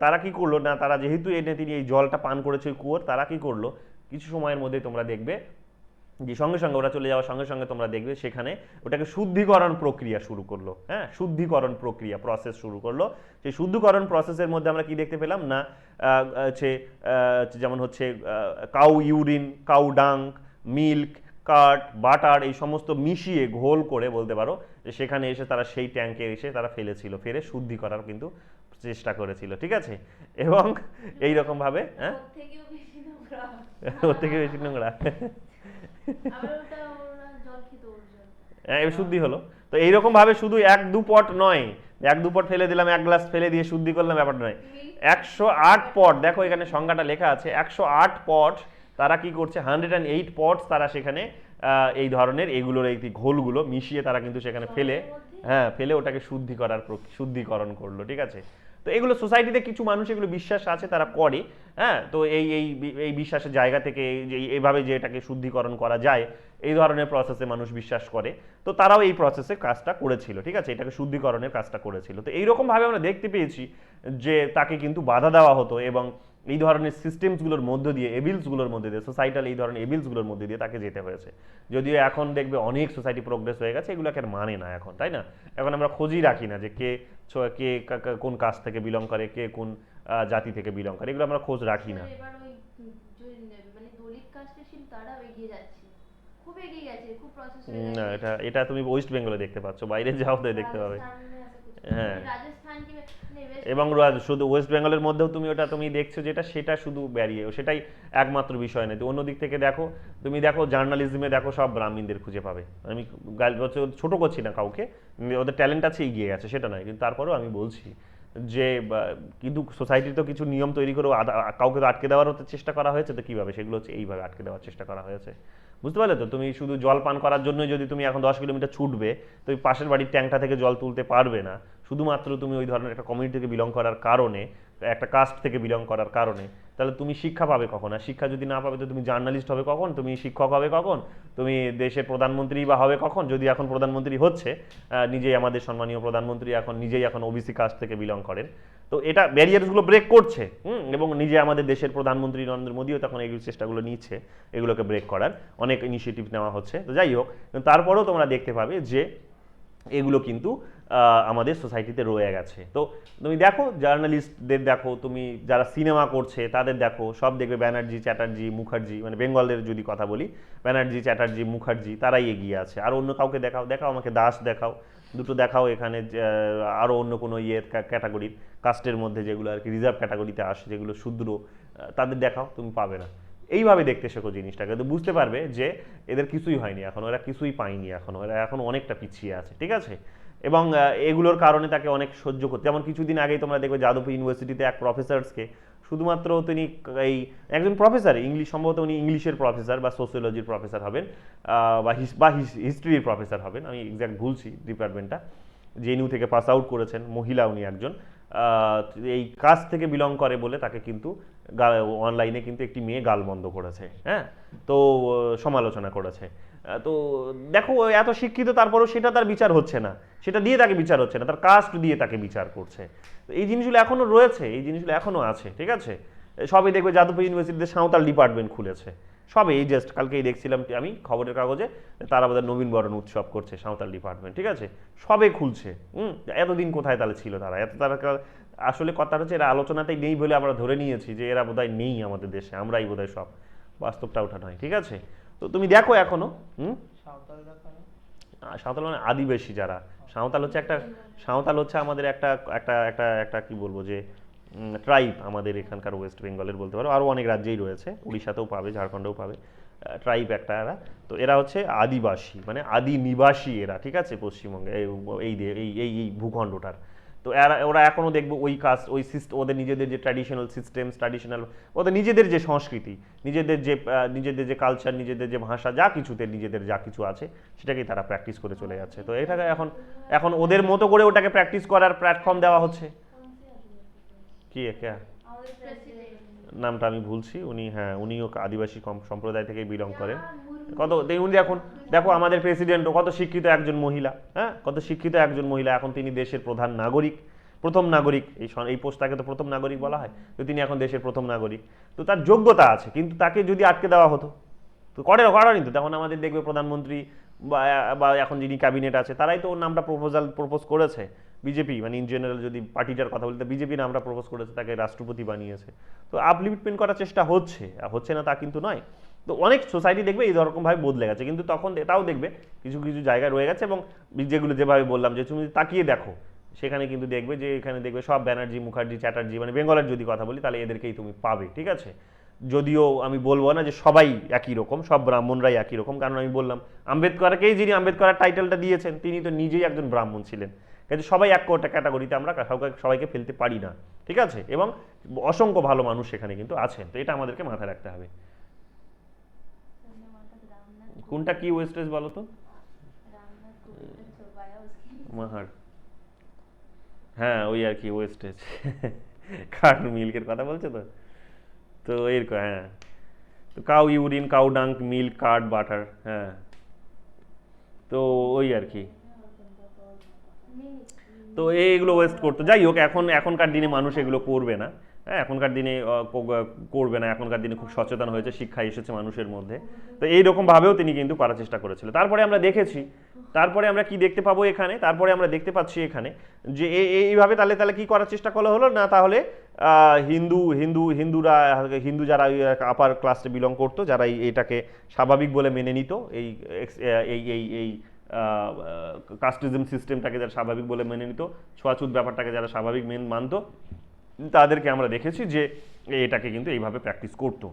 তারা কি করলো না, তারা যেহেতু তিনি এই জলটা পান করেছে কুয়োর, তারা কি করলো, কিছু সময়ের মধ্যে তোমরা দেখবে যে সঙ্গে সঙ্গে ওরা চলে যাওয়ার সঙ্গে সঙ্গে তোমরা দেখবে সেখানে ওটাকে শুদ্ধিকরণ প্রক্রিয়া শুরু করলো, হ্যাঁ, শুদ্ধিকরণ প্রক্রিয়া প্রসেস শুরু করলো। সেই শুদ্ধিকরণ প্রসেসের মধ্যে আমরা কি দেখতে পেলাম না, যেমন হচ্ছে cow urine, cow dung, milk, card, butter, এই সমস্ত মিশিয়ে ঘোল করে বলতে পারো যে সেখানে এসে তারা সেই ট্যাঙ্কে এসে তারা ফেলে শুদ্ধি করার কিন্তু চেষ্টা করেছিল, ঠিক আছে। এবং এইরকম ভাবে ওর থেকে বেশি নোংরা শুদ্ধি হলো। তো এইরকম ভাবে শুধু 1-2 পট নয়, 1-2 পট ফেলে দিলাম, 1 গ্লাস ফেলে দিয়ে শুদ্ধি করলাম, ব্যাপার নয়, 108 পট, দেখো এখানে সংখ্যাটা লেখা আছে, 108 পট তারা কি করছে, 108 পটস তারা সেখানে এই ধরনের এগুলোর এই ঘোলগুলো মিশিয়ে তারা কিন্তু সেখানে ফেলে ওটাকে শুদ্ধিকরণ করলো, ঠিক আছে। তো এগুলো সোসাইটিতে কিছু মানুষ এগুলো বিশ্বাস আছে, তারা করে, হ্যাঁ। তো এই বিশ্বাসের জায়গা থেকে এইভাবে যে এটাকে শুদ্ধিকরণ করা যায়, এই ধরনের প্রসেসে মানুষ বিশ্বাস করে, তো তারাও এই প্রসেসে কাজটা করেছিল, ঠিক আছে, এটাকে শুদ্ধিকরণের কাজটা করেছিল। তো এইরকম ভাবে আমরা দেখতে পেয়েছি যে তাকে কিন্তু বাধা দেওয়া হতো, এবং এই ধরনের সিস্টেমসগুলোর মধ্য দিয়ে, এবিলসগুলোর মধ্যে দিয়ে, সোসাইটাল এই ধরনের এবিলসগুলোর মধ্যে দিয়ে তাকে যেতে হয়েছে। যদিও এখন দেখবে অনেক সোসাইটি প্রোগ্রেস হয়ে গেছে, এগুলোকে আর মানে না এখন, তাই না? এখন আমরা খোঁজই রাখি না যে কে কে কোন কাস্ট থেকে বিলং করে, কে কোন জাতি থেকে বিলং করে, এগুলো আমরা খোঁজ রাখি না। এবার ওই মানে দলিত কাস্টে ছিল তারাও এগিয়ে যাচ্ছে, খুব এগিয়ে গেছে, খুব প্রসেস হয়ে না, গেছে। এটা এটা তুমি ওয়েস্ট বেঙ্গলে দেখতে পাচ্ছ, বাইরে যাও তো দেখতে পাবে। রাজস্থান में ऐसा कुछ হ্যাঁ, মানে রাজস্থান কি মানে ওয়েস্ট এবং বেঙ্গল শুধু ওয়েস্ট বেঙ্গলের মধ্যেও তুমি ওটা তুমি দেখছো যেটা, সেটা শুধু ব্যারিয়ে, সেটাই একমাত্র বিষয় নয়। তো অন্য দিক থেকে দেখো, তুমি দেখো জার্নালিজমে দেখো সব ব্রাহ্মণদের খুঁজে পাবে। আমি ছোট করছি না কাউকে, ওদের ট্যালেন্ট আছে, এগিয়ে গেছে সেটা নয়, কিন্তু তারপরেও আমি বলছি যে কিন্তু সোসাইটির তো কিছু নিয়ম তৈরি করে কাউকে তো আটকে দেওয়ারও তো চেষ্টা করা হয়েছে, তো কীভাবে সেগুলো হচ্ছে এইভাবে আটকে দেওয়ার চেষ্টা করা হয়েছে। বুঝতে পারলে তো? তুমি শুধু জল পান করার জন্য যদি তুমি এখন 10 কিলোমিটার ছুটবে, তুমি পাশের বাড়ির ট্যাঙ্কটা থেকে জল তুলতে পারবে না, শুধুমাত্র তুমি ওই ধরনের একটা কমিউনিটি থেকে বিলং করার কারণে, একটা কাস্ট থেকে বিলং করার কারণে। তাহলে তুমি শিক্ষা পাবে কখন? আর শিক্ষা যদি না পাবে তো তুমি জার্নালিস্ট হবে কখন? তুমি শিক্ষক হবে কখন? তুমি দেশের প্রধানমন্ত্রী বা হবে কখন? যদি এখন প্রধানমন্ত্রী হচ্ছে, নিজেই আমাদের সম্মানীয় প্রধানমন্ত্রী এখন নিজেই এখন ওবিসি কাস্ট থেকে বিলং করেন। তো এটা ব্যারিয়ারসগুলো ব্রেক করছে, এবং নিজে আমাদের দেশের প্রধানমন্ত্রী নরেন্দ্র মোদীও তখন এই চেষ্টাগুলো নিচ্ছে এগুলোকে ব্রেক করার, অনেক ইনিশিয়েটিভ নেওয়া হচ্ছে। তো যাই হোক, তারপরেও তোমরা দেখতে পাবে যে এগুলো কিন্তু আমাদের সোসাইটিতে রয়ে গেছে। তো তুমি দেখো জার্নালিস্টদের দেখো, তুমি যারা সিনেমা করছে তাদের দেখো, সব দেখবে ব্যানার্জি, চ্যাটার্জি, মুখার্জি, মানে বেঙ্গলের যদি কথা বলি, ব্যানার্জি, চ্যাটার্জি, মুখার্জি তারাই এগিয়ে আছে। আর অন্য কাউকে দেখাও, দেখাও আমাকে দাস দেখাও, দুটো দেখাও এখানে, আরও অন্য কোনো ইয়ের ক্যাটাগরির কাস্টের মধ্যে যেগুলো আর কি রিজার্ভ ক্যাটাগরিতে আসে, যেগুলো শূদ্র, তাদের দেখাও, তুমি পাবে না। এইভাবে দেখতে শেখো জিনিসটাকে, তো বুঝতে পারবে যে এদের কিছুই হয়নি এখন, ওরা কিছুই পায়নি এখন, ওরা এখন অনেকটা পিছিয়ে আছে, ঠিক আছে? এবং এগুলোর কারণে তাকে অনেক সহ্য করতে, যেমন কিছুদিন আগেই তোমরা দেখবে যাদবপুর ইউনিভার্সিটিতে এক প্রফেসরসকে শুধুমাত্র তিনি এই একজন প্রফেসর ইংলিশ, সম্ভবত উনি ইংলিশের প্রফেসর বা সোসিওলজির প্রফেসর হবেন, বা হিস্ট্রির প্রফেসর হবেন, আমি এক্স্যাক্ট ভুলছি ডিপার্টমেন্টটা, জেএনইউ থেকে পাস আউট করেছেন, মহিলা উনি একজন, এই কাস্ট থেকে বিলং করে বলে তাকে কিন্তু অনলাইনে কিন্তু একটি মেয়ে গালমন্দ করেছে, হ্যাঁ, তো সমালোচনা করেছে। তো দেখো এত শিক্ষিত, তারপরেও সেটা তার বিচার হচ্ছে না, সেটা দিয়ে তাকে বিচার হচ্ছে না, তার কাস্ট দিয়ে তাকে বিচার করছে। তো এই জিনিসগুলো এখনও রয়েছে, এই জিনিসগুলো এখনও আছে, ঠিক আছে? সবই দেখবে যাদবপুর ইউনিভার্সিটিতে সাঁওতাল ডিপার্টমেন্ট খুলেছে, সবে এই জাস্ট কালকেই দেখছিলাম আমি খবরের কাগজে, তারা আমাদের নবীন বরণ উৎসব করছে সাঁওতাল ডিপার্টমেন্ট, ঠিক আছে? সবে খুলছে। এতদিন কোথায় তাহলে ছিল তারা? তারা আসলে কথা হচ্ছে এরা আলোচনাতেই নেই বলে আমরা ধরে নিয়েছি যে এরা বোধহয় নেই আমাদের দেশে, আমরাই বোধহয় সব, বাস্তবটা ওঠা নয়, ঠিক আছে? তো তুমি দেখো এখনো সাঁওতাল মানে আদিবাসী যারা, সাঁওতাল হচ্ছে একটা, সাঁওতাল হচ্ছে আমাদের একটা একটা একটা একটা কি বলবো যে ট্রাইব, আমাদের এখানকার ওয়েস্ট বেঙ্গলের বলতে পারো, আরও অনেক রাজ্যেই রয়েছে, উড়িষ্যাতেও পাবে, ঝাড়খণ্ডেও পাবে, ট্রাইব একটা এরা। তো এরা হচ্ছে আদিবাসী, মানে আদি নিবাসী এরা, ঠিক আছে? পশ্চিমবঙ্গে এই এই এই এই ভূখণ্ডটার। তো এরা, ওরা এখনও দেখবো ওই কাস্ট, ওই সিস্টেম, ওদের নিজেদের যে ট্র্যাডিশনাল সিস্টেমস, ট্র্যাডিশনাল ওদের নিজেদের যে সংস্কৃতি, নিজেদের যে কালচার, নিজেদের যে ভাষা, যা কিছুতে নিজেদের যা কিছু আছে সেটাকেই তারা প্র্যাকটিস করে চলে যাচ্ছে। তো এটাকে এখন এখন ওদের মতো করে ওটাকে প্র্যাকটিস করার প্ল্যাটফর্ম দেওয়া হচ্ছে। কি কে আমাদের প্রেসিডেন্ট নামটা আমি ভুলছি, উনি, হ্যাঁ উনিও আদিবাসী সম্প্রদায় থেকে বিলং করেন। কত মুর্মু উনি দেখুন, দেখো আমাদের প্রেসিডেন্টও কত শিক্ষিত একজন মহিলা, হ্যাঁ, কত শিক্ষিত একজন মহিলা, এখন তিনি দেশের প্রধান নাগরিক, প্রথম নাগরিক, এই পোস্টটাকে তো প্রথম নাগরিক বলা হয়, তো তিনি এখন দেশের প্রথম নাগরিক। তো তার যোগ্যতা আছে, কিন্তু তাকে যদি আটকে দেওয়া হতো, তো করেনি তো, তখন আমাদের দেখবে প্রধানমন্ত্রী বা বা এখন যিনি ক্যাবিনেট আছে তারাই তো ওর নামটা প্রপোজ করেছে, বিজেপি, মানে ইন জেনারেল যদি পার্টিটার কথা বলি, তো বিজেপি নামটা প্রপোজ করেছে, তাকে রাষ্ট্রপতি বানিয়েছে। তো আপলিফটমেন্ট করার চেষ্টা হচ্ছে, হচ্ছে না তা কিন্তু নয়। তো অনেক সোসাইটি দেখবে এই রকমভাবে বদলে গেছে, কিন্তু তখন এটাও দেখবে কিছু কিছু জায়গায় রয়ে গেছে, এবং যেগুলো যেভাবে বললাম যে তুমি তাকিয়ে দেখো, সেখানে কিন্তু দেখবে যে এখানে দেখবে সব ব্যানার্জি, মুখার্জি, চ্যাটার্জি, মানে বেঙ্গলের যদি কথা বলি তাহলে এদেরকেই তুমি পাবে, ঠিক আছে? যদিও আমি বলবো না যে সবাই একই রকম, সব ব্রাহ্মণরাই একই রকম, কারণ আমি বললাম আম্বেদকরকেই, যিনি আম্বেদকরের টাইটেলটা দিয়েছেন তিনি তো নিজেই একজন ব্রাহ্মণ ছিলেন, কিন্তু সবাই এক ক্যাটাগরিতে আমরা সবাইকে ফেলতে পারি না, ঠিক আছে? এবং অসংখ্য ভালো মানুষ সেখানে কিন্তু আছেন, তো এটা আমাদেরকে মাথায় রাখতে হবে। কোনটা কি ওয়েস্টেজ বলো তো? रामनाथ कोविंद ने छुपाया उसकी মাহার, হ্যাঁ ওই আর কি ওয়েস্টেজ, কার্ড মিল্কের কথা বলছো তো? তো এরকম, হ্যাঁ, তো cow urine, cow dung, milk, card, butter, হ্যাঁ, তো ওই আর কি। नहीं তো এইগুলো ওয়েস্ট করতো, যাই হোক, এখনকার দিনে মানুষ এগুলো করবে না, হ্যাঁ, এখনকার দিনে করবে না, এখনকার দিনে খুব সচেতন হয়েছে, শিক্ষা এসেছে মানুষের মধ্যে। তো এইরকমভাবেও তিনি কিন্তু করার চেষ্টা করেছিল। তারপরে আমরা দেখেছি, তারপরে আমরা কি দেখতে পাবো এখানে, তারপরে আমরা দেখতে পাচ্ছি এখানে যে এইভাবে তাহলে তাহলে কি করার চেষ্টা করা হলো না, তাহলে হিন্দু যারা আপার ক্লাসে বিলং করতো, যারা এটাকে স্বাভাবিক বলে মেনে নিত, এই এই এই এই কাস্টিজম সিস্টেমটাকে যারা স্বাভাবিক বলে মেনে নিত, ছোঁয়াছুত ব্যাপারটাকে যারা স্বাভাবিক মানতো, তাদেরকে আমরা দেখেছি যে এটাকে কিন্তু এইভাবে প্র্যাকটিস করতো।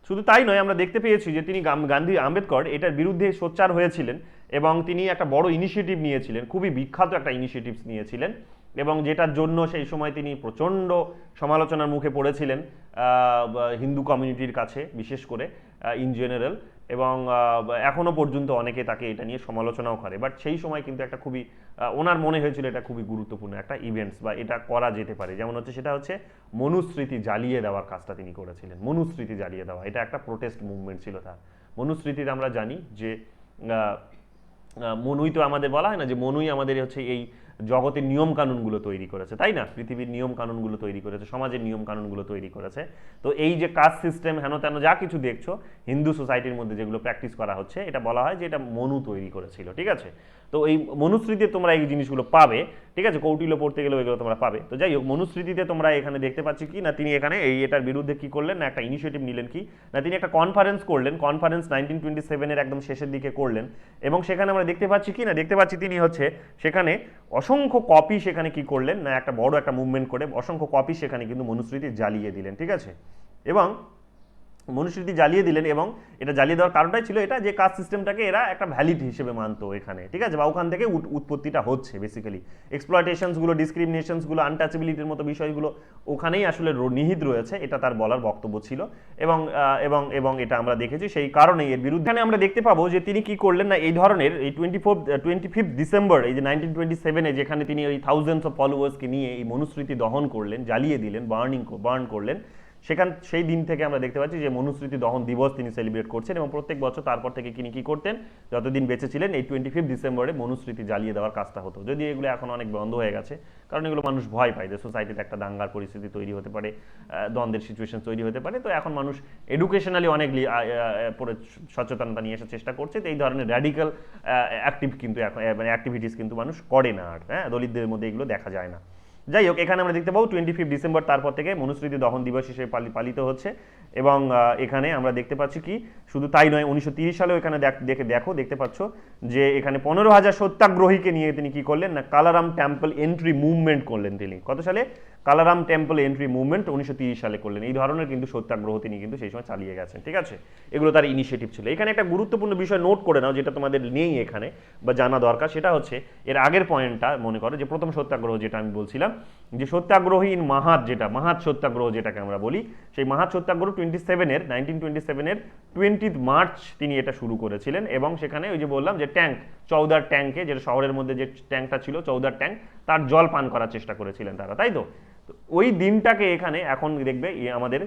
শুধু তাই নয়, আমরা দেখতে পেয়েছি যে তিনি গান্ধী আম্বেদকর এটার বিরুদ্ধে সোচ্চার হয়েছিলেন এবং তিনি একটা বড় ইনিশিয়েটিভ নিয়েছিলেন, খুবই বিখ্যাত একটা ইনিশিয়েটিভস নিয়েছিলেন, এবং যেটার জন্য সেই সময় তিনি প্রচণ্ড সমালোচনার মুখে পড়েছিলেন হিন্দু কমিউনিটির কাছে, বিশেষ করে ইন জেনারেল, এবং এখনও পর্যন্ত অনেকে তাকে এটা নিয়ে সমালোচনাও করে। বাট সেই সময় কিন্তু একটা খুবই ওনার মনে হয়েছিল এটা খুবই গুরুত্বপূর্ণ একটা ইভেন্টস, বা এটা করা যেতে পারে। যেমন হচ্ছে সেটা হচ্ছে মনুস্মৃতি জ্বালিয়ে দেওয়ার কাজটা তিনি করেছিলেন। মনুস্মৃতি জ্বালিয়ে দেওয়া এটা একটা প্রোটেস্ট মুভমেন্ট ছিল তার। মনুস্মৃতিতে আমরা জানি যে মনুই তো আমাদের বলা হয় না যে মনুই আমাদের হচ্ছে এই জগতের নিয়ম কানুনগুলো তৈরি করেছে, তাই না? পৃথিবীর নিয়ম কানুনগুলো তৈরি করেছে, সমাজের নিয়ম কানুনগুলো তৈরি করেছে। তো এই যে কাস্ট সিস্টেম হেন তেন যা কিছু দেখছো হিন্দু সোসাইটির মধ্যে যেগুলো প্র্যাকটিস করা হচ্ছে, এটা বলা হয় যে এটা মনু তৈরি করেছিল, ঠিক আছে? তো এই মনুস্মৃতিতে তোমরা এই জিনিসগুলো পাবে, ঠিক আছে? কৌটিল্য পড়তে গেলেও এগুলো তোমরা পাবে। তো যাই হোক, মনুস্মৃতিতে তোমরা এখানে দেখতে পাচ্ছি কি না, তিনি এখানে এটার বিরুদ্ধে কি করলেন না, একটা ইনিশিয়েটিভ নিলেন কি না, তিনি একটা কনফারেন্স করলেন। কনফারেন্স 1927-এর একদম শেষের দিকে করলেন, এবং সেখানে আমরা দেখতে পাচ্ছি কি না, দেখতে পাচ্ছি তিনি হচ্ছে সেখানে অসংখ্য কপি সেখানে কি করলেন না, একটা বড় একটা মুভমেন্ট করে অসংখ্য কপি সেখানে কিন্তু মনুস্মৃতি জ্বালিয়ে দিলেন, ঠিক আছে? এবং মনুস্মৃতি জ্বালিয়ে দিলেন, এবং এটা জ্বালিয়ে দেওয়ার কারণটাই ছিল এটা যে কাস্ট সিস্টেমটাকে এরা একটা ভ্যালিড হিসেবে মানতো এখানে, ঠিক আছে? বা ওখান থেকে উৎপত্তিটা হচ্ছে বেসিক্যালি এক্সপ্লয়টেশনসগুলো, ডিসক্রিমিনেশনসগুলো, আনটাচেবিলিটির মতো বিষয়গুলো ওখানেই আসলে নিহিত রয়েছে, এটা তার বলার বক্তব্য ছিল। এবং এবং এবং এটা আমরা দেখেছি, সেই কারণেই এর বিরুদ্ধে আমরা দেখতে পাবো যে তিনি কি করলেন না, এই ধরনের এই 25 ডিসেম্বর এই যে 1927-এ, যেখানে তিনি ওই থাউজেন্ডস অফ ফলোয়ার্সকে নিয়ে এই মনুস্মৃতি দহন করলেন, জ্বালিয়ে দিলেন, বার্ন করলেন, সেই দিন থেকে আমরা দেখতে পাচ্ছি যে মনুস্মৃতি দহন দিবস তিনি সেলিব্রেট করছেন। এবং প্রত্যেক বছর তারপর থেকে তিনি কি করতেন, যতদিন বেঁচে ছিলেন এই 25 ডিসেম্বরে মনুস্মৃতি জ্বালিয়ে দেওয়ার কাজটা হতো। যদি এগুলো এখন অনেক বন্ধ হয়ে গেছে, কারণ এগুলো মানুষ ভয় পায় যে সোসাইটিতে একটা দাঙ্গার পরিস্থিতি তৈরি হতে পারে, দ্বন্দ্বের সিচুয়েশন তৈরি হতে পারে। তো এখন মানুষ এডুকেশনালি অনেক সচেতনতা নিয়ে আসার চেষ্টা করছে। তো এই ধরনের র্যাডিক্যাল অ্যাক্টিভ কিন্তু এখন মানে অ্যাক্টিভিটিস কিন্তু মানুষ করে না আর, হ্যাঁ, দলিতদের মধ্যে এগুলো দেখা যায় না। যাই হোক, এখানে আমরা দেখতে পাবো 25 ডিসেম্বর তারপর থেকে মনুস্মৃতি দহন দিবস হিসেবে পালিত হচ্ছে। এবং এখানে আমরা দেখতে পাচ্ছি কি, শুধু তাই নয়, 1930 সালেও এখানে দেখতে পাচ্ছ যে এখানে 15,000 সত্যাগ্রহীকে নিয়ে তিনি কি করলেন না, কালারাম টেম্পল এন্ট্রি মুভমেন্ট করলেন। তিনি কত সালে? কালারাম টেম্পল এন্ট্রি মুভমেন্ট 1930 সালে করলেন। এই ধরনের কিন্তু সত্যাগ্রহ তিনি কিন্তু সেই সময় চালিয়ে গেছেন, ঠিক আছে? এগুলো তার ইনিশিয়েটিভ ছিল। এখানে একটা গুরুত্বপূর্ণ বিষয় নোট করে নাও, যেটা তোমাদের নেই এখানে বা জানা দরকার, সেটা হচ্ছে এর আগের পয়েন্টটা মনে করো, যে প্রথম সত্যাগ্রহ যেটা আমি বলছিলাম, যে সত্যাগ্রহী ইন মাহাত, যেটা মাহাত সত্যাগ্রহ যেটাকে আমরা বলি, সেই মাহাত সত্যাগ্রহ 1927-এর 20 মার্চ তিনি এটা শুরু করেছিলেন। এবং সেখানে ওই যে বললাম যে চৌদার ট্যাঙ্কে, যেটা শহরের মধ্যে যে ট্যাঙ্কটা ছিল চৌদার ট্যাঙ্ক, তার জল পান করার চেষ্টা করেছিলেন তারা, তাই তো? ওই দিনটাকে এখানে এখন দেখবে আমাদের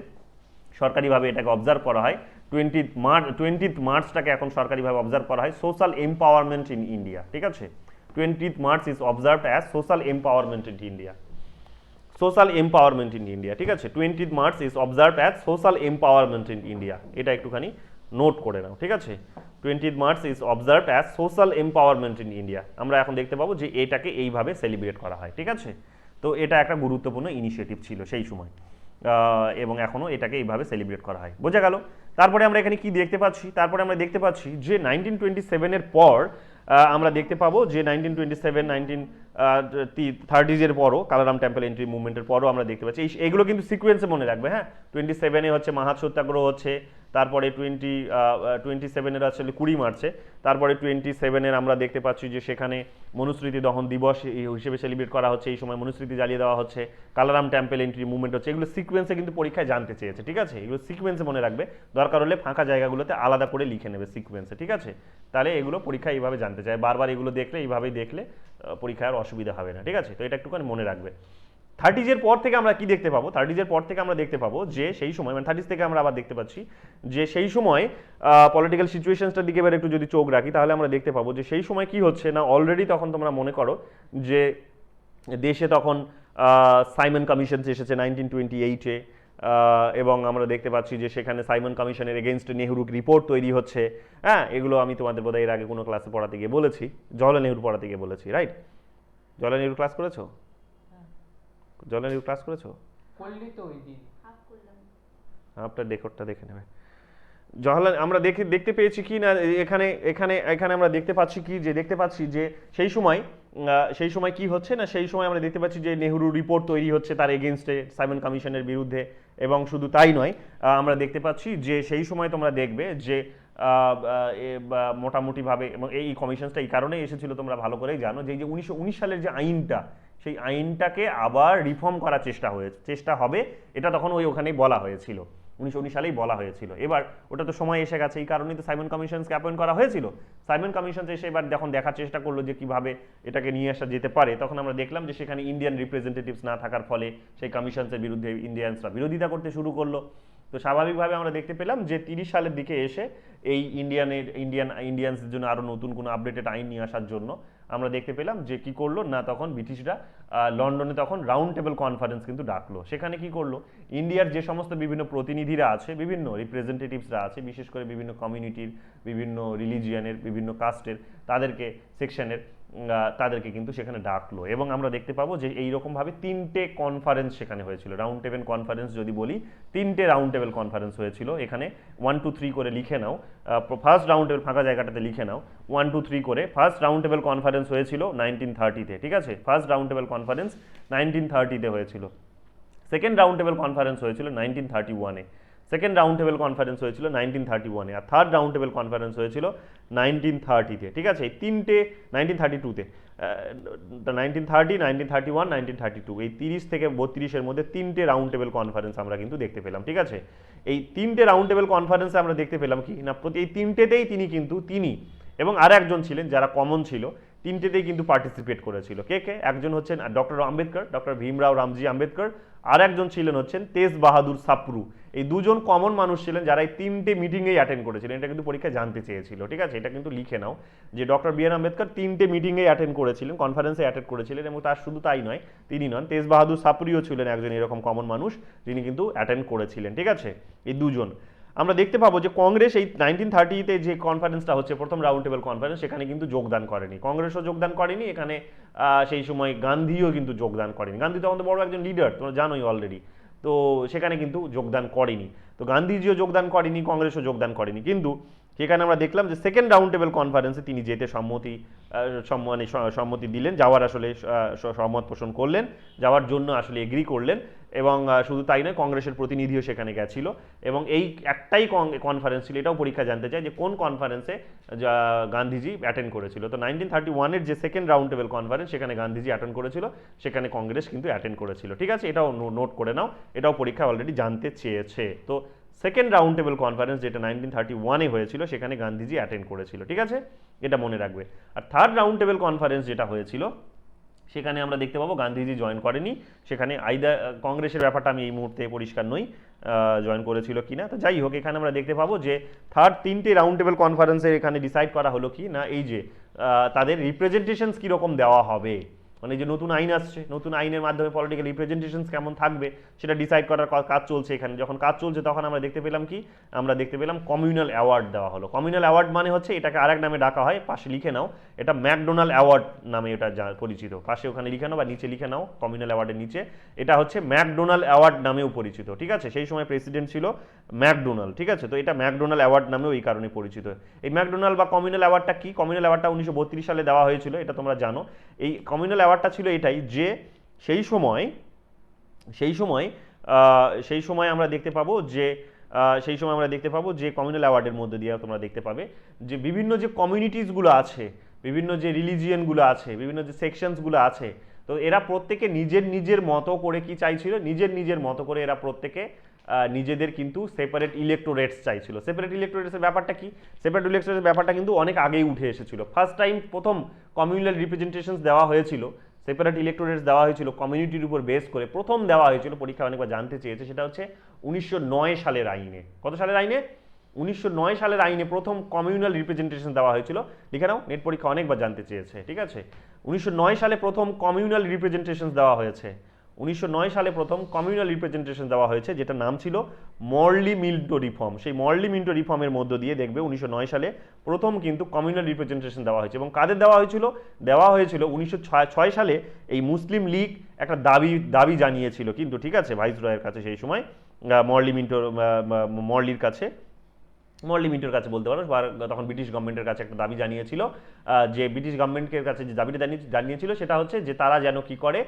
সরকারিভাবে এটাকে অবজার্ভ করা হয় 20 মার্চটাকে এখন সরকারিভাবে অবজার্ভ করা হয় সোশ্যাল এম্পাওয়ারমেন্ট ইন ইন্ডিয়া, ঠিক আছে? 20 March is observed as social empowerment in India, social empowerment in India, ঠিক আছে? 20 March is observed as social empowerment in India, এটা একটুখানি নোট করে নাও, ঠিক আছে? 20 March is observed as social empowerment in India. আমরা এখন দেখতে পাবো যে এটাকে এইভাবে সেলিব্রেট করা হয়, ঠিক আছে? তো এটা একটা গুরুত্বপূর্ণ ইনিশিয়েটিভ ছিল সেই সময়, এবং এখনও এটাকে এইভাবে সেলিব্রেট করা হয়। বোঝা গেল? তারপরে আমরা এখানে কি দেখতে পাচ্ছি? তারপরে আমরা দেখতে পাচ্ছি যে 1927-এর পর আমরা দেখতে পাবো যে 1927, 1930-এর পরও, কালারাম টেম্পল এন্ট্রি মুভমেন্টের পরও আমরা দেখতে পাচ্ছি এইগুলো কিন্তু সিকোয়েন্সে মনে রাখবে, হ্যাঁ? 27-এ হচ্ছে মাহাত সত্যাগ্রহ হচ্ছে, তারপরে 27-এর আসলে 20 মার্চে, তারপরে 27-এর আমরা দেখতে পাচ্ছি যে সেখানে মনুস্মৃতি দহন দিবস হিসেবে সেলিব্রেট করা হচ্ছে, এই সময় মনুস্মৃতি জ্বালিয়ে দেওয়া হচ্ছে, কালারাম টেম্পল এন্ট্রি মুভমেন্ট হচ্ছে। এগুলো সিকোয়েন্সে কিন্তু পরীক্ষায় জানতে চেয়েছে, ঠিক আছে? এগুলো সিকোয়েন্সে মনে রাখবে, দরকার হলে ফাঁকা জায়গাগুলোতে আলাদা করে লিখে নেবে সিকোয়েন্সে, ঠিক আছে? তাহলে এগুলো পরীক্ষায় এইভাবে জানতে চায়, বারবার এগুলো দেখলে এইভাবেই দেখলে পরীক্ষায় আর অসুবিধা হবে না, ঠিক আছে? তো এটা একটুখানি মনে রাখবে। 30s পর থেকে আমরা কি দেখতে পাবো? 30s পর থেকে আমরা দেখতে পাবো যে সেই সময়, মানে 30s থেকে আমরা আবার দেখতে পাচ্ছি যে সেই সময় পলিটিক্যাল সিচুয়েশনসটার দিকে এবার একটু যদি চোখ রাখি, তাহলে আমরা দেখতে পাবো যে সেই সময় কি হচ্ছে না, অলরেডি তখন তোমরা মনে করো যে দেশে তখন সাইমন কমিশন এসেছে 1928-এ, এবং আমরা দেখতে পাচ্ছি যে সেখানে সাইমন কমিশনের এগেনস্ট নেহরু রিপোর্ট তৈরি হচ্ছে। হ্যাঁ, এগুলো আমি তোমাদের বোধহয় এর আগে কোনো ক্লাসে পড়াতে গিয়ে বলেছি, জওহরলাল নেহরু পড়াতে গিয়ে বলেছি, রাইট? জওহরলাল নেহরু ক্লাস করেছো? জওহরলাল নেহরু ক্লাস করেছো? করলি তো ওই দিন হাফ করলাম। আপনার রেকর্ডটা দেখে নেবে। জওহরলাল আমরা দেখতে পেয়েছি কি না, এখানে এখানে এখানে আমরা দেখতে পাচ্ছি কি, যে দেখতে পাচ্ছি যে সেই সময় কি হচ্ছে না, সেই সময় আমরা দেখতে পাচ্ছি যে নেহরু রিপোর্ট তৈরি হচ্ছে তার এগেনস্টে, সাইমন কমিশনের বিরুদ্ধে। এবং শুধু তাই নয়, আমরা দেখতে পাচ্ছি যে সেই সময় তোমরা দেখবে যে মোটামুটিভাবে, এবং এই কমিশনসটা এই কারণেই এসেছিল তোমরা ভালো করেই জানো, যে এই যে 1919 সালের যে আইনটা, সেই আইনটাকে আবার রিফর্ম করার চেষ্টা হবে, এটা তখন ওখানেই বলা হয়েছিল, 1919 সালেই বলা হয়েছিল। এবার ওটা তো সময় এসে গেছে, এই কারণেই তো সাইমন কমিশনসকে অ্যাপয়েন্ট করা হয়েছিল। সাইমন কমিশনস এসে এবার যখন দেখার চেষ্টা করলো যে কিভাবে এটাকে নিয়ে আসা যেতে পারে, তখন আমরা দেখলাম যে সেখানে ইন্ডিয়ান রিপ্রেজেন্টেটিভস না থাকার ফলে সেই কমিশনসের বিরুদ্ধে ইন্ডিয়ানসরা বিরোধিতা করতে শুরু করলো। তো স্বাভাবিকভাবে আমরা দেখতে পেলাম যে 30 সালের দিকে এসে এই ইন্ডিয়ানসদের জন্য আরও নতুন কোনো আপডেটেড আইন নিয়ে আসার জন্য আমরা দেখতে পেলাম যে কি করলো না, তখন ব্রিটিশরা লন্ডনে তখন রাউন্ড টেবিল কনফারেন্স কিন্তু ডাকলো। সেখানে কি করলো, ইন্ডিয়ার যে সমস্ত বিভিন্ন প্রতিনিধিরা আছে, বিভিন্ন রিপ্রেজেন্টেটিভসরা আছে, বিশেষ করে বিভিন্ন কমিউনিটির, বিভিন্ন রিলিজিয়ানের, বিভিন্ন কাস্টের, তাদেরকে সেকশনের, তাদেরকে কিন্তু সেখানে ডাকলো। এবং আমরা দেখতে পাবো যে এইরকমভাবে 3টে কনফারেন্স সেখানে হয়েছিল, রাউন্ড টেবিল কনফারেন্স যদি বলি, 3টে রাউন্ড টেবিল কনফারেন্স হয়েছিল। এখানে 1 2 3 করে লিখে নাও, ফার্স্ট রাউন্ড টেবিল ফাঁকা জায়গাটাতে লিখে নাও 1 2 3 করে। ফার্স্ট রাউন্ড টেবিল কনফারেন্স হয়েছিল 1930-তে, ঠিক আছে? ফার্স্ট রাউন্ড টেবিল কনফারেন্স 1930-তে হয়েছিল। সেকেন্ড রাউন্ড টেবিল কনফারেন্স হয়েছিল 1931-এ। সেকেন্ড রাউন্ড টেবিল কনফারেন্স হয়েছিল 1931-এ, আর থার্ড রাউন্ড টেবিল কনফারেন্স হয়েছিল 1930-তে, ঠিক আছে? এই 3টে 1932-তে, 1930, 1931, 1932, এই 30 থেকে 32-এর মধ্যে 3টে রাউন্ড টেবিল কনফারেন্স আমরা কিন্তু দেখতে পেলাম, ঠিক আছে? এই 3টে রাউন্ড টেবিল কনফারেন্সে আমরা দেখতে পেলাম কি না, এই 3টেতেই তিনি এবং আর একজন ছিলেন যারা কমন ছিল, 3টেতেই কিন্তু পার্টিসিপেট করেছিল। কে কে? একজন হচ্ছেন ডক্টর আম্বেদকর, ডক্টর ভীমরাও রামজি আম্বেদকর, আর একজন ছিলেন হচ্ছেন তেজ বাহাদুর সাপ্রু। এই দুজন কমন মানুষ ছিলেন যারা এই 3টে মিটিংয়েই অ্যাটেন্ড করেছিলেন। এটা কিন্তু পরীক্ষায় জানতে চেয়েছিল, ঠিক আছে? এটা কিন্তু লিখে নাও যে ডক্টর বি আর আম্বেদকর 3টে মিটিংয়েই অ্যাটেন্ড করেছিলেন, কনফারেন্সে অ্যাটেন্ড করেছিলেন। এবং তার শুধু তাই নয়, তিনি নন, তেজ বাহাদুর সাপুরিও ছিলেন একজন এরকম কমন মানুষ যিনি কিন্তু অ্যাটেন্ড করেছিলেন, ঠিক আছে? এই দুজন। আমরা দেখতে পাবো যে কংগ্রেস এই 1930-তে যে কনফারেন্সটা হচ্ছে, প্রথম রাউন্ড টেবিল কনফারেন্স, সেখানে কিন্তু যোগদান করেনি, কংগ্রেসও যোগদান করেনি এখানে। সেই সময় গান্ধীও কিন্তু যোগদান করেনি। গান্ধী তখন তো বড় একজন লিডার, তোমরা জানোই অলরেডি। তো সেখানে কিন্তু যোগদান করেনি। তো গান্ধীজিও যোগদান করেনি, কংগ্রেসও যোগদান করেনি। কিন্তু সেখানে আমরা দেখলাম যে সেকেন্ড রাউন্ড টেবিল কনফারেন্সে তিনি যেতে সম্মতি দিলেন, যাওয়ার আসলে সম্মত পোষণ করলেন, যাওয়ার জন্য আসলে এগ্রি করলেন। এবং শুধু তাই নয়, কংগ্রেসের প্রতিনিধিও সেখানে গেছিল। এবং এই একটাই কনফারেন্স ছিল, এটাও পরীক্ষা জানতে চায় যে কোন কনফারেন্সে গান্ধীজি অ্যাটেন্ড করেছিল। তো 1931-এর যে সেকেন্ড রাউন্ড টেবিল কনফারেন্স, সেখানে গান্ধীজি অ্যাটেন্ড করেছিল, সেখানে কংগ্রেস কিন্তু অ্যাটেন্ড করেছিল, ঠিক আছে? এটাও নোট করে নাও, এটাও পরীক্ষা অলরেডি জানতে চেয়েছে। তো সেকেন্ড রাউন্ড টেবিল কনফারেন্স যেটা 1931-এ হয়েছিল, সেখানে গান্ধীজি অ্যাটেন্ড করেছিল, ঠিক আছে? এটা মনে রাখবে। আর থার্ড রাউন্ড টেবিল কনফারেন্স যেটা হয়েছিল, সেখানে আমরা দেখতে পাবো গান্ধীজি জয়েন করেনি। সেখানে কংগ্রেসের ব্যাপারটা আমি এই মুহূর্তে পরিষ্কার নই জয়েন করেছিল কিনা। তো যাই হোক, এখানে আমরা দেখতে পাবো যে থার্ড 3টে রাউন্ড টেবিল কনফারেন্সে এখানে ডিসাইড করা হলো কি না, এই যে তাদের রিপ্রেজেন্টেশনস কীরকম দেওয়া হবে, মানে যে নতুন আইন আসছে, নতুন আইনের মাধ্যমে পলিটিক্যাল রিপ্রেজেন্টেশনস কেমন থাকবে, সেটা ডিসাইড করার কাজ চলছে এখানে। যখন কাজ চলছে তখন আমরা দেখতে পেলাম কি, আমরা দেখতে পেলাম কমিউনাল অ্যাওয়ার্ড দেওয়া হলো। কমিউনাল অ্যাওয়ার্ড মানে হচ্ছে, এটাকে আরেক নামে ডাকা হয়, পাশে লিখে নাও, এটা ম্যাকডোনাল্ড অ্যাওয়ার্ড নামে এটা পরিচিত। পাশে ওখানে লিখে নাও বা নিচে লিখে নাও, কমিউনাল অ্যাওয়ার্ডের নিচে, এটা হচ্ছে ম্যাকডোনাল্ড অ্যাওয়ার্ড নামেও পরিচিত, ঠিক আছে? সেই সময় প্রেসিডেন্ট ছিল ম্যাকডোনাল্ড, ঠিক আছে? তো এটা ম্যাকডোনাল্ড অ্যাওয়ার্ড নামেও এই কারণে পরিচিত। এই ম্যাকডোনাল্ড বা কমিউনাল অ্যাওয়ার্ডটা কি? কমিউনাল অ্যাওয়ার্ডটা 1932 সালে দেওয়া হয়েছিল, এটা তোমরা জানো। এই কমিউনাল অ্যাওয়ার্ডটা ছিল এটাই যে সেই সময় আমরা দেখতে পাবো যে কমিউনাল অ্যাওয়ার্ডের মধ্যে দিয়ে তোমরা দেখতে পাবে যে বিভিন্ন যে কমিউনিটিসগুলো আছে, বিভিন্ন যে রিলিজিয়নগুলো আছে, বিভিন্ন যে সেকশনসগুলো আছে, তো এরা প্রত্যেকে নিজের মতো করে কি চাইছিল, নিজের মতো করে এরা প্রত্যেকে নিজেদের কিন্তু সেপারেট ইলেক্টোরেটস চাইছিল। সেপারেট ইলেক্টোরেটসের ব্যাপারটা কি? সেপারেট ইলেক্টোরেটসের ব্যাপারটা কিন্তু অনেক আগেই উঠে এসেছিল। ফার্স্ট টাইম প্রথম কমিউনাল রিপ্রেজেন্টেশনস দেওয়া হয়েছিল, সেপারেট ইলেক্টোরেটস দেওয়া হয়েছিল কমিউনিটির উপর বেস করে, প্রথম দেওয়া হয়েছিল, পরীক্ষা অনেকবার জানতে চেয়েছে, সেটা হচ্ছে 1909 সালের আইনে। কত সালের আইনে? 1909 সালের আইনে প্রথম কমিউনাল রিপ্রেজেন্টেশন দেওয়া হয়েছিল। লিখে নাও, নেট পরীক্ষা অনেকবার জানতে চেয়েছে, ঠিক আছে? 1909 সালে প্রথম কমিউনাল রিপ্রেজেন্টেশন দেওয়া হয়েছে। 1909 সালে প্রথম কমিউনাল রিপ্রেজেন্টেশন দেওয়া হয়েছে, যেটা নাম ছিল মরলি মিন্টো রিফর্ম। সেই মরলি মিন্টো রিফর্মের মধ্য দিয়ে দেখবে 1909 সালে প্রথম কিন্তু কমিউনাল রিপ্রেজেন্টেশন দেওয়া হয়েছে। এবং কাদের দেওয়া হয়েছিল? দেওয়া হয়েছিল 1906 সালে এই মুসলিম লীগ একটা দাবি জানিয়েছিল কিন্তু, ঠিক আছে, ভাইসরয়ের কাছে সেই সময়, মরলির কাছে, মরলি মিন্টোর কাছে বলতে পারো, বা তখন ব্রিটিশ গভর্নমেন্টের কাছে একটা দাবি জানিয়েছিল, যে ব্রিটিশ গভর্নমেন্টের কাছে যে দাবিটা জানিয়েছিল সেটা হচ্ছে যে তারা যেন কি করে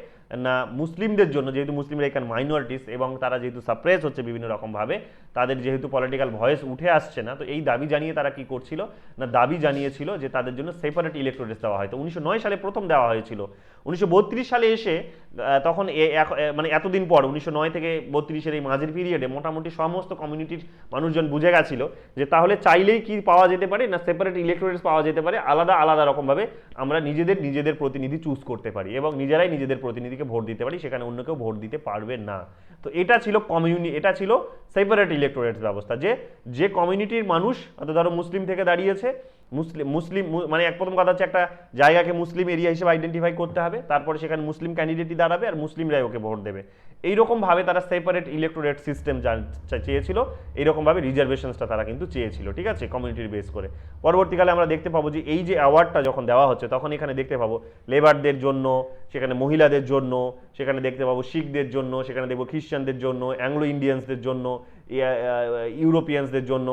না, মুসলিমদের জন্য, যেহেতু মুসলিমরা এখানে মাইনরিটিস এবং তারা যেহেতু সাপ্রেস হচ্ছে বিভিন্ন রকমভাবে, তাদের যেহেতু পলিটিক্যাল ভয়েস উঠে আসছে না, তো এই দাবি জানিয়ে তারা কি করছিল না, দাবি জানিয়েছিল যে তাদের জন্য সেপারেট ইলেকটোরেটস দেওয়া হয়। তো 1909 সালে প্রথম দেওয়া হয়েছিল। 1932 সালে এসে তখন মানে এতদিন পর 1909 থেকে 32-এর এই মাঝের পিরিয়ডে মোটামুটি সমস্ত কমিউনিটির মানুষজন বুঝে গেছিল যে তাহলে চাইলেই কি পাওয়া যেতে পারে না, সেপারেট ইলেকটোরেটস পাওয়া যেতে পারে, আলাদা আলাদা রকমভাবে আমরা নিজেদের প্রতিনিধি চুজ করতে পারি এবং নিজেরাই নিজেদের প্রতিনিধিকে ভোট দিতে পারি, সেখানে অন্য কেউ ভোট দিতে পারবে না। তো এটা ছিল এটা ছিল সেপারেট ইলেকটোরেটস ব্যবস্থা, যে কমিউনিটির মানুষ, ধরো মুসলিম থেকে দাঁড়িয়েছে, মুসলিম মানে প্রথম কথা হচ্ছে একটা জায়গাকে মুসলিম এরিয়া হিসেবে আইডেন্টিফাই করতে হবে, তারপরে সেখানে মুসলিম ক্যান্ডিডেটই দাঁড়াবে আর মুসলিমরাই ওকে ভোট দেবে। এইরকমভাবে তারা সেপারেট ইলেকটোরেট সিস্টেম চেয়েছিল, এইরকমভাবে রিজার্ভেশনসটা তারা কিন্তু চেয়েছিল, ঠিক আছে, কমিউনিটির বেস করে। পরবর্তীকালে আমরা দেখতে পাবো যে এই যে অ্যাওয়ার্ডটা যখন দেওয়া হচ্ছে তখন এখানে দেখতে পাবো লেবারদের জন্য, সেখানে মহিলাদের জন্য, সেখানে দেখতে পাবো শিখদের জন্য, সেখানে দেখবো খ্রিস্টানদের জন্য, অ্যাংলো ইন্ডিয়ানসদের জন্য, ইউরোপিয়ানসদের জন্য,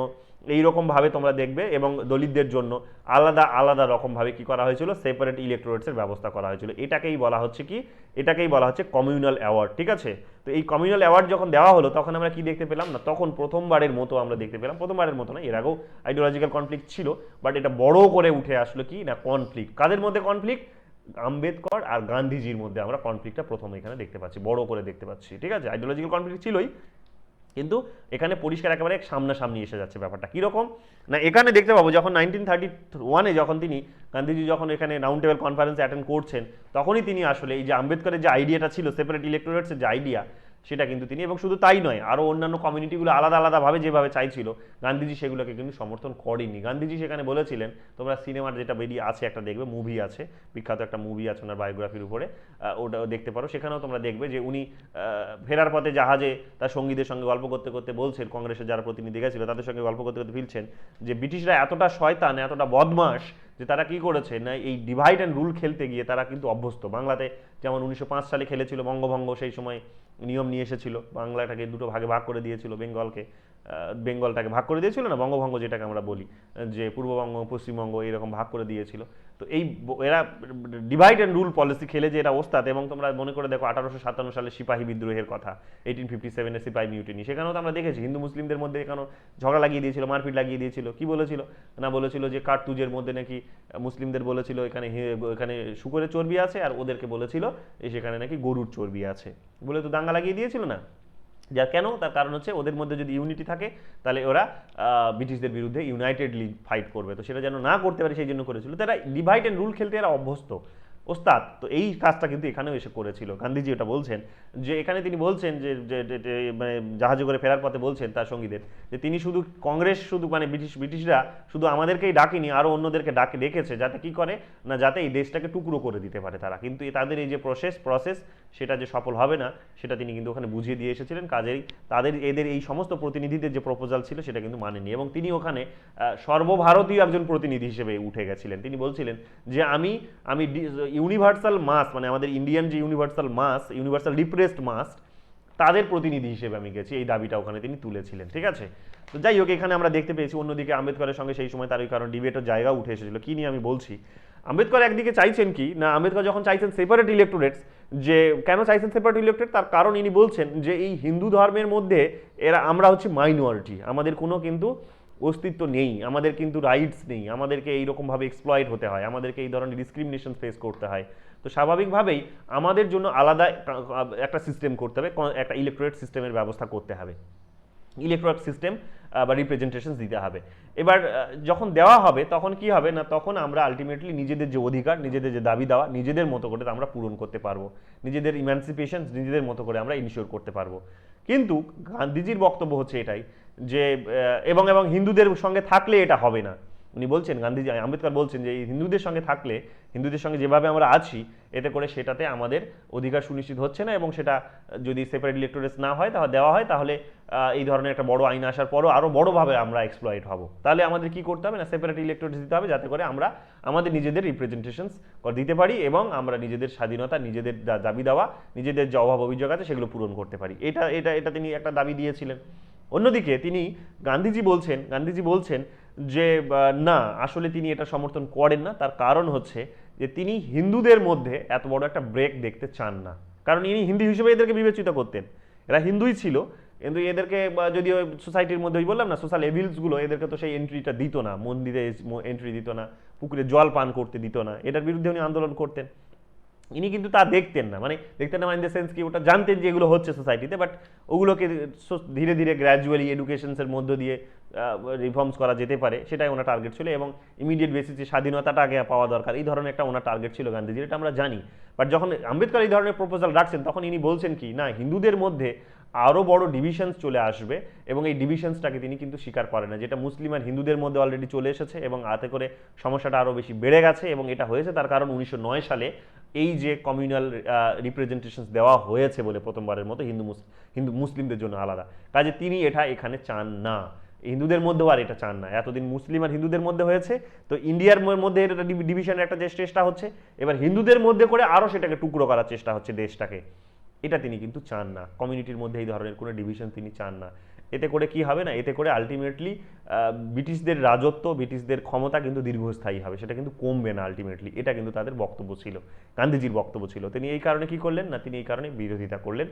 এইরকমভাবে তোমরা দেখবে, এবং দলিতদের জন্য আলাদা আলাদা রকমভাবে কি করা হয়েছিল, সেপারেট ইলেকটোরেটসের ব্যবস্থা করা হয়েছিল। এটাকেই বলা হচ্ছে কি, এটাকেই বলা হচ্ছে কমিউনাল অ্যাওয়ার্ড, ঠিক আছে। তো এই কমিউনাল অ্যাওয়ার্ড যখন দেওয়া হলো তখন আমরা কি দেখতে পেলাম না, তখন প্রথমবারের মতো আমরা দেখতে পেলাম, প্রথমবারের মতো না, এর আগেও আইডিওলজিক্যাল কনফ্লিক্ট ছিল, বাট এটা বড় করে উঠে আসলো কি না, কনফ্লিক্ট। কাদের মধ্যে কনফ্লিক্ট? আম্বেদকর আর গান্ধীজির মধ্যে আমরা কনফ্লিক্টটা প্রথম এখানে দেখতে পাচ্ছি, বড় করে দেখতে পাচ্ছি, ঠিক আছে। আইডিওলজিক্যাল কনফ্লিক্ট ছিলই, কিন্তু এখানে পরিষ্কার একেবারে সামনাসামনি এসে যাচ্ছে ব্যাপারটা। কীরকম না, এখানে দেখতে পাবো যখন 1931-এ যখন গান্ধীজি যখন এখানে রাউন্ড টেবিল কনফারেন্স অ্যাটেন্ড করছেন, তখনই তিনি আসলে এই যে আম্বেদকরের যে আইডিয়াটা ছিল সেপারেট ইলেকটোরেটসের যে আইডিয়া, সেটা কিন্তু তিনি, এবং শুধু তাই নয়, আরও অন্যান্য কমিউনিটিগুলো আলাদা আলাদাভাবে যেভাবে চাইছিল, গান্ধীজি সেগুলোকে কিন্তু সমর্থন করেননি। গান্ধীজি সেখানে বলেছিলেন, তোমরা সিনেমার যেটা বেরিয়ে আছে একটা দেখবে, মুভি আছে, বিখ্যাত একটা মুভি আছে ওনার বায়োগ্রাফির উপরে, ওটাও দেখতে পারো, সেখানেও তোমরা দেখবে যে উনি ফেরার পথে জাহাজে তার সঙ্গীদের সঙ্গে গল্প করতে করতে বলছেন, কংগ্রেসের যারা প্রতিনিধি গেছিল তাদের সঙ্গে গল্প করতে করতে ফিরছেন, যে ব্রিটিশরা এতটা শয়তান, এতটা বদমাশ যে তারা কি করেছে না, এই ডিভাইড অ্যান্ড রুল খেলতে গিয়ে তারা কিন্তু অভ্যস্ত। বাংলাতে যেমন 1905 সালে খেলেছিল বঙ্গভঙ্গ, সেই সময় নিয়ম নিয়ে এসেছিল, বাংলাটাকে দুটো ভাগে ভাগ করে দিয়েছিল, বেঙ্গলটাকে ভাগ করে দিয়েছিল না, বঙ্গভঙ্গ যেটাকে আমরা বলি, যে পূর্ববঙ্গ পশ্চিমবঙ্গ এরকম ভাগ করে দিয়েছিল। তো এই এরা ডিভাইড অ্যান্ড রুল পলিসি খেলে যে এরা ওস্তাদ, এবং তোমরা মনে করে দেখো 1857 সালে সিপাহী বিদ্রোহের কথা, 1857-এর সিপাহী মিউটিনি, সেখানেও তো আমরা দেখেছি হিন্দু মুসলিমদের মধ্যে এখানেও ঝগড়া লাগিয়ে দিয়েছিল, মারপিট লাগিয়ে দিয়েছিল। কি বলেছিল না, বলেছিল যে কার্তুজের মধ্যে নাকি মুসলিমদের বলেছিল এখানে শুকরের চর্বি আছে, আর ওদেরকে বলেছিল সেখানে নাকি গরুর চর্বি আছে, বলে তো দাঙ্গা লাগিয়ে দিয়েছিল না। যা কেন, তার কারণ হচ্ছে ওদের মধ্যে যদি ইউনিটি থাকে তাহলে ওরা ব্রিটিশদের বিরুদ্ধে ইউনাইটেডলি ফাইট করবে, তো সেটা যেন না করতে পারে সেই জন্য করেছিল। তারা ডিভাইড অ্যান্ড রুল খেলতে এরা অভ্যস্ত, ওস্তাদ। তো এই কাজটা কিন্তু এখানেও এসে করেছিল গান্ধীজি। এটা বলছেন যে এখানে তিনি বলছেন যে মানে জাহাজে করে ফেরার পথে বলছেন তার সঙ্গীদের যে তিনি শুধু কংগ্রেস, শুধু মানে ব্রিটিশরা শুধু আমাদেরকেই ডাকেনি, আরও অন্যদেরকে ডেকেছে, যাতে কি করে না, যাতে এই দেশটাকে টুকরো করে দিতে পারে তারা। কিন্তু তাদের এই যে প্রসেস সেটা যে সফল হবে না, সেটা তিনি কিন্তু ওখানে বুঝিয়ে দিয়ে এসেছিলেন। কাজেই এদের এই সমস্ত প্রতিনিধিদের যে প্রপোজাল ছিল সেটা কিন্তু মানেনি, এবং তিনি ওখানে সর্বভারতীয় একজন প্রতিনিধি হিসেবে উঠে গেছিলেন। তিনি বলছিলেন যে আমি ইউনিভার্সাল মাস, মানে আমাদের ইন্ডিয়ান যে ইউনিভার্সাল ডিপ্রেসড মাস, তাদের প্রতিনিধি হিসেবে আমি গেছি, এই দাবিটা ওখানে তিনি তুলেছিলেন, ঠিক আছে। তো যাই হোক, এখানে আমরা দেখতে পেয়েছি অন্যদিকে আম্বেদকরের সঙ্গে সেই সময় তার ওই কারণ ডিবেটের জায়গা উঠে এসেছিল। কি নিয়ে আমি বলছি, আম্বেদকর একদিকে চাইছেন কি না, আম্বেদকর যখন চাইছেন সেপারেট ইলেকটোরেটস, যে কেন চাইছেন সেপারেট ইলেকটোরেট, তার কারণ ইনি বলছেন যে এই হিন্দু ধর্মের মধ্যে আমরা হচ্ছে মাইনরিটি, আমাদের কোনো কিন্তু অস্তিত্ব নেই, আমাদের কিন্তু রাইটস নেই, আমাদেরকে এইরকমভাবে এক্সপ্লয়েট হতে হয়, আমাদেরকে এই ধরনের ডিসক্রিমিনেশন ফেস করতে হয়। তো স্বাভাবিকভাবেই আমাদের জন্য আলাদা একটা সিস্টেম করতে হবে, একটা ইলেকটোরেট সিস্টেমের ব্যবস্থা করতে হবে, ইলেকটোরেট সিস্টেম বা রিপ্রেজেন্টেশন দিতে হবে। এবার যখন দেওয়া হবে তখন কি হবে না, তখন আমরা আলটিমেটলি নিজেদের যে অধিকার, নিজেদের যে দাবি দেওয়া, নিজেদের মতো করে আমরা পূরণ করতে পারবো, নিজেদের ইমানসিপেশন নিজেদের মতো করে আমরা ইনশিওর করতে পারবো। কিন্তু গান্ধীজির বক্তব্য হচ্ছে এটাই যে এবং হিন্দুদের সঙ্গে থাকলে এটা হবে না, উনি বলছেন, গান্ধীজি আম্বেদকর বলছেন যে এই হিন্দুদের সঙ্গে থাকলে, হিন্দুদের সঙ্গে যেভাবে আমরা আছি, এতে করে সেটাতে আমাদের অধিকার সুনিশ্চিত হচ্ছে না, এবং সেটা যদি সেপারেট ইলেক্টোরেটস না হয়, তাহলে দেওয়া হয়, তাহলে এই ধরনের একটা বড় আইন আসার পরও আরও বড়োভাবে আমরা এক্সপ্লয়েট হব। তাহলে আমাদের কি করতে হবে না, সেপারেট ইলেক্টোরেটস দিতে হবে, যাতে করে আমরা আমাদের নিজেদের রিপ্রেজেন্টেশনস দিতে পারি এবং আমরা নিজেদের স্বাধীনতা, নিজেদের দাবি দেওয়া, নিজেদের যে অভাব অভিযোগ আছে সেগুলো পূরণ করতে পারি। এটা এটা এটা তিনি একটা দাবি দিয়েছিলেন। অন্যদিকে তিনি গান্ধীজি বলছেন যে না, আসলে তিনি এটা সমর্থন করেন না। তার কারণ হচ্ছে যে তিনি হিন্দুদের মধ্যে এত বড় একটা ব্রেক দেখতে চান না, কারণ ইনি হিন্দু হিসেবে এদেরকে বিবেচিত করতেন। এরা হিন্দুই ছিল, কিন্তু এদেরকে যদি সোসাইটির মধ্যে, বললাম না, সোশ্যাল এভিলসগুলো এদেরকে তো সেই এন্ট্রিটা দিত না, মন্দিরে এন্ট্রি দিত না, পুকুরে জল পান করতে দিত না, এটার বিরুদ্ধে উনি আন্দোলন করতেন। ইনি কিন্তু তা দেখতেন না, মানে দেখতেন না ইন দ্য সেন্স কি, ওটা জানতেন যে এগুলো হচ্ছে সোসাইটিতে, বাট ওগুলোকে ধীরে ধীরে গ্র্যাজুয়ালি এডুকেশনসের মধ্য দিয়ে রিফর্মস করা যেতে পারে, সেটাই ওনার টার্গেট ছিল। এবং ইমিডিয়েট বেসিসে স্বাধীনতাটা আগে পাওয়া দরকার, এই ধরনের একটা ওনার টার্গেট ছিল গান্ধীজির, এটা আমরা জানি। বাট যখন আম্বেদকর এই ধরনের প্রপোজাল রাখছেন, তখন ইনি বলছেন কি না, হিন্দুদের মধ্যে আরও বড় ডিভিশনস চলে আসবে, এবং এই ডিভিশনসটাকে তিনি কিন্তু স্বীকার করেন না, যেটা মুসলিম আর হিন্দুদের মধ্যে অলরেডি চলে এসেছে, এবং আতে করে সমস্যাটা আরও বেশি বেড়ে গেছে। এবং এটা হয়েছে তার কারণ 1909 সালে এই যে কমিউনাল রিপ্রেজেন্টেশনস দেওয়া হয়েছে বলে প্রথমবারের মতো হিন্দু মুসলিমদের জন্য আলাদা, কাজে তিনি এটা এখানে চান না, হিন্দুদের মধ্যেও আর এটা চান না। এতদিন মুসলিম আর হিন্দুদের মধ্যে হয়েছে, তো ইন্ডিয়ার মধ্যে এটা ডিভিশনের একটা যে চেষ্টা হচ্ছে, এবার হিন্দুদের মধ্যে করে আরও সেটাকে টুকরো করার চেষ্টা হচ্ছে দেশটাকে, এটা তিনি কিন্তু চান না। কমিউনিটির মধ্যে এই ধরনের কোনো ডিভিশন তিনি চান না। এতে করে কি হবে না, এতে করে আলটিমেটলি ব্রিটিশদের রাজত্ব, ব্রিটিশদের ক্ষমতা কিন্তু দীর্ঘস্থায়ী হবে, সেটা কিন্তু কমবে না আলটিমেটলি। এটা কিন্তু তাদের বক্তব্য ছিল, গান্ধীজির বক্তব্য ছিল। তিনি এই কারণে কি করলেন না, তিনি এই কারণে বিরোধিতা করলেন,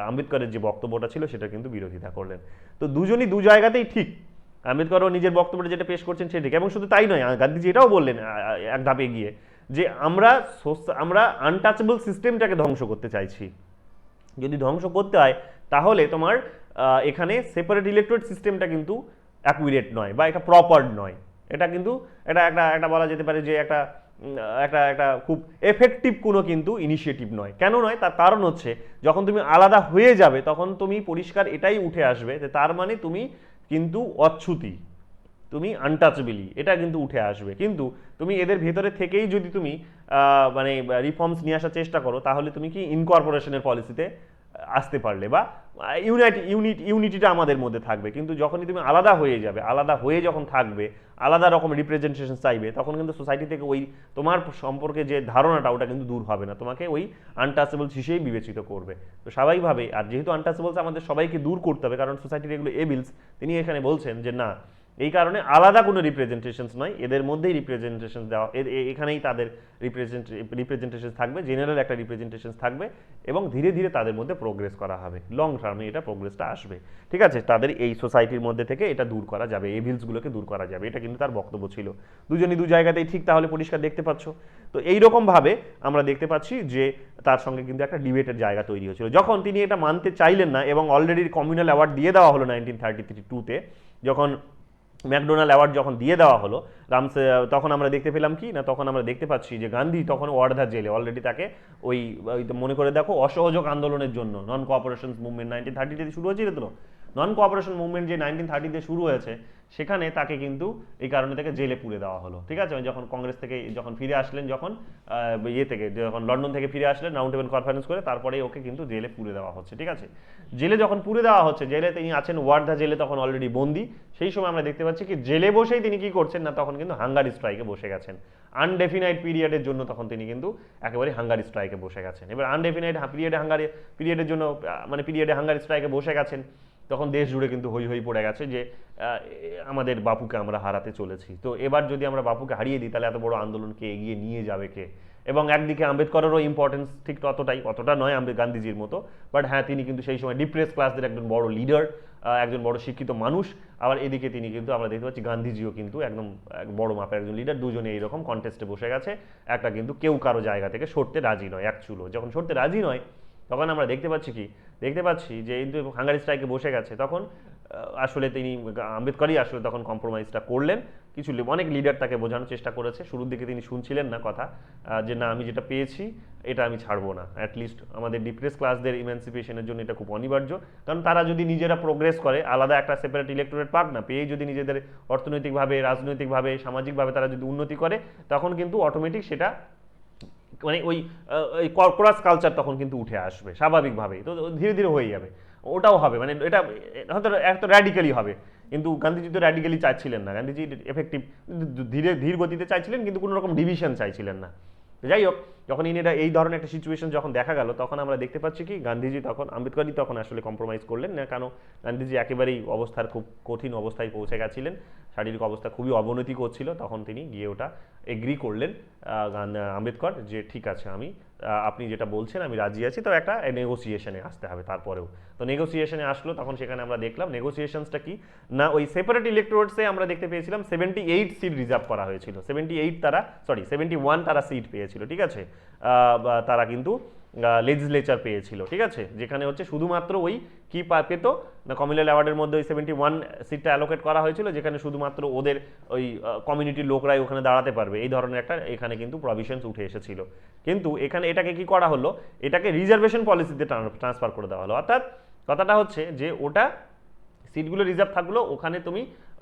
আম্বেদকরের যে বক্তব্যটা ছিল সেটা কিন্তু বিরোধিতা করলেন। তো দুজনই দু জায়গাতেই ঠিক, আম্বেদকরও নিজের বক্তব্যটা যেটা পেশ করছেন সে ঠিক, এবং শুধু তাই নয়, গান্ধীজি এটাও বললেন এক ধাপে গিয়ে যে আমরা আনটাচেবল সিস্টেমটাকে ধ্বংস করতে চাইছি। যদি ধ্বংস করতে হয় তাহলে তোমার এখানে সেপারেট ইলেকটোরেট সিস্টেমটা কিন্তু অ্যাকুরেট নয় বা এটা প্রপার নয়, এটা কিন্তু এটা একটা বলা যেতে পারে যে একটা একটা একটা খুব এফেক্টিভ কোনো কিন্তু ইনিশিয়েটিভ নয়। কেন নয়, তার কারণ হচ্ছে যখন তুমি আলাদা হয়ে যাবে তখন তুমি পরিষ্কার এটাই উঠে আসবে যে তার মানে তুমি কিন্তু অচ্যুতি, তুমি আনটাচেবলি, এটা কিন্তু উঠে আসবে। কিন্তু তুমি এদের ভেতরে থেকেই যদি তুমি মানে রিফর্মস নিয়ে আসার চেষ্টা করো, তাহলে তুমি কি ইনকর্পোরেশনের পলিসিতে আসতে পারলে, বা ইউনিটিটা আমাদের মধ্যে থাকবে। কিন্তু যখনই তুমি আলাদা হয়ে যাবে, আলাদা হয়ে যখন থাকবে, আলাদা রকম রিপ্রেজেন্টেশন চাইবে, তখন কিন্তু সোসাইটি থেকে ওই তোমার সম্পর্কে যে ধারণাটা ওটা কিন্তু দূর হবে না, তোমাকে ওই আনটাচেবলস হিসেবেই বিবেচিত করবে। তো স্বাভাবিকভাবে, আর যেহেতু আনটাচেবলস আমাদের সবাইকে দূর করতে হবে, কারণ সোসাইটির এগুলো এবিলস, তিনি এখানে বলছেন যে না, এই কারণে আলাদা কোনো রিপ্রেজেন্টেশনস নয়, এদের মধ্যেই রিপ্রেজেন্টেশন দেওয়া, এখানেই তাদের রিপ্রেজেন্টেশন থাকবে, জেনারেল একটা রিপ্রেজেন্টেশন থাকবে, এবং ধীরে ধীরে তাদের মধ্যে প্রোগ্রেস করা হবে, লং টার্মে এটা প্রোগ্রেসটা আসবে। ঠিক আছে, তাদের এই সোসাইটির মধ্যে থেকে এটা দূর করা যাবে, এভিলসগুলোকে দূর করা যাবে, এটা কিন্তু তার বক্তব্য ছিল। দুজনই দু জায়গাতেই ঠিক, তাহলে পরিষ্কার দেখতে পাচ্ছ। তো এইরকমভাবে আমরা দেখতে পাচ্ছি যে তার সঙ্গে কিন্তু একটা ডিবেটের জায়গা তৈরি হয়েছিল। যখন তিনি এটা মানতে চাইলেন না, এবং অলরেডি কমিউনাল অ্যাওয়ার্ড দিয়ে দেওয়া হলো 1932-তে, যখন ম্যাকডোনাল্ড অ্যাওয়ার্ড যখন দিয়ে দেওয়া হলো তখন আমরা দেখতে পেলাম কি না, তখন আমরা দেখতে পাচ্ছি যে গান্ধী তখন ওয়ার্ধা জেলে, অলরেডি তাকে ওই মনে করে দেখো অসহযোগ আন্দোলনের জন্য, নন কোঅপারেশন মুভমেন্ট 1930-তে শুরু হয়েছিল, তো নন কোঅপারেশন মুভমেন্ট যে 1930-তে শুরু হয়েছে, সেখানে তাকে কিন্তু এই কারণে থেকে জেলে পুরে দেওয়া হলো। ঠিক আছে, যখন কংগ্রেস থেকে যখন ফিরে আসলেন, যখন যখন লন্ডন থেকে ফিরে আসলেন রাউন্ড টেবিল কনফারেন্স করে, তারপরে ওকে কিন্তু জেলে পুরে দেওয়া হচ্ছে। ঠিক আছে, জেলে যখন পুরে দেওয়া হচ্ছে, জেলে তিনি আছেন ওয়ার্ধা জেলে, তখন অলরেডি বন্দি। সেই সময় আমরা দেখতে পাচ্ছি কি জেলে বসেই তিনি কি করছেন না, তখন কিন্তু হাঙ্গারি স্ট্রাইকে বসে গেছেন, আনডেফিনাইট পিরিয়ডের জন্য তখন তিনি কিন্তু একেবারে হাঙ্গারি স্ট্রাইকে বসে গেছেন। এবার আনডেফিনাইট পিরিয়ডের জন্য মানে পিরিয়ডে হাঙ্গারি স্ট্রাইকে বসে গেছেন, তখন দেশ জুড়ে কিন্তু হই হই পড়ে গেছে যে আমাদের বাপুকে আমরা হারাতে চলেছি। তো এবার যদি আমরা বাপুকে হারিয়ে দিই, তাহলে এত বড় আন্দোলনকে এগিয়ে নিয়ে যাবে কে? এবং একদিকে আম্বেদকরেরও ইম্পর্টেন্স ঠিক অতটা নয় গান্ধীজির মতো, বাট হ্যাঁ, তিনি কিন্তু সেই সময় ডিপ্রেস ক্লাসদের একজন বড় লিডার, একজন বড় শিক্ষিত মানুষ। আবার এদিকে তিনি কিন্তু আমরা দেখতে পাচ্ছি গান্ধীজিও কিন্তু একদম বড় মাপের একজন লিডার। দুজনে এইরকম কন্টেস্টে বসে গেছে, একটা কিন্তু কেউ কারো জায়গা থেকে সরতে রাজি নয়, এক চুলো। যখন সরতে রাজি নয়, তখন আমরা দেখতে পাচ্ছি যে হাঙ্গারি স্ট্রাইকে বসে গেছে, তখন আসলে তিনি আম্বেদকরই আসলে তখন কম্প্রোমাইজটা করলেন। কিছু অনেক লিডার তাকে বোঝানোর চেষ্টা করেছে, শুরুর দিকে তিনি শুনছিলেন না কথা, যে না আমি যেটা পেয়েছি এটা আমি ছাড়বো না, অ্যাটলিস্ট আমাদের ডিপ্রেস ক্লাসদের ইমানসিপেশনের জন্য এটা খুব অনিবার্য, কারণ তারা যদি নিজেরা প্রোগ্রেস করে, আলাদা একটা সেপারেট ইলেকটোরেট পাক না পেয়েই যদি নিজেদের অর্থনৈতিকভাবে, রাজনৈতিকভাবে, সামাজিকভাবে তারা যদি উন্নতি করে, তখন কিন্তু অটোমেটিক সেটা মানে ওই কর্পোরাস কালচার তখন কিন্তু উঠে আসবে স্বাভাবিকভাবেই, তো ধীরে ধীরে হয়ে যাবে, ওটাও হবে, মানে এটা হয়তো এত র্যাডিক্যালি হবে, কিন্তু গান্ধীজি তো র্যাডিক্যালি চাইছিলেন না, গান্ধীজি এফেক্টিভ ধীর গতিতে চাইছিলেন, কিন্তু কোনো রকম ডিভিশন চাইছিলেন না। যাই হোক, যখন ইনিরা এই ধরনের একটা সিচুয়েশন যখন দেখা গেল, তখন আমরা দেখতে পাচ্ছি কি গান্ধীজি তখন, আম্বেদকরই তখন আসলে কম্প্রোমাইজ করলেন না, কারণ গান্ধীজি একেবারেই অবস্থার খুব কঠিন অবস্থায় পৌঁছে গেছিলেন, শারীরিক অবস্থা খুবই অবনতি করছিল, তখন তিনি গিয়ে ওটা এগ্রি করলেন আম্বেদকর, যে ঠিক আছে আমি আপনি যেটা বলছেন আমি রাজি আছি, তো একটা নেগোসিয়েশনে আসতে হবে তারপরেও। তো নেগোসিয়েশনে আসলো, তখন সেখানে আমরা দেখলাম নেগোসিয়েশনসটা কি না, ওই সেপারেট ইলেকটোরেটসে আমরা দেখতে পেয়েছিলাম 78 সিট রিজার্ভ করা হয়েছিল, 71 তারা সিট পেয়েছিল, ঠিক আছে, তারা কিন্তু লেজিসলেচার পেয়েছিল, ঠিক আছে, যেখানে হচ্ছে শুধুমাত্র ওই কি পেত না, কমিউনাল অ্যাওয়ার্ডের মধ্যে ওই 71 সিটটা অ্যালোকেট করা হয়েছিল, যেখানে শুধুমাত্র ওদের ওই কমিউনিটির লোকরাই ওখানে দাঁড়াতে পারবে, এই ধরনের একটা এখানে কিন্তু প্রভিশনস উঠে এসেছিল। কিন্তু এখানে এটাকে কি করা হলো, এটাকে রিজার্ভেশন পলিসিতে ট্রান্সফার করে দেওয়া হলো, অর্থাৎ কথাটা হচ্ছে যে ওটা সিটগুলো রিজার্ভ থাকলো,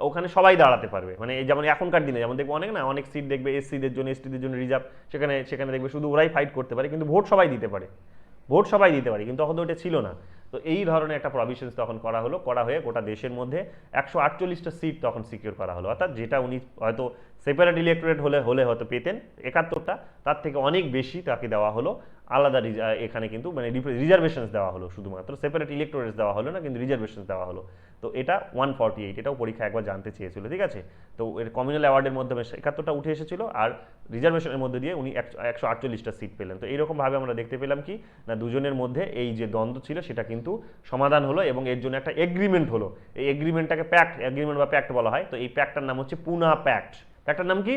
ওখানে সবাই দাঁড়াতে পারবে, মানে যেমন এখনকার দিনে যেমন দেখবো অনেক সিট দেখবে এসসিদের জন্য, এসটিদের জন্য রিজার্ভ, সেখানে দেখবে শুধু ওরাই ফাইট করতে পারে, কিন্তু ভোট সবাই দিতে পারে, কিন্তু তখন তো ওটা ছিল না। তো এই ধরনের একটা প্রভিশনস তখন করা হয়ে গোটা দেশের মধ্যে 148টা সিট তখন সিকিউর করা হলো, অর্থাৎ যেটা উনি হয়তো সেপারেট ইলেকটোরেট হলে হয়তো পেতেন 71টা, তার থেকে অনেক বেশি তাকে দেওয়া হলো আলাদা, এখানে কিন্তু মানে রিজার্ভেশনস দেওয়া হলো, শুধুমাত্র সেপারেট ইলেকটোরেটস দেওয়া হলো না, কিন্তু রিজার্ভেশনস দেওয়া হলো। তো এটা 148, এটাও পরীক্ষা একবার জানতে চেয়েছিল, ঠিক আছে। তো এর কমিউনাল অ্যাওয়ার্ডের মধ্যে 71টা উঠে এসেছিল, আর রিজার্ভেশনের মধ্যে দিয়ে উনি 148টা সিট পেলেন। তো এইরকমভাবে আমরা দেখতে পেলাম কি না, দুজনের মধ্যে এই যে দ্বন্দ্ব ছিল সেটা কিন্তু সমাধান হলো, এবং এর জন্য একটা এগ্রিমেন্ট হলো, এই এগ্রিমেন্টটাকে এগ্রিমেন্ট বা প্যাক্ট বলা হয়। তো এই প্যাক্টটার নাম হচ্ছে পুনা প্যাক্ট। প্যাক্টটার নাম কি?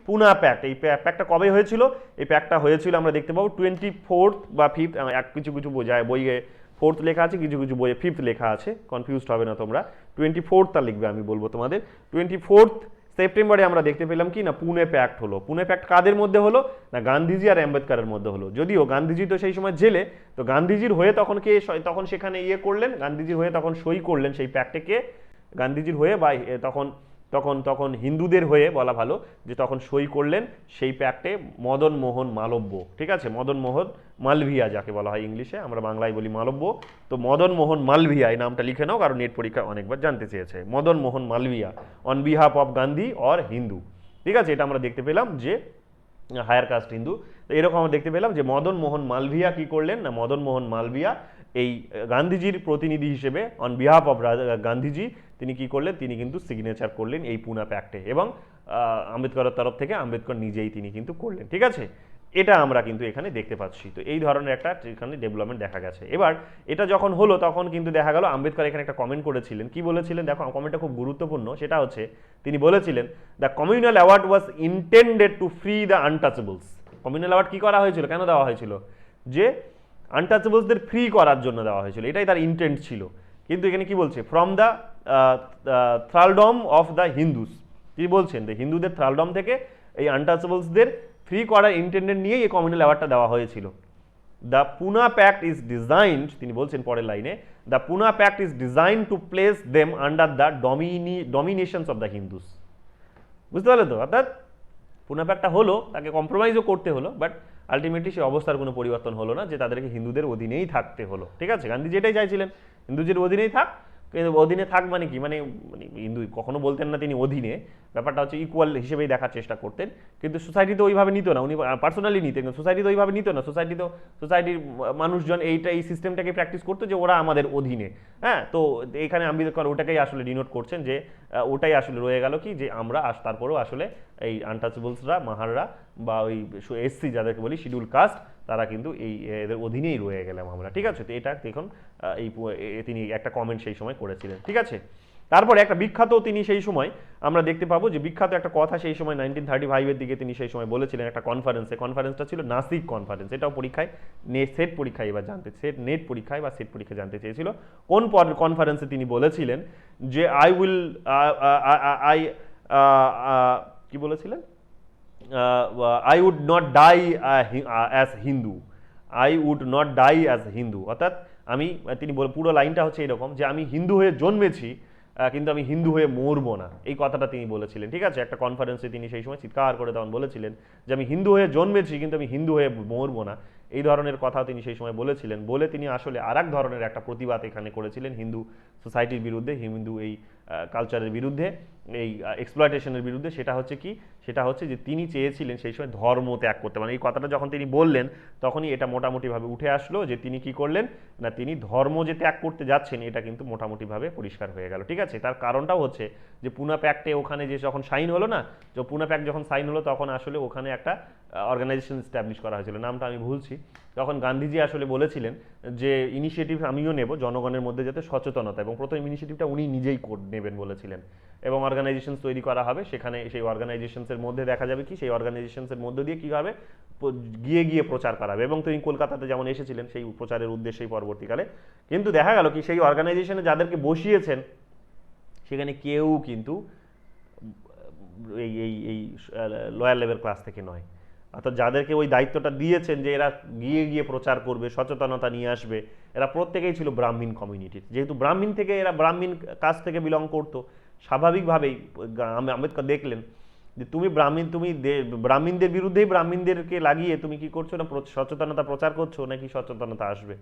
পুনা প্যাক্ট। এই প্যাক্টটা কবে হয়েছিল? এই প্যাক্টটা হয়েছিল আমরা দেখতে পাবো 24th বা 5th, কিছু কিছু বোঝায় বইয়ে 4th লেখা আছে, কিছু কিছু বইয়ে 5th লেখা আছে, কনফিউজড হবে না তোমরা, 24th লিখবে, আমি বলবো তোমাদের 24th সেপ্টেম্বরে আমরা দেখতে পেলাম কি না, পুনে প্যাক্ট হলো। পুনে প্যাক্ট কাদের মধ্যে হলো না, গান্ধীজি আর আম্বেদকরের মধ্যে হলো। যদিও গান্ধীজি তো সেই সময় জেলে, তো গান্ধীজির হয়ে তখন তখন সেখানে করলেন, গান্ধীজির হয়ে তখন সই করলেন সেই প্যাক্টে কে, গান্ধীজির হয়ে বা তখন তখন তখন হিন্দুদের হয়ে বলা ভালো, যে তখন সই করলেন সেই প্যাক্টে মদন মোহন মালব্য, ঠিক আছে, মদন মোহন মালভিয়া যাকে বলা হয় ইংলিশে, আমরা বাংলায় বলি মালব্য। তো মদন মোহন মালভিয়া এই নামটা লিখে নাও, কারণ নেট পরীক্ষা অনেকবার জানতে চেয়েছে। Madan Mohan Malaviya on behalf of Gandhi or Hindu, ঠিক আছে, এটা আমরা দেখতে পেলাম যে হায়ার কাস্ট হিন্দু। তো এরকম আমরা দেখতে পেলাম যে মদন মোহন মালভিয়া কি করলেন না, মদন মোহন মালভিয়া এই গান্ধীজির প্রতিনিধি হিসেবে অন বিহাফ অফ গান্ধীজি তিনি কি করলেন, তিনি কিন্তু সিগনেচার করলেন এই পুনা প্যাক্টে, এবং আম্বেদকরের তরফ থেকে আম্বেদকর নিজেই তিনি কিন্তু করলেন, ঠিক আছে। এটা আমরা কিন্তু এখানে দেখতে পাচ্ছি। তো এই ধরনের একটা এখানে ডেভেলপমেন্ট দেখা গেছে। এবার এটা যখন হলো তখন কিন্তু দেখা গেল আম্বেদকর এখানে একটা কমেন্ট করেছিলেন। কি বলেছিলেন দেখো, কমেন্টটা খুব গুরুত্বপূর্ণ। সেটা হচ্ছে তিনি বলেছিলেন, the communal award was intended to free the আনটাচেবলস। Communal award কি করা হয়েছিল, কেন দেওয়া হয়েছিল, যে আনটাচেবলসদের ফ্রি করার জন্য দেওয়া হয়েছিল, এটাই তার ইন্টেন্ট ছিল। কিন্তু এখানে কি বলছে, from the thraldom of the Hindus, কি বলছেন, যে হিন্দুদের থ্রালডম থেকে এই আনটাচেবলসদের ফ্রি করার ইন্টেন্ডেন্ট নিয়েই এই কমিউনাল অ্যাওয়ার্ডটা দেওয়া হয়েছিল। The Poona pact is designed, তিনি বলছেন পরের লাইনে, the Poona pact is design to place them under the dominations of the Hindus. বুঝতে পারলে তো, অর্থাৎ পুনা প্যাক্টটা হলো, তাকে কম্প্রোমাইজও করতে হলো, বাট আলটিমেটলি সেই অবস্থার কোনো পরিবর্তন হলো না, যে তাদেরকে হিন্দুদের অধীনেই থাকতে হলো, ঠিক আছে। গান্ধীজি এটাই চাইছিলেন, হিন্দুদের অধীনেই থাক। কিন্তু অধীনে থাক মানে কি, মানে হিন্দু কখনো বলতেন না তিনি অধীনে, ব্যাপারটা হচ্ছে ইকুয়াল হিসেবেই দেখার চেষ্টা করতেন। কিন্তু সোসাইটি তো ওইভাবে নিত না, উনি পার্সোনালি নিতেন, কিন্তু সোসাইটি তো ওইভাবে নিত না। সোসাইটির মানুষজন এই সিস্টেমটাকে প্র্যাকটিস করতো, যে ওরা আমাদের অধীনে। হ্যাঁ, তো এখানে আম্বেদকর ওটাকেই আসলে ডিনোট করছেন, যে ওটাই আসলে রয়ে গেল কি, যে আমরা তারপরেও আসলে এই আনটাচেবলসরা, মাহাররা বা ওই এসসি যাদেরকে বলি শিডিউল কাস্ট, তারা কিন্তু এদের অধীনেই রয়ে গেলাম আমরা, ঠিক আছে। তো এটা দেখুন তিনি একটা কমেন্ট সেই সময় করেছিলেন, ঠিক আছে। তারপরে একটা বিখ্যাত তিনি সেই সময় আমরা দেখতে পাবো, যে বিখ্যাত একটা কথা সেই সময় 1935-এর দিকে তিনি সেই সময় বলেছিলেন একটা কনফারেন্সটা ছিল নাসিক কনফারেন্স। এটাও পরীক্ষায় সেট পরীক্ষায় এবার নেট পরীক্ষায় বা সেট পরীক্ষায় জানতে চেয়েছিল, কোন কনফারেন্সে তিনি বলেছিলেন যে কি বলেছিলেন, I would not die as Hindu, I would not die as Hindu, অর্থাৎ আমি, তিনি পুরো লাইনটা হচ্ছে এরকম যে আমি হিন্দু হয়ে জন্মেছি কিন্তু আমি হিন্দু হয়ে মরবো না, এই কথাটা তিনি বলেছিলেন। ঠিক আছে, একটা কনফারেন্সে তিনি সেই সময় চিৎকার করে তখন বলেছিলেন যে আমি হিন্দু হয়ে জন্মেছি কিন্তু আমি হিন্দু হয়ে মরবো না, এই ধরনের কথা তিনি সেই সময় বলেছিলেন। বলে তিনি আসলে আর এক ধরনের একটা প্রতিবাদ এখানে করেছিলেন হিন্দু সোসাইটির বিরুদ্ধে, হিন্দু এই কালচারের বিরুদ্ধে, এই এক্সপ্লয়টেশনের বিরুদ্ধে। সেটা হচ্ছে কি, সেটা হচ্ছে যে তিনি চেয়েছিলেন সেই সময় ধর্ম ত্যাগ করতে, মানে এই কথাটা যখন তিনি বললেন তখনই এটা মোটামুটিভাবে উঠে আসলো যে তিনি কি করলেন না, তিনি ধর্ম যে ত্যাগ করতে যাচ্ছেন এটা কিন্তু মোটামুটিভাবে পরিষ্কার হয়ে গেল। ঠিক আছে, তার কারণটাও হচ্ছে যে পুনা প্যাক্টে ওখানে যে যখন সাইন হলো না, যে পুনা প্যাক্ট যখন সাইন হলো তখন আসলে ওখানে একটা অর্গানাইজেশন স্ট্যাবলিশ করা হয়েছিল, নামটা আমি ভুলছি। তখন গান্ধীজি আসলে বলেছিলেন যে ইনিশিয়েটিভ আমিও নেব জনগণের মধ্যে যাতে সচেতনতা, এবং প্রথম ইনিশিয়েটিভটা উনি নিজেই নেবেন বলেছিলেন, এবং অর্গানাইজেশন তৈরি করা হবে। সেখানে সেই অর্গানাইজেশনসের মধ্যে দেখা যাবে কি, সেই অর্গানাইজেশনসের মধ্য দিয়ে কী হবে, গিয়ে গিয়ে প্রচার করাবে। এবং তিনি কলকাতাতে যেমন এসেছিলেন সেই প্রচারের উদ্দেশ্যেই পরবর্তীকালে, কিন্তু দেখা গেল কি সেই অর্গানাইজেশনে যাদেরকে বসিয়েছেন সেখানে কেউ কিন্তু এই এই এই লোয়ার লেভেল ক্লাস থেকে নয়, অর্থাৎ যাদেরকে ওই দায়িত্বটা দিয়েছেন যে এরা গিয়ে গিয়ে প্রচার করবে, সচেতনতা নিয়ে আসবে, এরা প্রত্যেকেই ছিল ব্রাহ্মণ কমিউনিটির। যেহেতু ব্রাহ্মণ থেকে, এরা ব্রাহ্মণ কাজ থেকে বিলং করতো, স্বাভাবিকভাবেই আম্বেদকর দেখলেন যে তুমি ব্রাহ্মণদের বিরুদ্ধেই ব্রাহ্মণদেরকে লাগিয়ে তুমি কি করছো না, সচেতনতা প্রচার করছো, নাকি সচেতনতা আসবে?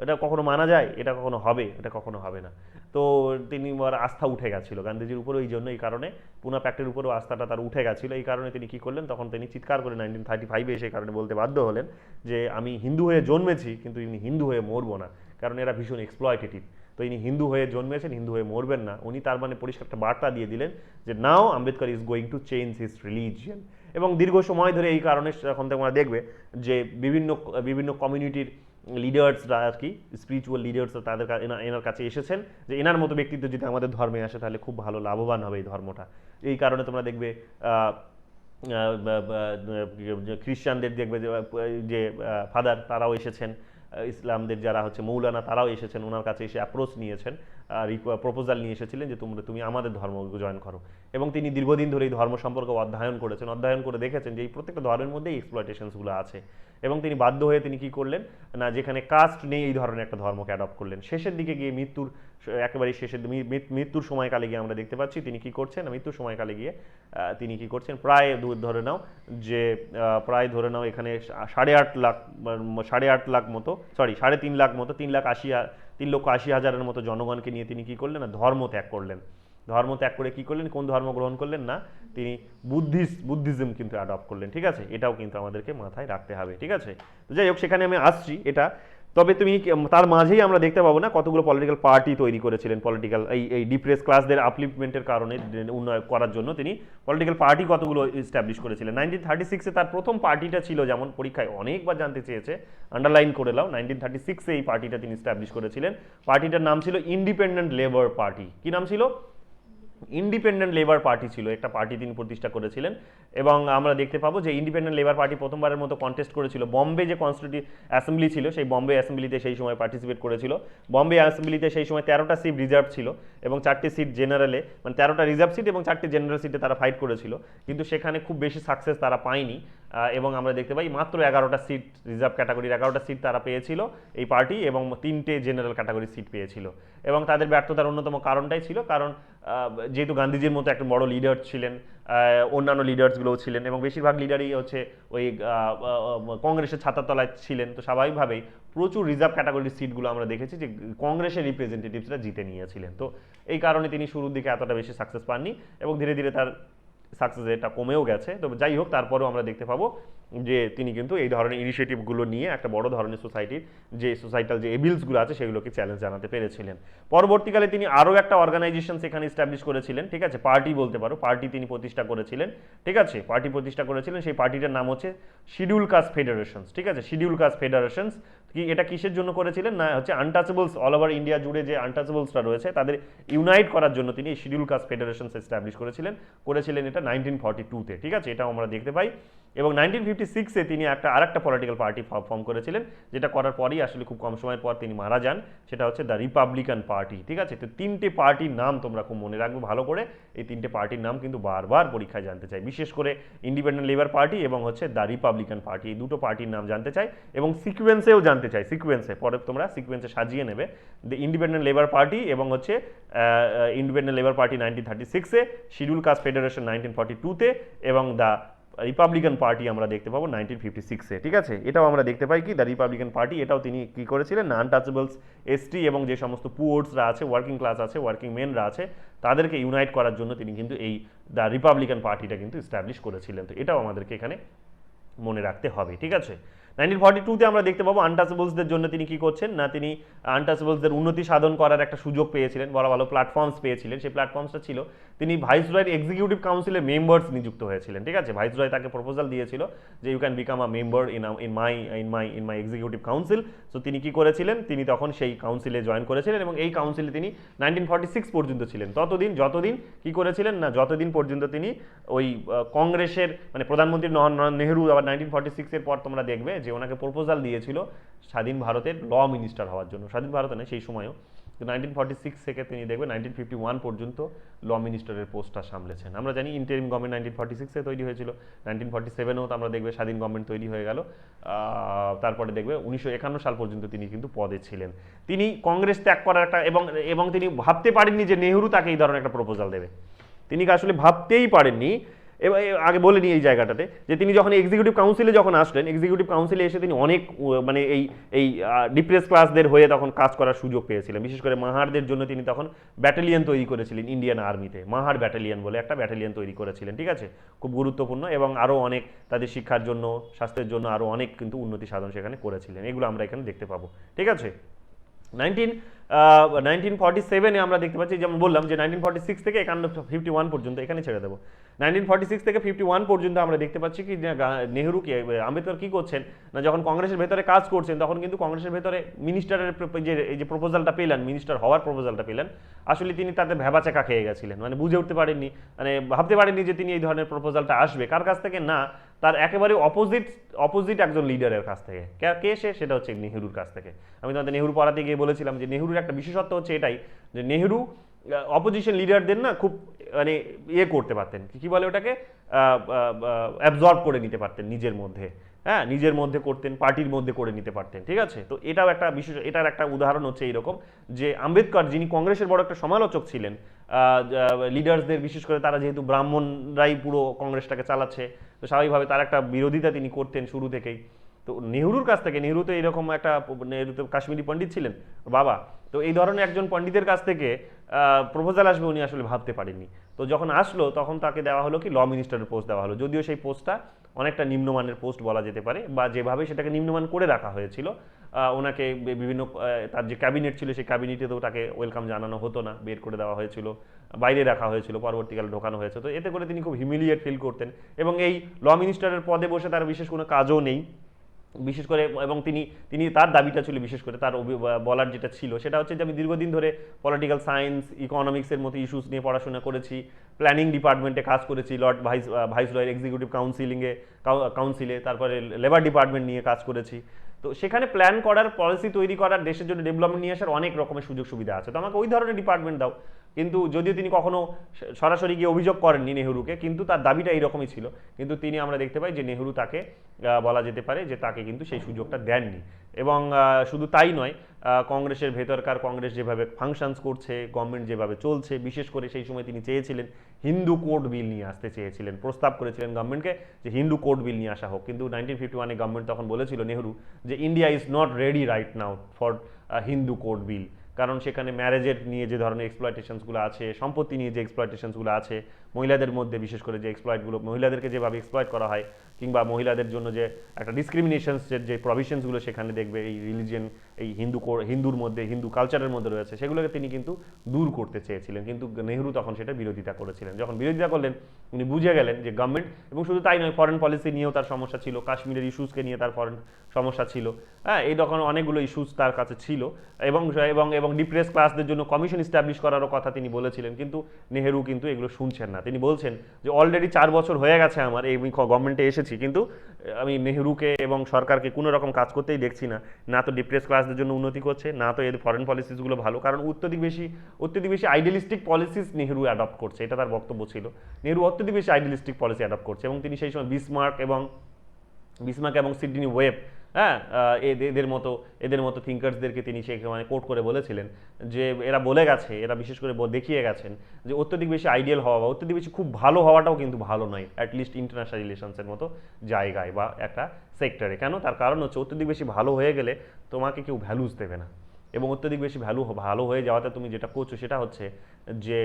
এটা কখনো মানা যায়? এটা কখনো হবে? এটা কখনো হবে না। তো তিনি আস্থা উঠে গেছিল গান্ধীজির উপরে, এই জন্য, এই কারণে পুনা প্যাক্টের উপরেও আস্থাটা তার উঠে গেছিল। এই কারণে তিনি কি করলেন, তখন তিনি চিৎকার করে 1935-এ সেই কারণে বলতে বাধ্য হলেন যে আমি হিন্দু হয়ে জন্মেছি কিন্তু ইনি হিন্দু হয়ে মরবো না, কারণ এরা ভীষণ এক্সপ্লয়টেটিভ। তো ইনি হিন্দু হয়ে জন্মেছেন, হিন্দু হয়ে মরবেন না। উনি তার মানে পরিষ্কার একটা বার্তা দিয়ে দিলেন যে now Ambedkar is going to change his religion. এবং দীর্ঘ সময় ধরে এই কারণে এখন তোমরা দেখবে যে বিভিন্ন বিভিন্ন কমিউনিটির লিডার্সরা আর কি, স্পিরিচুয়াল লিডার্সরা তাদের এনার কাছে এসেছেন যে এনার মতো ব্যক্তিত্ব যদি আমাদের ধর্মে আসে তাহলে খুব ভালো লাভবান হবে এই ধর্মটা। এই কারণে তোমরা দেখবে খ্রিস্টানদের দেখবে যে ফাদার তারাও এসেছেন, ইসলামদের যারা হচ্ছে মৌলানা তারাও এসেছেন, ওনার কাছে এসে অ্যাপ্রোচ নিয়েছেন, প্রপোজাল নিয়ে এসেছিলেন যে তুমি আমাদের ধর্ম জয়েন করো। এবং তিনি দীর্ঘদিন ধরে এই ধর্ম সম্পর্কে অধ্যয়ন করেছেন, অধ্যয়ন করে দেখেছেন যে এই প্রত্যেকটা ধর্মের মধ্যেই এক্সপ্লয়টেশনসগুলো আছে। এবং তিনি বাধ্য হয়ে তিনি কি করলেন না, যেখানে কাস্ট নেই এই ধরনের একটা ধর্মকে অ্যাডপ্ট করলেন। শেষের দিকে গিয়ে একেবারে শেষের মৃত্যুর সময়কালে গিয়ে আমরা দেখতে পাচ্ছি তিনি কি করছেন, মৃত্যুর সময়কালে গিয়ে তিনি কি করছেন, প্রায় ধরে নাও যে প্রায় ধরে নাও এখানে 8.5 লাখ মতো, সরি 3.5 লাখ মতো, 3,80,000-এর মতো জনগণকে নিয়ে তিনি কি করলেন না, ধর্ম ত্যাগ করলেন। ধর্ম ত্যাগ করে কি করলেন, কোন ধর্ম গ্রহণ করলেন না, তিনি বুদ্ধিজম কিন্তু অ্যাডপ্ট করলেন। ঠিক আছে, এটাও কিন্তু আমাদেরকে মাথায় রাখতে হবে। ঠিক আছে, তো যাই হোক, সেখানে আমি আসছি এটা। তবে তুমি তার মাঝেই আমরা দেখতে পাবো না কতগুলো পলিটিক্যাল পার্টি তৈরি করেছিলেন, পলিটিক্যাল এই ডিপ্রেস ক্লাসদের আপলিফমেন্টের কারণে উন্নয়ন করার জন্য তিনি পলিটিক্যাল পার্টি কতগুলো এস্টাবলিশ করেছিলেন। 1936-এ তার প্রথম পার্টিটা ছিল, যেমন পরীক্ষায় অনেকবার জানতে চেয়েছে, আন্ডারলাইন করে নাও, 1936-এ এই পার্টিটা তিনি এস্টাবলিশ করেছিলেন। পার্টিটার নাম ছিল ইন্ডিপেন্ডেন্ট লেবার পার্টি। কি নাম ছিল? ইন্ডিপেন্ডেন্ট লেবার পার্টি ছিল একটা পার্টি তিনি প্রতিষ্ঠা করেছিলেন। এবং আমরা দেখতে পাবো যে ইন্ডিপেন্ডেন্ট লেবার পার্টি প্রথমবারের মতো কন্টেস্ট করেছিল বম্বে যে কনস্টিটিউটিভ অ্যাসেম্বলি ছিল, সেই বম্বে অ্যাসেম্বলিতে সেই সময় পার্টিসিপেট করেছিল। বম্বে অ্যাসেম্বলিতে সেই সময় 13টা সিট রিজার্ভ ছিল এবং 4টে সিট জেনারেলে, মানে 13টা রিজার্ভ সিট এবং 4টে জেনারেল সিটে তারা ফাইট করেছিল, কিন্তু সেখানে খুব বেশি সাকসেস তারা পায়নি। এবং আমরা দেখতে পাই মাত্র 11টা সিট, রিজার্ভ ক্যাটাগরির 11টা সিট তারা পেয়েছিল এই পার্টি, এবং 3টে জেনারেল ক্যাটাগরির সিট পেয়েছিল। এবং তাদের ব্যর্থতার অন্যতম কারণটাই ছিল, কারণ যেহেতু গান্ধীজির মতো একটা বড় লিডার ছিলেন, অন্যান্য লিডার্সগুলোও ছিলেন, এবং বেশিরভাগ লিডারই হচ্ছে ওই কংগ্রেসের ছাতার তলায় ছিলেন, তো স্বাভাবিকভাবেই প্রচুর রিজার্ভ ক্যাটাগরির সিটগুলো আমরা দেখেছি যে কংগ্রেসের রিপ্রেজেন্টেটিভসরা জিতে নিয়েছিলেন। তো এই কারণে তিনি শুরুর দিকে এতটা বেশি সাকসেস পাননি এবং ধীরে ধীরে তার সাকসেস রেটটা কমেও গেছে। তবে যাই হোক, তারপরেও আমরা দেখতে পাবো যে তিনি কিন্তু এই ধরনের ইনিশিয়েটিভগুলো নিয়ে একটা বড় ধরনের সোসাইটাল যে এবিলসগুলো আছে সেগুলোকে চ্যালেঞ্জ জানাতে পেরেছিলেন। পরবর্তীকালে তিনি আরও একটা অর্গানাইজেশন সেখানে এস্টাবলিশ করেছিলেন, ঠিক আছে, পার্টি বলতে পারো, পার্টি তিনি প্রতিষ্ঠা করেছিলেন, ঠিক আছে, পার্টি প্রতিষ্ঠা করেছিলেন। সেই পার্টিটার নাম হচ্ছে শিডিউল কাস্ট ফেডারেশনস, ঠিক আছে, শিডিউল কাস্ট ফেডারেশনস। এটা কিসের জন্য করেছিলেন না, হচ্ছে আনটাচেবলস অল ওভার ইন্ডিয়া জুড়ে যে আনটাচেবলসরা রয়েছে তাদের ইউনাইট করার জন্য তিনি এই শিডিউল কাস্ট ফেডারেশনস এস্টাবলিশ করেছিলেন এটা 1942-তে, ঠিক আছে, এটাও আমরা দেখতে পাই। এবং 1956-এ তিনি আরেকটা পলিটিক্যাল পার্টি ফর্ম করেছিলেন, যেটা করার পরই আসলে খুব কম সময়ের পর তিনি মারা যান, সেটা হচ্ছে দ্য রিপাবলিকান পার্টি। ঠিক আছে, তো তিনটে পার্টির নাম তোমরা খুব মনে রাখবে ভালো করে, এই তিনটে পার্টির নাম কিন্তু বারবার পরীক্ষায় জানতে চাই, বিশেষ করে ইন্ডিপেন্ডেন্ট লেবার পার্টি এবং হচ্ছে দ্য রিপাবলিকান পার্টি, এই দুটো পার্টির নাম জানতে চাই এবং সিকোয়েন্সেও জানতে চাই, সিকোয়েন্সে পরে তোমরা সিকোয়েন্সে সাজিয়ে নেবে। দ্য ইন্ডিপেন্ডেন্ট লেবার পার্টি এবং হচ্ছে ইন্ডিপেন্ডেন্ট লেবার পার্টি 1936-এ, শিডিউল কাস্ট ফেডারেশন 1942-তে এবং দ্য রিপাবলিকান পার্টি আমরা দেখতে পাবো 1956-এ। ঠিক আছে, এটাও আমরা দেখতে পাই কি দ্য রিপাবলিকান পার্টি, এটাও তিনি কি করেছিলেন না আনটাচেবলস, এসটি এবং যে সমস্ত পুয়ার্সরা আছে, ওয়ার্কিং ক্লাস আছে, ওয়ার্কিং মেনরা আছে, তাদেরকে ইউনাইট করার জন্য তিনি কিন্তু এই দ্য রিপাবলিকান পার্টিটা কিন্তু এস্টাবলিশ করেছিলেন। তো এটাও আমাদেরকে এখানে মনে রাখতে হবে। ঠিক আছে, 1942-তে আমরা দেখতে পাবো আনটাচেবলসদের জন্য তিনি কি করছেন না, তিনি আনটাচেবলসদের উন্নতি সাধন করার একটা সুযোগ পেয়েছিলেন, বলা ভালো প্ল্যাটফর্মস পেয়েছিলেন। সেই প্ল্যাটফর্মসটা ছিল তিনি ভাইসরয়ের এক্সিকিউটিভ কাউন্সিলের মেম্বার্স নিযুক্ত হয়েছিলেন। ঠিক আছে, ভাইসরয় তাকে প্রপোজাল দিয়েছিল যে you can become a member in my executive council. So তিনি কি করেছিলেন, তিনি তখন সেই কাউন্সিলে জয়েন করেছিলেন এবং এই কাউন্সিলে তিনি 1946 পর্যন্ত ছিলেন। যতদিন কি করেছিলেন না, যতদিন পর্যন্ত তিনি ওই কংগ্রেসের মানে প্রধানমন্ত্রী নেহরু আবার 1946-এর পর তোমরা দেখবে যে ওনাকে প্রপোজাল দিয়েছিল স্বাধীন ভারতের ল মিনিস্টার হওয়ার জন্য, স্বাধীন ভারতে নয় সেই সময়ও, তো 1946 থেকে তিনি দেখবেন 1951 পর্যন্ত ল মিনিস্টারের পোস্টটা সামলেছেন। আমরা জানি ইন্টারিম গভর্নমেন্ট 1946-এ তৈরি হয়েছিল, 1947-এও তো আমরা দেখবে স্বাধীন গভর্নমেন্ট তৈরি হয়ে গেল। তারপরে দেখবে 1951 সাল পর্যন্ত তিনি কিন্তু পদে ছিলেন। তিনি কংগ্রেস ত্যাগ করার একটা এবং তিনি ভাবতে পারেননি যে নেহরু তাকে এই ধরনের একটা প্রপোজাল দেবে, তিনি আসলে ভাবতেই পারেননি। এবার আগে বলে নিই এই জায়গাটাতে যে তিনি যখন এক্সিকিউটিভ কাউন্সিলে যখন আসলেন, এক্সিকিউটিভ কাউন্সিলে এসে তিনি অনেক মানে এই ডিপ্রেস ক্লাসদের হয়ে তখন কাজ করার সুযোগ পেয়েছিলেন। বিশেষ করে মাহারদের জন্য তিনি তখন ব্যাটালিয়ন তৈরি করেছিলেন ইন্ডিয়ান আর্মিতে, মাহার ব্যাটালিয়ন বলে একটা ব্যাটালিয়ন তৈরি করেছিলেন। ঠিক আছে, খুব গুরুত্বপূর্ণ এবং আরও অনেক তাদের শিক্ষার জন্য, স্বাস্থ্যের জন্য আরও অনেক কিন্তু উন্নতি সাধন সেখানে করেছিলেন, এগুলো আমরা এখানে দেখতে পাবো। ঠিক আছে, 1947-এ আমরা দেখতে পাচ্ছি, যেমন বললাম যে 1946 থেকে 51 পর্যন্ত, এখানে ছেড়ে দেবো, 1946 থেকে 51 পর্যন্ত আমরা দেখতে পাচ্ছি কি নেহরুকে আম্বেদকর কি করছেন না, যখন কংগ্রেসের ভেতরে কাজ করছেন তখন কিন্তু কংগ্রেসের ভেতরে মিনিস্টারের যে প্রপোজালটা পেলেন, মিনিস্টার হওয়ার প্রপোজালটা পেলেন, আসলে তিনি তাতে ভ্যাবাচাকা খেয়ে গেছিলেন, মানে বুঝে উঠতে পারেননি, মানে ভাবতে পারেননি যে তিনি এই ধরনের প্রপোজালটা আসবে কার কাছ থেকে না, তার একেবারে অপোজিট একজন লিডারের কাছ থেকে। কে সে? সেটা হচ্ছে নেহরুর কাছ থেকে। আমি তোমাদের নেহরু পড়াতে গিয়ে বলেছিলাম যে নেহরুর একটা বিশেষত্ব হচ্ছে এটাই যে নেহরু অপোজিশন লিডারদের না খুব মানে করতে পারতেন, কি বলে ওটাকে, অ্যাবজর্ব করে নিতে পারতেন নিজের মধ্যে, হ্যাঁ নিজের মধ্যে করতেন, পার্টির মধ্যে করে নিতে পারতেন। ঠিক আছে, তো এটাও একটা এটার একটা উদাহরণ হচ্ছে এইরকম যে আম্বেদকর, যিনি কংগ্রেসের বড় একটা সমালোচক ছিলেন, লিডার্সদের বিশেষ করে তারা যেহেতু ব্রাহ্মণরাই পুরো কংগ্রেসটাকে চালাচ্ছে, তো স্বাভাবিকভাবে তার একটা বিরোধিতা তিনি করতেন শুরু থেকেই। তো নেহরুর কাছ থেকে, নেহরু তো এরকম একটা, নেহরু তো কাশ্মীরি পণ্ডিত ছিলেন বাবা, তো এই ধরনের একজন পণ্ডিতের কাছ থেকে প্রপোজাল আসবে উনি আসলে ভাবতে পারেননি। তো যখন আসলো তখন তাকে দেওয়া হলো কি ল মিনিস্টারের পোস্ট দেওয়া হলো, যদিও সেই পোস্টটা অনেকটা নিম্নমানের পোস্ট বলা যেতে পারে, বা যেভাবে সেটাকে নিম্নমান করে রাখা হয়েছিল, ওনাকে বিভিন্ন তার যে ক্যাবিনেট ছিল সেই ক্যাবিনেটেও তাকে ওয়েলকাম জানানো হতো না, বের করে দেওয়া হয়েছিল, বাইরে রাখা হয়েছিল, পরবর্তীকালে ঢোকানো হয়েছে। তো এতে করে তিনি খুব হিউমিলিয়েট ফিল করতেন এবং এই ল মিনিস্টারের পদে বসে তার বিশেষ কোনো কাজও নেই, বিশেষ করে, এবং তিনি তার দাবিটা ছিল, বিশেষ করে তার বলার যেটা ছিল সেটা হচ্ছে যে আমি দীর্ঘদিন ধরে পলিটিক্যাল সায়েন্স, ইকোনমিক্সের মতো ইস্যুস নিয়ে পড়াশোনা করেছি, প্ল্যানিং ডিপার্টমেন্টে কাজ করেছি, লর্ড ভাইসরয়ের এক্সিকিউটিভ কাউন্সিলে, তারপরে লেবার ডিপার্টমেন্ট নিয়ে কাজ করেছি। তো সেখানে প্ল্যান করার, পলিসি তৈরি করার, দেশের জন্য ডেভেলপমেন্ট নিয়ে আসার অনেক রকমের সুযোগ সুবিধা আছে, তো আমাকে ওই ধরনের ডিপার্টমেন্ট দাও। কিন্তু যদিও তিনি কখনো সরাসরি গিয়ে অভিযোগ করেননি নেহরুকে, কিন্তু তার দাবিটা এইরকমই ছিল। কিন্তু তিনি, আমরা দেখতে পাই যে নেহরু তাকে বলা যেতে পারে যে তাকে কিন্তু সেই সুযোগটা দেননি। এবং শুধু তাই নয়, কংগ্রেসের ভেতরকার, কংগ্রেস যেভাবে ফাংশনস করছে, গভর্নমেন্ট যেভাবে চলছে, বিশেষ করে সেই সময় তিনি চেয়েছিলেন হিন্দু কোড বিল নিয়ে আসতে চেয়েছিলেন, প্রস্তাব করেছিলেন গভর্নমেন্টকে যে হিন্দু কোড বিল নিয়ে আসা হোক। কিন্তু 1951-এ গভর্নমেন্ট তখন বলেছিল নেহরু যে India is not ready right now for Hindu code বিল, কারণ সেখানে ম্যারেজের নিয়ে যে ধরনের এক্সপ্লয়টেশনসগুলো আছে, সম্পত্তি নিয়ে যে এক্সপ্লয়টেশনসগুলো আছে, মহিলাদের মধ্যে বিশেষ করে যে এক্সপ্লয়েটগুলো, মহিলাদেরকে যেভাবে এক্সপ্লয়েট করা হয়, কিংবা মহিলাদের জন্য যে একটা ডিসক্রিমিনেশনসের যে প্রভিশনসগুলো সেখানে দেখবে এই রিলিজিয়ন, এই হিন্দুর মধ্যে, হিন্দু কালচারের মধ্যে রয়েছে, সেগুলোকে তিনি কিন্তু দূর করতে চেয়েছিলেন। কিন্তু নেহরু তখন সেটা বিরোধিতা করেছিলেন। যখন বিরোধিতা করলেন উনি বুঝে গেলেন যে গভর্নমেন্ট, এবং শুধু তাই নয়, ফরেন পলিসি নিয়েও তার সমস্যা ছিল, কাশ্মীরের ইস্যুসকে নিয়ে তার ফরেন সমস্যা ছিল, হ্যাঁ এই তখন অনেকগুলো ইস্যুস তার কাছে ছিল, এবং ডিপ্রেস ক্লাসদের জন্য কমিশন ইস্টাবলিশ করারও কথা তিনি বলেছিলেন। কিন্তু নেহরু কিন্তু এগুলো শুনছেন না, তিনি বলছেন যে অলরেডি 4 বছর হয়ে গেছে আমার এই গভর্নমেন্টে এসেছি, দেখেছি, কিন্তু আমি নেহরুকে এবং সরকারকে কোনো রকম কাজ করতেই দেখছি না। না তো ডিপ্রেস ক্লাসদের জন্য উন্নতি করছে, না তো এর ফরেন পলিসিসগুলো ভালো, কারণ অত্যধিক বেশি আইডিয়ালিস্টিক পলিসিস নেহরু অ্যাডপ্ট করছে, এটা তার বক্তব্য ছিল। নেহরু অত্যধিক বেশি আইডিয়ালিস্টিক পলিসি অ্যাডপ্ট করছে, এবং তিনি সেই সময় বিসমার্ক এবং সিডনি ওয়েব, হ্যাঁ, এদের মতো থিঙ্কার্সদেরকে তিনি সেখানে কোট করে বলেছিলেন যে এরা বলে গেছে, এরা বিশেষ করে দেখিয়ে গেছেন যে অত্যধিক বেশি আইডিয়াল হওয়া বা অত্যধিক বেশি খুব ভালো হওয়াটাও কিন্তু ভালো নয়, অ্যাটলিস্ট ইন্টারন্যাশনাল রিলেশনসের মতো জায়গায় বা একটা সেক্টরে। কেন? তার কারণ হচ্ছে অত্যধিক বেশি ভালো হয়ে গেলে তোমাকে কেউ ভ্যালুস দেবে না, এবং অত্যধিক বেশি ভালো হয়ে যাওয়াতে তুমি যেটা করছো সেটা হচ্ছে যে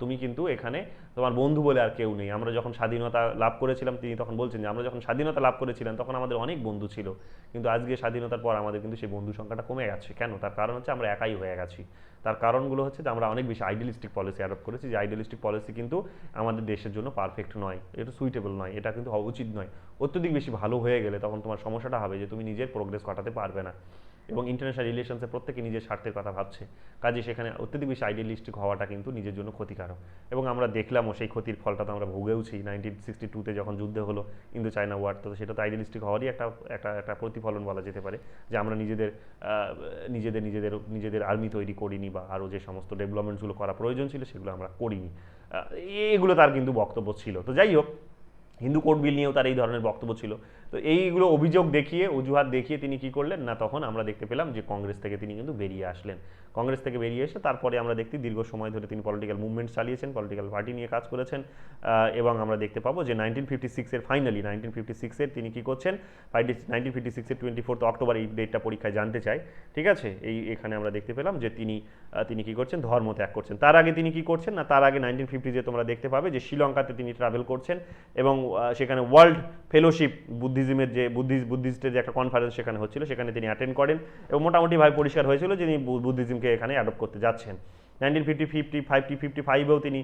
তুমি কিন্তু এখানে তোমার বন্ধু বলে আর কেউ নেই। আমরা যখন স্বাধীনতা লাভ করেছিলাম, তিনি তখন বলছেন যে আমরা যখন স্বাধীনতা লাভ করেছিলাম তখন আমাদের অনেক বন্ধু ছিল, কিন্তু আজকে স্বাধীনতার পর আমাদের কিন্তু সেই বন্ধু সংখ্যাটা কমে গেছে। কেন? তার কারণ হচ্ছে আমরা একাই হয়ে গেছি। তার কারণগুলো হচ্ছে যে আমরা অনেক বেশি আইডিয়ালিস্টিক পলিসি অ্যাডপ্ট করেছি, যে আইডিয়ালিস্টিক পলিসি কিন্তু আমাদের দেশের জন্য পারফেক্ট নয়, এটা সুইটেবল নয়, এটা কিন্তু হওয়া উচিত নয়। অত্যধিক বেশি ভালো হয়ে গেলে তখন তোমার সমস্যাটা হবে যে তুমি নিজের প্রোগ্রেস ঘটাতে পারবে না, এবং ইন্টারন্যাশনাল রিলেশনসে প্রত্যেকে নিজের স্বার্থের কথা ভাবছে, কাজে সেখানে অত্যধিক বেশি আইডিয়ালিস্টিক হওয়াটা কিন্তু নিজের জন্য ক্ষতিকারক। এবং আমরা দেখলামও সেই ক্ষতির ফলটা তো আমরা ভুগেওছি 1962-তে যখন যুদ্ধ হলো, ইন্দো চায়না ওয়ার, তো সেটা তো আইডিয়ালিস্টিক হওয়ারই একটা প্রতিফলন বলা যেতে পারে, যে আমরা নিজেদের আর্মি তৈরি করিনি, বা আরও যে সমস্ত ডেভেলপমেন্টসগুলো করা প্রয়োজন ছিল সেগুলো আমরা করিনি। এগুলো তার কিন্তু বক্তব্য ছিল। তো যাই হোক, হিন্দু কোড বিল নিয়েও তার এই ধরনের বক্তব্য ছিল। তো এইগুলো অজুহাত দেখিয়ে তিনি কি করলেন না, তখন আমরা দেখতে পেলাম যে কংগ্রেস থেকে তিনি কিন্তু বেরিয়ে আসলেন। কংগ্রেস থেকে বেরিয়ে এসে তারপরে আমরা দেখতে দীর্ঘ সময় ধরে তিনি পলিটিক্যাল মুভমেন্ট চালিয়েছেন, পলিটিক্যাল পার্টি নিয়ে কাজ করেছেন, এবং আমরা দেখতে পাবো যে 1956-এর তিনি কি করছেন, 1956-এর 24 অক্টোবর, এই ডেটটা পরীক্ষায় জানতে চাই, ঠিক আছে। এখানে আমরা দেখতে পেলাম যে তিনি কি করছেন, ধর্ম ত্যাগ করছেন। তার আগে তিনি কি করছেন না, তার আগে 1950 তোমরা দেখতে পাবে যে শ্রীলঙ্কাতে তিনি ট্রাভেল করছেন, এবং সেখানে ওয়ার্ল্ড ফেলোশিপ বুদ্ধিস্টের যে একটা কনফারেন্স সেখানে হচ্ছিল, সেখানে তিনি অ্যাটেন্ড করেন, এবং মোটামুটিভাবে পরিষ্কার হয়েছিল যে তিনি বুদ্ধিজমকে এখানে অ্যাডপ্ট করতে যাচ্ছেন। 1955-এও তিনি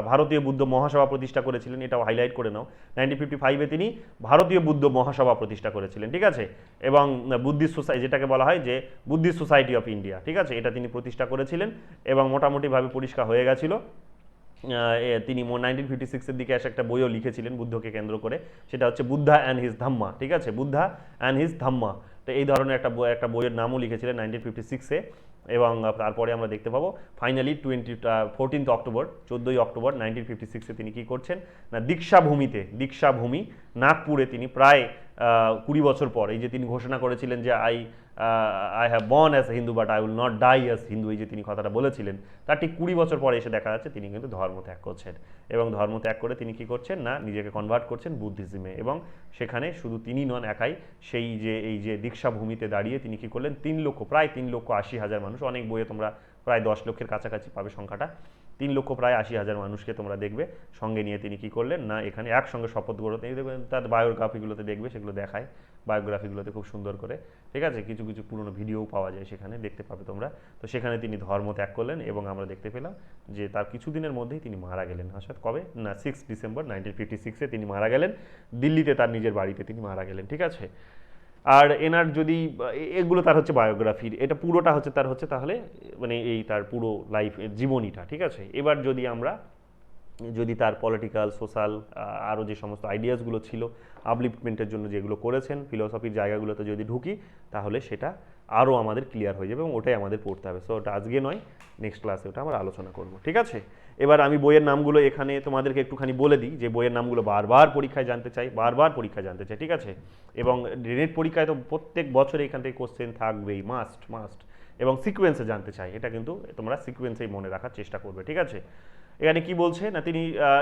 ভারতীয় বুদ্ধ মহাসভা প্রতিষ্ঠা করেছিলেন, এটাও হাইলাইট করে নাও। 1955-এ তিনি ভারতীয় বুদ্ধ মহাসভা প্রতিষ্ঠা করেছিলেন, ঠিক আছে, এবং বুদ্ধিস্ট সোসাইটি, যেটাকে বলা হয় যে বুদ্ধিস্ট সোসাইটি অফ ইন্ডিয়া, ঠিক আছে, এটা তিনি প্রতিষ্ঠা করেছিলেন, এবং মোটামুটিভাবে পরিষ্কার হয়ে গেছিল। তিনি 1956-এর দিকে এসে একটা বইও লিখেছিলেন বুদ্ধকে কেন্দ্র করে, সেটা হচ্ছে বুদ্ধা অ্যান্ড হিজ ধাম্মা, ঠিক আছে, বুদ্ধা অ্যান্ড হিজ ধাম্মা। তো এই ধরনের একটা বইয়ের নামও লিখেছিলেন 1956-এ। এবং তারপরে আমরা দেখতে পাবো ফাইনালি 14 অক্টোবর 1956-এ তিনি কি করছেন না, দীক্ষাভূমি নাগপুরে তিনি প্রায় 20 বছর পর, এই যে তিনি ঘোষণা করেছিলেন যে I have born as Hindu but I will not die as Hindu, এই যে তিনি কথাটা বলেছিলেন, তার ঠিক 20 বছর পরে এসে দেখা যাচ্ছে তিনি কিন্তু ধর্ম ত্যাগ করছেন, এবং ধর্ম ত্যাগ করে তিনি কি করছেন না, নিজেকে কনভার্ট করছেন বুদ্ধিজমে। এবং সেখানে শুধু তিনি নন একাই, এই যে দীক্ষাভূমিতে দাঁড়িয়ে তিনি কি করলেন, প্রায় 3,80,000 মানুষ, অনেক বইয়ে তোমরা প্রায় 10 লক্ষের কাছাকাছি পাবে সংখ্যাটা, 3,80,000 মানুষকে তোমরা দেখবে সঙ্গে নিয়ে তিনি কি করলেন না, এখানে একসঙ্গে শপথ গ্রহণ, তার বায়োগ্রাফিগুলোতে দেখবে, সেগুলো দেখায় বায়োগ্রাফিগুলোতে খুব সুন্দর করে, ঠিক আছে, কিছু পুরনো ভিডিও পাওয়া যায়, সেখানে দেখতে পাবে তোমরা। তো সেখানে তিনি ধর্ম ত্যাগ করলেন, এবং আমরা দেখতে পেলাম যে তার কিছুদিনের মধ্যেই তিনি মারা গেলেন। অর্থাৎ কবে না, 6 ডিসেম্বর 1956-এ তিনি মারা গেলেন, দিল্লিতে তার নিজের বাড়িতে তিনি মারা গেলেন, ঠিক আছে। আর এনার যদি এগুলো তার হচ্ছে বায়োগ্রাফির, এটা পুরোটা হচ্ছে তার হচ্ছে তাহলে মানে এই তার পুরো লাইফ জীবনীটা, ঠিক আছে। এবার যদি তার পলিটিক্যাল সোশ্যাল আরও যে সমস্ত আইডিয়াসগুলো ছিল আপলিফটমেন্টের জন্য যেগুলো করেছেন, ফিলোসফির জায়গাগুলোতে যদি ঢুকি, তাহলে সেটা আরও আমাদের ক্লিয়ার হয়ে যাবে, এবং ওটাই আমাদের পড়তে হবে। সো ওটা আজকে নয়, নেক্সট ক্লাসে ওটা আমরা আলোচনা করব, ঠিক আছে। এবার আমি বইয়ের নামগুলো এখানে তোমাদেরকে একটুখানি বলে দিই, যে বইয়ের নামগুলো বারবার পরীক্ষায় জানতে চাই, ঠিক আছে। এবং নেট পরীক্ষায় তো প্রত্যেক বছর এখান থেকে কোশ্চেন থাকবেই, মাস্ট, এবং সিকোয়েন্সে জানতে চাই, এটা কিন্তু তোমরা সিকোয়েন্সেই মনে রাখার চেষ্টা করবে, ঠিক আছে। এখানে কি বলছে না, তিনি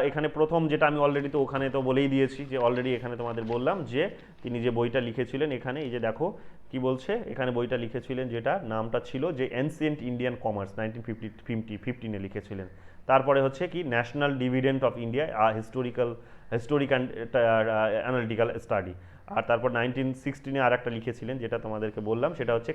এখানে প্রথম যেটা আমি অলরেডি তো ওখানে তো বলেই দিয়েছি, যে অলরেডি এখানে তোমাদের বললাম যে তিনি যে বইটা লিখেছিলেন, এখানে এই যে দেখো কি বলছে, এখানে বইটা লিখেছিলেন, যেটা নামটা ছিল যে এনসিয়েন্ট ইন্ডিয়ান কমার্স, 1915-এ লিখেছিলেন। তারপরে হচ্ছে কি national dividend of India, historic and analytical study. আর তারপর 1916-এ আর একটা লিখেছিলেন, যেটা তোমাদেরকে বললাম, সেটা হচ্ছে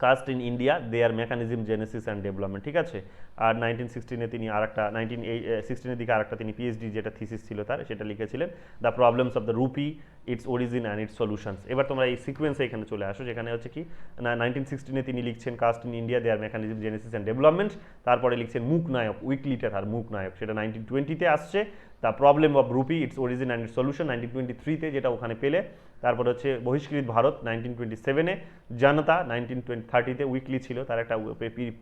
caste in India, their mechanism, genesis and development, ঠিক আছে। আর 1916-এ তিনি আরেকটা 1916-এর দিকে আরেকটা তিনি পিএইচডি যেটা থিসিস ছিল তার, সেটা লিখেছিলেন the problems of the rupee, its origin and it's solutions. এবার তোমরা এই সিকোয়েন্সে এখানে চলে আসো, যেখানে হচ্ছে কি না 1916-এ তিনি লিখছেন caste in India, their mechanism, genesis and development. তারপরে লিখছেন মুক নায়ক, উইকলিটার আর মুক নায়ক, সেটা 1920-তে আসছে। The problem of rupee its origin and solution 1923-তে, যেটা ওখানে পেলে। তারপর হচ্ছে বহিষ্কৃত ভারত 1927-এ, জনতা 1930-তে উইকলি ছিল, তার একটা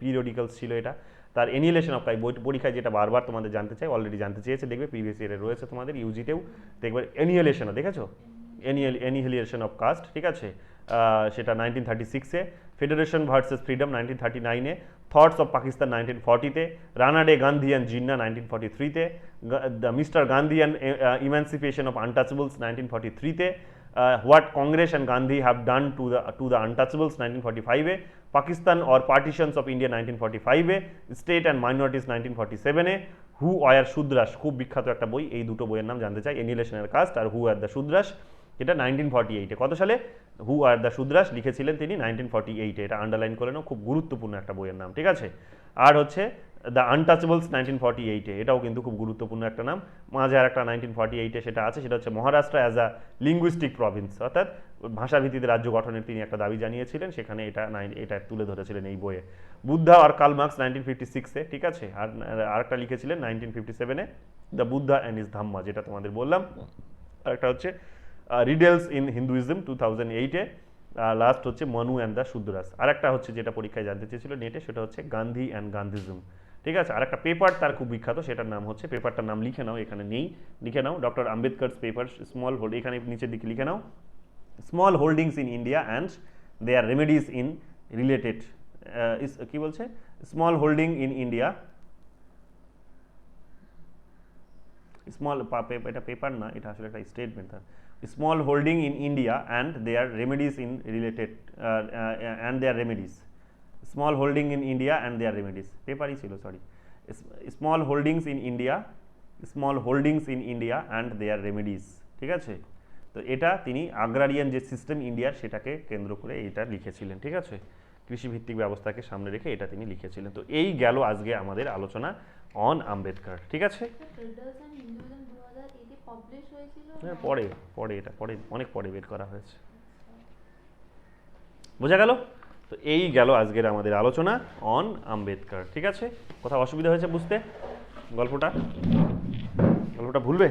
পিরিয়ডিক্যালস ছিল এটা। তার এনিহিলেশন অফ কাস্ট, পরীক্ষায় যেটা বারবার তোমাদের জানতে চাই, অলরেডি জানতে চেয়েছে, দেখবে প্রিভিয়াস ইয়ারে রয়েছে তোমাদের ইউজিতেও, দেখবে এনিহিলেশনও দেখেছো, এনিহিলেশন অফ কাস্ট, ঠিক আছে, সেটা 1936-এ, ফেডারেশন ভার্সেস ফ্রিডম 1939-এ, থটস অফ পাকিস্তান 1940-তে, রানাডে গান্ধী অ্যান্ড জিন্না 1943-তে, the mister Gandhi and emancipation of untouchables 1943-তে, what Congress and Gandhi have done to the untouchables 1945-এ, Pakistan or partitions of India 1945-এ, স্টেট অ্যান্ড মাইনরিটিস 1947-এ, হু আর শুদ্রাস, খুব বিখ্যাত একটা বই, এই দুটো বইয়ের নাম জানতে চাই, এনিহিলেশনের caste R who are the Shudras, এটা 1948-এ। কত সালে? হু আর দ্য শুদ্রাস লিখেছিলেন তিনি 1948-এ, এটা আন্ডারলাইন করে নাও, খুব গুরুত্বপূর্ণ একটা বইয়ের নাম, ঠিক আছে। আর হচ্ছে দ্য আনটাচেবলস 1948-এ, এটাও কিন্তু খুব গুরুত্বপূর্ণ একটা নাম। মাঝে আর একটা 1948-এ সেটা আছে, সেটা হচ্ছে Maharashtra as a linguistic Province, অর্থাৎ ভাষাভিত্তিতে রাজ্য গঠনের তিনি একটা দাবি জানিয়েছিলেন, সেখানে এটা তুলে ধরেছিলেন এই বইয়ে। বুদ্ধা আর কার্ল মার্কস 1956-এ, ঠিক আছে। আর আরেকটা লিখেছিলেন 1957-এ, the Buddha and is Dhamma, যেটা তোমাদের বললাম। আরেকটা হচ্ছে রিডেলস ইন হিন্দুইজম 2008-এ, লাস্ট হচ্ছে মনু অ্যান্ড দ্য শুদ্রাস। আরেকটা হচ্ছে যেটা পরীক্ষায় জানতে চেয়েছিল নেটে, সেটা হচ্ছে গান্ধী অ্যান্ড গান্ধীজম, ঠিক আছে। আরেকটা পেপার তার খুব বিখ্যাত, সেটার নাম হচ্ছে, পেপারটার নাম লিখে নাও, এখানে নেই, লিখে নাও, doctor Ambedkar's paper small hold, এখানে নিচের দিকে লিখে নাও, small holdings in India and their remedies in related, কি বলছে, small holding in India, small, এটা পেপার না, এটা আসলে একটা statement, small holding in India and their remedies in related, and their remedies, small holding in India and their remedies, পেপারই ছিল, sorry, small holdings in India, small holdings in India and their remedies, ঠিক আছে। তো এটা তিনি আগ্রারিয়ান যে system ইন্ডিয়ার, সেটাকে কেন্দ্র করে এটা লিখেছিলেন, ঠিক আছে, কৃষিভিত্তিক ব্যবস্থাকে সামনে রেখে এটা তিনি লিখেছিলেন। তো এই গেল আজকে আমাদের আলোচনা অন আম্বেদকর, ঠিক আছে। ট্রেডার্স অ্যান্ড হিন্দুইজম 2008-এ পাবলিশ হয়েছিল, হ্যাঁ, পরে অনেক পরে বের করা হয়েছে, বোঝা গেল। তো এই গেল আজকের আমাদের আলোচনা অন আম্বেদকর, ঠিক আছে। কোথাও অসুবিধা হয়েছে বুঝতে? গল্পটা ভুলবে?